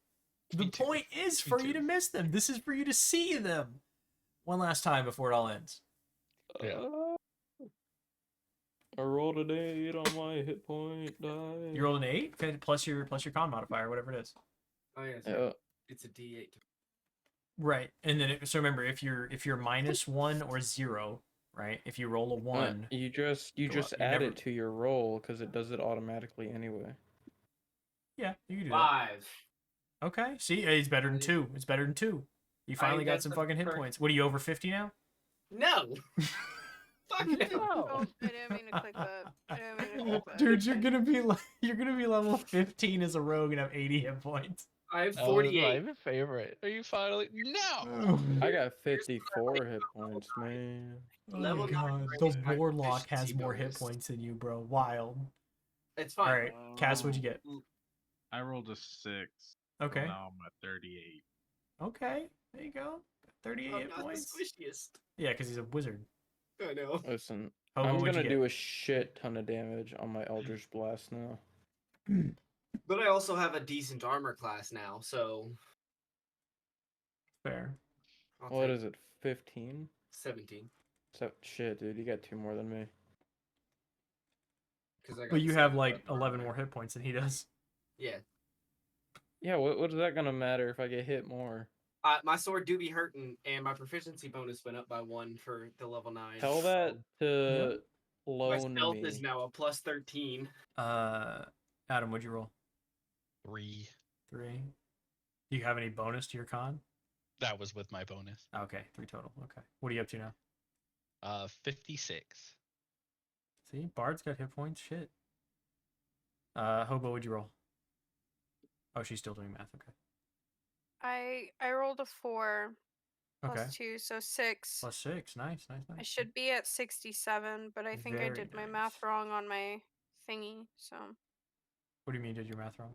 The
Me too.
point is
Me
for you
too.
to miss them. This is for you to see them one last time before it all ends.
Yeah.
I rolled an 8 on my hit point die.
You rolled an 8 plus your con modifier, whatever it is.
Oh yes.
Yeah.
It's a D8.
Right, and then so remember, if you're -1 or 0, right? If you roll a 1,
You just
go up.
add
Never-
it to your roll because it does it automatically anyway.
yeah, you can do that.
5.
Okay, see, it's better than 2. It's better than 2. You finally got
that's
some
the
fucking hit
correct-
points. What are you, over 50 now?
No. Fuck no.
Oh, I didn't mean to click that. I didn't mean to click that.
Dude, you're gonna be level 15 as a rogue and have 80 hit points.
I have
That was
48.
my favorite. Are you finally? No.
I got 54 hit points, man.
Oh
Level
my
9
god,
brings
the
my
warlock has
proficiency
more hit
bonus.
points than you, bro. Wild.
It's
All
fine.
right, Cass, what'd you get?
I rolled a 6.
Okay.
So now I'm at 38.
Okay, there you go. 38
I'm
hit
not the
points.
squishiest.
Yeah, because he's a wizard.
I know.
Listen,
Hobo,
I'm
what'd you
gonna
get?
do a shit ton of damage on my Eldritch Blast now.
But I also have a decent armor class now, so
Fair.
I'll
What
take
is it? 15?
17.
So shit, dude, you got 2 more than me.
Because I got
But you
the
have
same
like
weapon
11
armor.
more hit points than he does.
Yeah.
Yeah, what is that gonna matter if I get hit more?
My sword do be hurting, and my proficiency bonus went up by 1 for the level 9.
Tell that to
My
loan
stealth
me.
is now a plus 13.
Adam, what'd you roll?
3.
3. Do you have any bonus to your con?
That was with my bonus.
Okay, 3 total. Okay. What are you up to now?
56.
See, Bard's got hit points. Shit. Hobo, what'd you roll? Oh, she's still doing math. Okay.
I rolled a 4
Okay.
plus 2, so 6.
Plus 6. Nice, nice, nice.
I should be at 67, but I think I
Very
did my
nice.
math wrong on my thingy, so...
What do you mean, did your math wrong?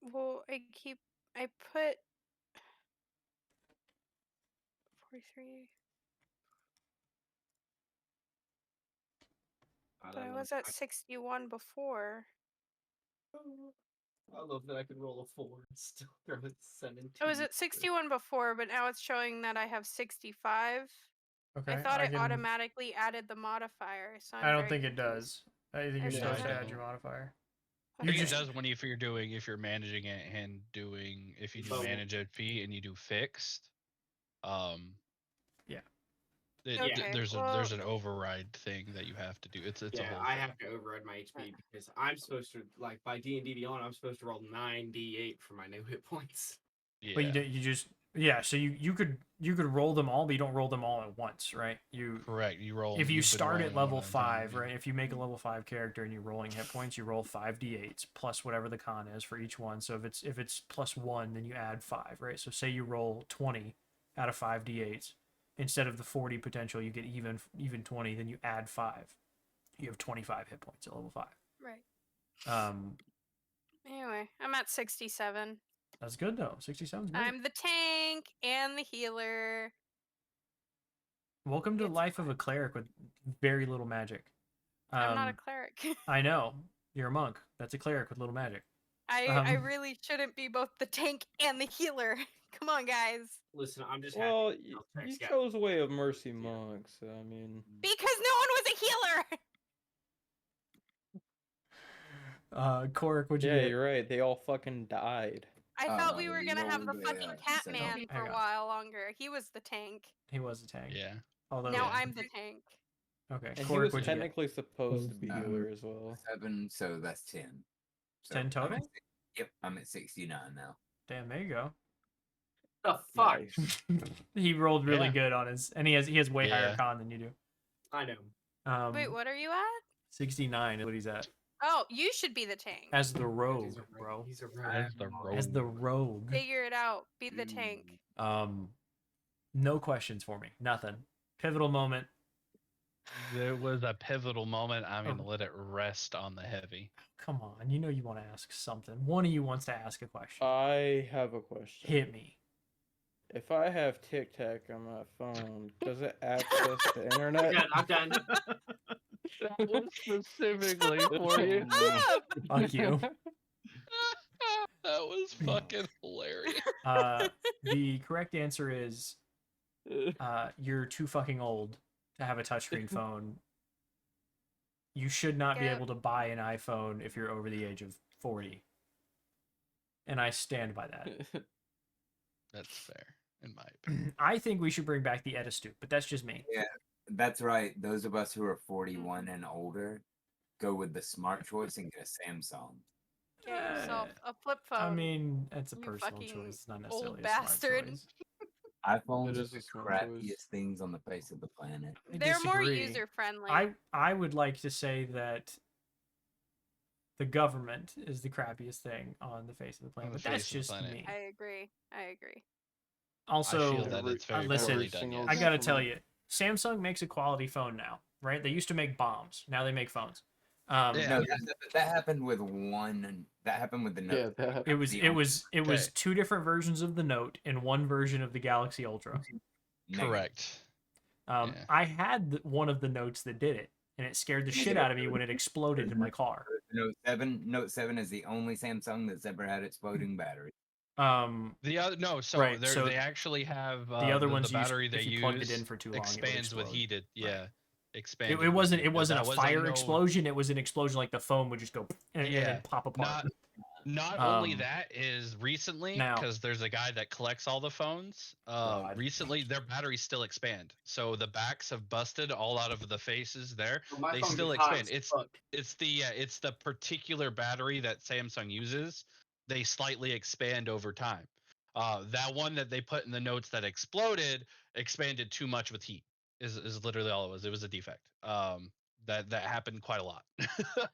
Well, I put 43. But I was at 61 before.
I love that I could roll a 4 and still throw it 17.
I was at 61 before, but now it's showing that I have 65.
Okay.
I thought it
can-
automatically added the modifier, so I'm
I don't
very
think it
confused.
does. I think you're
It
supposed to
doesn't.
add your modifier.
I
You
think
just
it does when if you're managing it and doing if you do
But-
manage a fee and you do fixed,
Yeah.
Okay,
there's an override thing that you have to do. It's a
Yeah,
whole
I
thing.
have to override my HP because I'm supposed to, like, by D&D Beyond, I'm supposed to roll 9d8 for my new hit points.
Yeah.
But you just so you could roll them all, but you don't roll them all at once, right? You
Correct. You roll.
if you
you've been
start at
rolling
level
one at a time,
5,
yeah.
right? If you make a level 5 character and you're rolling hit points, you roll 5d8s plus whatever the con is for each one. So if it's +1, then you add 5, right? So say you roll 20 out of 5d8s. Instead of the 40 potential, you get even 20, then you add 5. You have 25 hit points at level 5.
Right. Anyway, I'm at 67.
That's good though. 67's great.
I'm the tank and the healer.
Welcome to the
It's
life of a cleric with very little magic.
I'm not a cleric.
I know. You're a monk. That's a cleric with little magic.
I really shouldn't be both the tank and the healer. Come on, guys.
Listen, I'm just
Well,
happy.
you chose way of mercy monk, so I mean.
Because no one was a healer.
Korik, what'd you
Yeah,
get?
you're right. They all fucking died.
I thought we were
you
gonna have the
rolled a,
fucking
instead of-
Catman for
Hang
a
on.
while longer. He was the tank.
He was a tank.
Yeah.
Although
Now I'm the tank.
okay.
And he
Korik,
was
what'd you get?
technically supposed to be healer as well.
7, so that's 10.
10
I'm
total?
at yep, I'm at 69 now.
Damn, there you go.
The fuck?
Nice.
He rolled really
Yeah.
good on his, and he has way higher
Yeah.
con than you do.
I know.
Wait, what are you at?
69 is what he's at
Oh, you should be the tank.
as the rogue,
He's a rogue.
bro.
He's a
As the
rogue.
As the rogue.
Figure it out. Be the tank.
No questions for me. Nothing. Pivotal moment.
There was a pivotal moment. I'm gonna
Oh.
let it rest on the heavy.
Come on, you know you want to ask something. One of you wants to ask a question.
I have a question.
Hit me.
If I have Tic Tac on my phone, does it access the internet?
Yeah, I'm done.
That was specifically for you.
Fuck you.
That was fucking hilarious.
The correct answer is you're too fucking old to have a touchscreen phone. You should not be
Yep.
able to buy an iPhone if you're over the age of 40. And I stand by that.
That's fair, in my opinion.
I think we should bring back the Edistoop, but that's just me.
Yeah, that's right. Those of us who are 41 and older go with the smart choice and get a Samsung.
Get yourself a flip phone.
I mean, it's a
you
personal
fucking
choice, not
old
necessarily a
bastard.
smart choice.
iPhones
It
are
is
the
a smart
crappiest
choice.
things on the face of the planet.
I
They're more
disagree.
user friendly.
I would like to say that the government is the crappiest thing on the face of the planet,
On the
but that's
face of the
just
planet.
me.
I agree. I agree.
Also,
I feel that it's very
listen,
poorly done.
single-
Yes.
I gotta tell you, Samsung makes a quality phone now, right? They used to make bombs. Now they make phones.
Yeah.
No, that happened with one. That happened with the Note.
Yeah, that
It was
The
Okay.
two different versions of the Note and one version of the Galaxy Ultra.
negative.
Correct.
I had one of the Notes that did it, and it scared the shit out of me when it exploded in my car.
Note 7 is the only Samsung that's ever had exploding battery.
The other so
Right, so
they actually have
the other ones
the battery
if
they
you plugged it
use
in for too long, it would
expands with
explode.
heated.
Right.
Yeah, expands.
It wasn't
with heat.
a
That was
fire
no-
explosion. It was an explosion like the phone would just go and
Yeah,
then pop apart.
Not only
Um,
that is recently
now-
because there's a guy that collects all the phones.
God.
Recently their batteries still expand, so the backs have busted all out of the faces there.
Well, my
They
phone
still
gets hot
expand.
as fuck.
It's the particular battery that Samsung uses. They slightly expand over time. That one that they put in the notes that exploded expanded too much with heat. Is literally all it was. It was a defect. That happened quite a lot.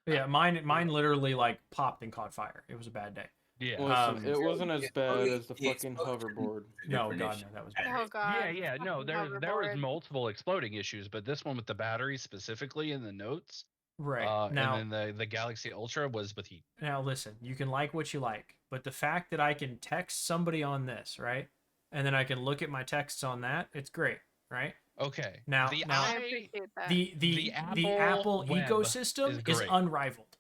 Yeah, mine literally like popped and caught fire. It was a bad day.
Yeah.
Listen, it
so
wasn't as
the
bad as the
the
fucking
explosion-
hoverboard.
No,
Different
God,
issue.
no, that was bad.
Oh god.
Yeah. No,
Fucking
there was
hoverboard.
multiple exploding issues, but this one with the battery specifically in the notes,
Right now,
and then the Galaxy Ultra was with heat.
now listen, you can like what you like, but the fact that I can text somebody on this, right, and then I can look at my texts on that, it's great, right?
Okay.
Now-
the
now-
I
eye,
appreciate that.
The Apple
web
ecosystem is
great.
unrivaled.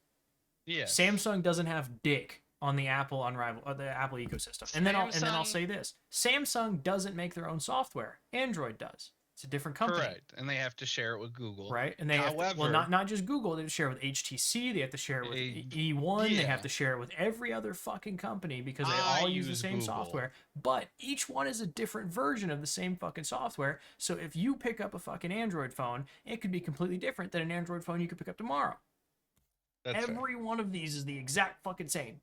Yes.
Samsung doesn't have dick on the Apple the Apple ecosystem. And then I'll
Samsung-
say this: Samsung doesn't make their own software. Android does. It's a different company.
Correct, and they have to share it with Google.
Right, and they have to, well,
However-
not just Google. They have to share it with HTC. They have to share it with
Eh,
E1. They have
yeah.
to share it with every other fucking company because they
I
all use the
use
same
Google.
software. But each one is a different version of the same fucking software. So if you pick up a fucking Android phone, it could be completely different than an Android phone you could pick up tomorrow.
That's fair.
Every one of these is the exact fucking same.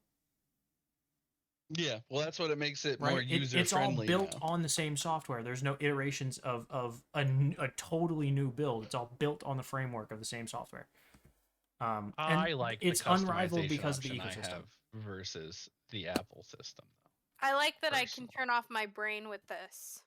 Yeah, well, that's what it makes it
Right?
more user
It's all
friendly.
built on the same software. There's no iterations of a totally new build. It's all built on the framework of the same software. And
I like
it's
the
unrivaled
customization
because of the
option I
ecosystem.
have versus the Apple system.
I like that I can
personal.
turn off my brain with this.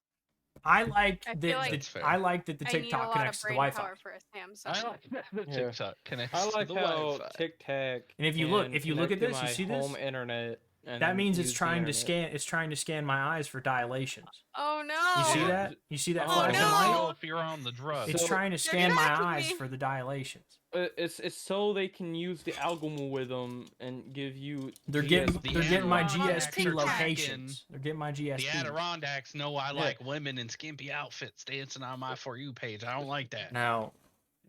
I like
I
that.
feel like
That's fair.
I like that the
I need a
TikTok
lot
connects
of
to the
brain
Wi-Fi.
power for a Samsung.
I like that the
Yeah.
TikTok connects
I
to
like
the
how
Wi-Fi.
TikTok.
And if you look
can
at
connect to
this, you
my
see this?
home internet. And
That
then
means it's
use the
trying to
internet.
scan. It's trying to scan my eyes for dilations.
Oh no!
You see
Yeah.
that? You see that
Oh,
flashing
no.
light?
Know if you're on the drug.
It's
So-
trying to
They're
scan my
tracking
eyes
me.
for the dilations.
It's so they can use the algorithm and give you.
They're getting
GSP.
they're getting my
Adirondacks
GSP
are
locations. They're getting my
The
GSP.
Adirondacks know I
Yeah.
like women in skimpy outfits dancing on my For You page. I don't like that.
Now,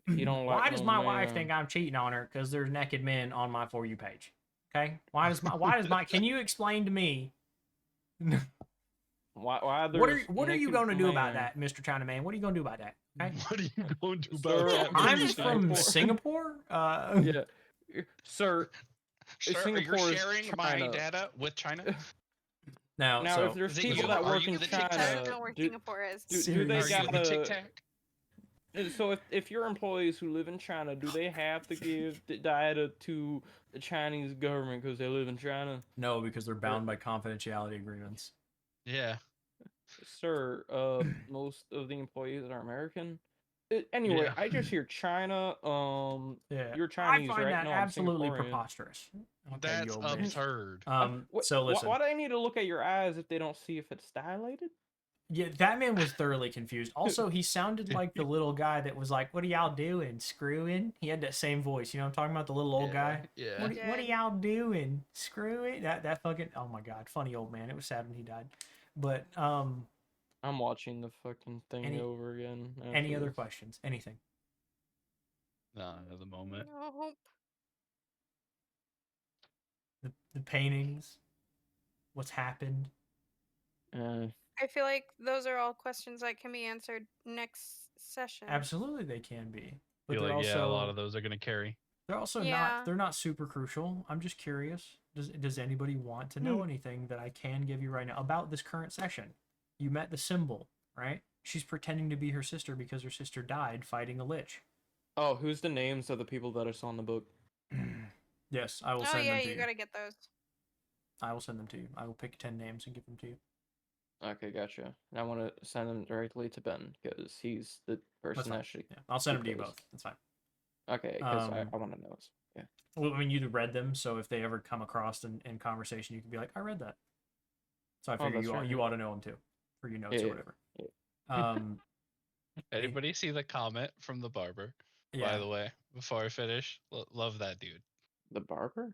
You don't
why
like
does
no
my wife
man.
think I'm cheating on her? Because there's naked men on my For You page. Okay, why does my can you explain to me
Why
what are you
naked
going to do about
man?
that, Mr. China Man? What are you going to do about that? Okay,
What are you going to do
Sir,
about that?
I'm
Mr.
from
Singapore.
Singapore.
Yeah, sir.
Sir, are
Singapore
you
is
sharing my
China.
data with China?
Now,
Now,
so
if there's
Is it
people
you?
that
Are
work
you
in
the
China,
Tic
I don't know where
do,
Singapore is.
do they
Are you the
gotta?
Tic Tac?
So if your employees who live in China, do they have to give the data to the Chinese government because they live in China?
no, because they're bound by confidentiality agreements.
Yeah.
Sir, most of the employees are American. Anyway,
Yeah.
I just hear China.
Yeah,
You're Chinese,
I find
right?
that
No, I'm
absolutely
Singaporean.
preposterous. Okay,
That's
you old bitch.
absurd.
So listen.
Why do they need to look at your eyes if they don't see if it's dilated?
Yeah, that man was thoroughly confused. Also, he sounded like the little guy that was like, "What are y'all doing? Screwing?" He had that same voice. You know what I'm talking about? The little old guy.
Yeah.
What are y'all doing? Screwing? That fucking. Oh my god, funny old man. It was sad when he died. But
I'm watching the fucking thing
Any-
over again.
any
after
other
this.
questions? Anything?
Not at the moment.
Nope.
The paintings. What's happened?
I feel like those are all questions that can be answered next session.
Absolutely, they can be. But
Feel
they're
like,
also
yeah, a lot of those are gonna carry.
they're also
Yeah.
not. They're not super crucial. I'm just curious. Does anybody want to know anything that I can give you right now about this current session? You met the symbol, right? She's pretending to be her sister because her sister died fighting a lich.
Oh, who's the names of the people that I saw in the book?
Yes, I will
Oh
send
yeah,
them to
you
you.
gotta get those.
I will send them to you. I will pick 10 names and give them to you.
Okay, gotcha. And I want to send them directly to Ben because he's the
That's
person
fine.
that should.
Yeah, I'll send them to you
because-
both. That's fine.
Okay, because I
Um,
want to know. Yeah.
Well, I mean, you read them, so if they ever come across in conversation, you can be like, "I read that." So I figure
that's
you
right,
you
yeah.
ought to know them too, for your notes
Yeah,
or
yeah,
whatever.
yeah.
Um,
Anybody see the comment from the barber?
yeah.
By the way, before I finish, love that dude.
The barber?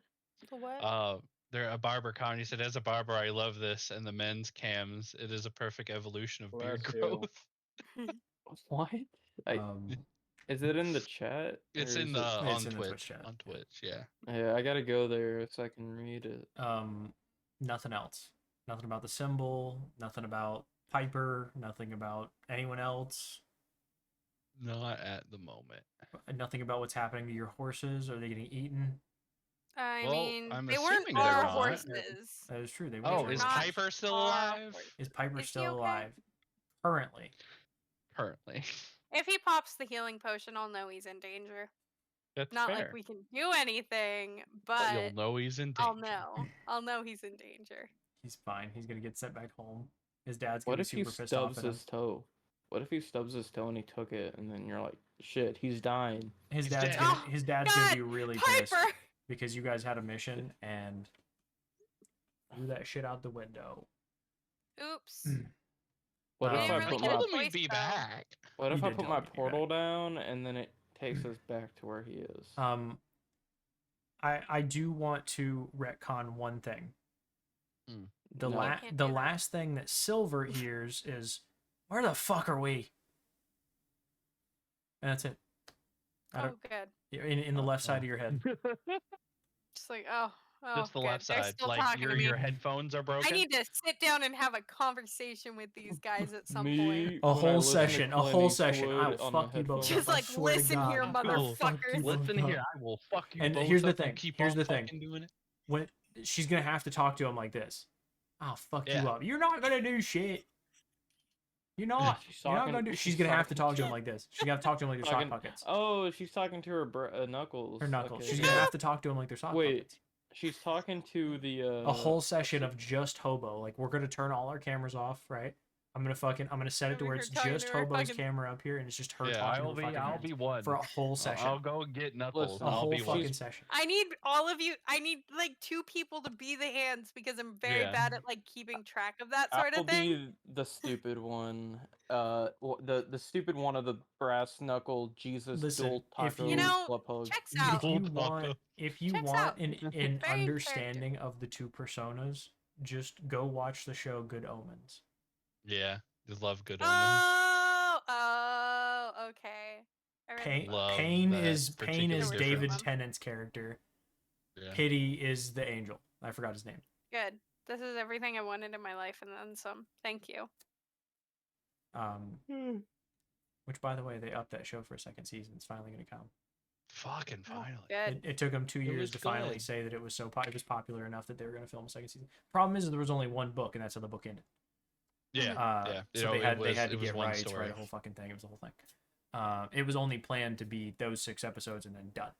The what?
They're a barber comment. He said, "As a barber, I love this and the men's cams. It is a perfect evolution of beard
Bless you.
growth."
What?
Um,
Is it in the chat?
It's
or
in
is
the
it-
It's
on
in the Twitch
Twitch.
chat.
On Twitch, yeah.
Yeah, I gotta go there so I can read it.
Nothing else. Nothing about the symbol. Nothing about Piper. Nothing about anyone else.
Not at the moment.
Nothing about what's happening to your horses. Are they getting eaten?
I
Well,
mean,
I'm
they weren't
assuming they're
our
not.
horses.
That is true. They
Oh,
were.
is
not
Piper still
our
alive?
horse.
Is Piper
Is he
still
okay?
alive? Currently.
Currently.
If he pops the healing potion, I'll know he's in danger.
That's
Not
fair.
like we can do anything,
But
but
you'll know he's in danger.
I'll know. I'll know he's in danger.
He's fine. He's gonna get sent back home. His dad's gonna
What
be
if he
super pissed off
stubs
at him.
his toe? What if he stubs his toe and he took it and then you're like, shit, he's dying.
His
He's
dad's
dead.
gonna
Oh,
his dad's gonna be
God,
really pissed
Piper!
because you guys had a mission and threw that shit out the window.
Oops.
What if
We
I
didn't
I
really
put
get a
told
my
him we'd
choice,
be
though.
back.
What
You
if I
did
put
tell
my
me to be back.
portal down and then it takes us back to where he is?
I do want to retcon one thing. The
No.
Can't
the
do that.
last thing that Silver hears is, "Where the fuck are we?" And that's it. I
Oh,
don't
good.
in the left side of your head.
Just like, oh,
Just the
good.
left
They're
side.
still
Like
talking to me.
your headphones are broken.
I need to sit down and have a conversation with these guys at some point.
Me,
A
when I
whole
listen to
session. A
Clint
whole session. I
Eastwood
will
on my
fuck you both
headphones.
up.
Just
I
like,
swear to
listen
God.
here,
I will fuck
motherfuckers.
you both
Listen
up.
here, I will fuck you
And
both
here's the
up.
thing.
You keep
Here's
on
the thing.
fucking doing it.
When she's gonna have to talk to him like this. I'll fuck
Yeah.
you up. You're not gonna do shit. You're not.
She's
You're not
talking-
gonna do.
she's
She's gonna have to
talking
talk to
to-
him like this. She's gonna have to talk to him like they're sock
Talking-
puppets.
Oh, she's talking to her Knuckles.
Her knuckles.
Okay.
She's gonna have to talk to him like they're sock
Wait,
puppets.
she's talking to the
A whole session of just Hobo. Like, we're gonna turn all our cameras off, right? I'm gonna set it to
Over
where
here
it's
talking
just
to her
Hobo's
fucking-
camera up here, and it's just her
Yeah,
talking
I'll
to her
be.
fucking
I'll
hands
be one.
for a whole session.
I'll go get Knuckles.
Listen,
A
and I'll
whole
be
fucking
one.
session.
I need all of you. I need like 2 people to be the hands because I'm very
Yeah.
bad at like keeping track of that sort
I'll
of thing.
be the stupid one. The stupid one of the brass knuckle Jesus
Listen,
dual
if
taco
You know,
club hug.
checks
If
out.
you
Full
want,
taco.
if you
Checks
want
out.
an
Very
understanding of the two personas, just go watch the show Good Omens.
Yeah, just love Good Omens.
Oh, okay. I really
Pain,
Love
Pain
that
is
particular
show.
David
Them.
Tennant's character.
Yeah.
Pity is the angel. I forgot his name.
good. This is everything I wanted in my life and then some. Thank you.
Which, by the way, they upped that show for a second season. It's finally going to come.
Fucking finally.
Good.
It took them 2 years
was
to finally
good.
say that it was it was popular enough that they were going to film a second season. Problem is, there was only one book, and that's how the book ended.
Yeah. Yeah.
So
You know,
they had to
it was
get
one
rights,
story.
write a whole fucking thing. It was a whole thing. It was only planned to be those 6 episodes and then done.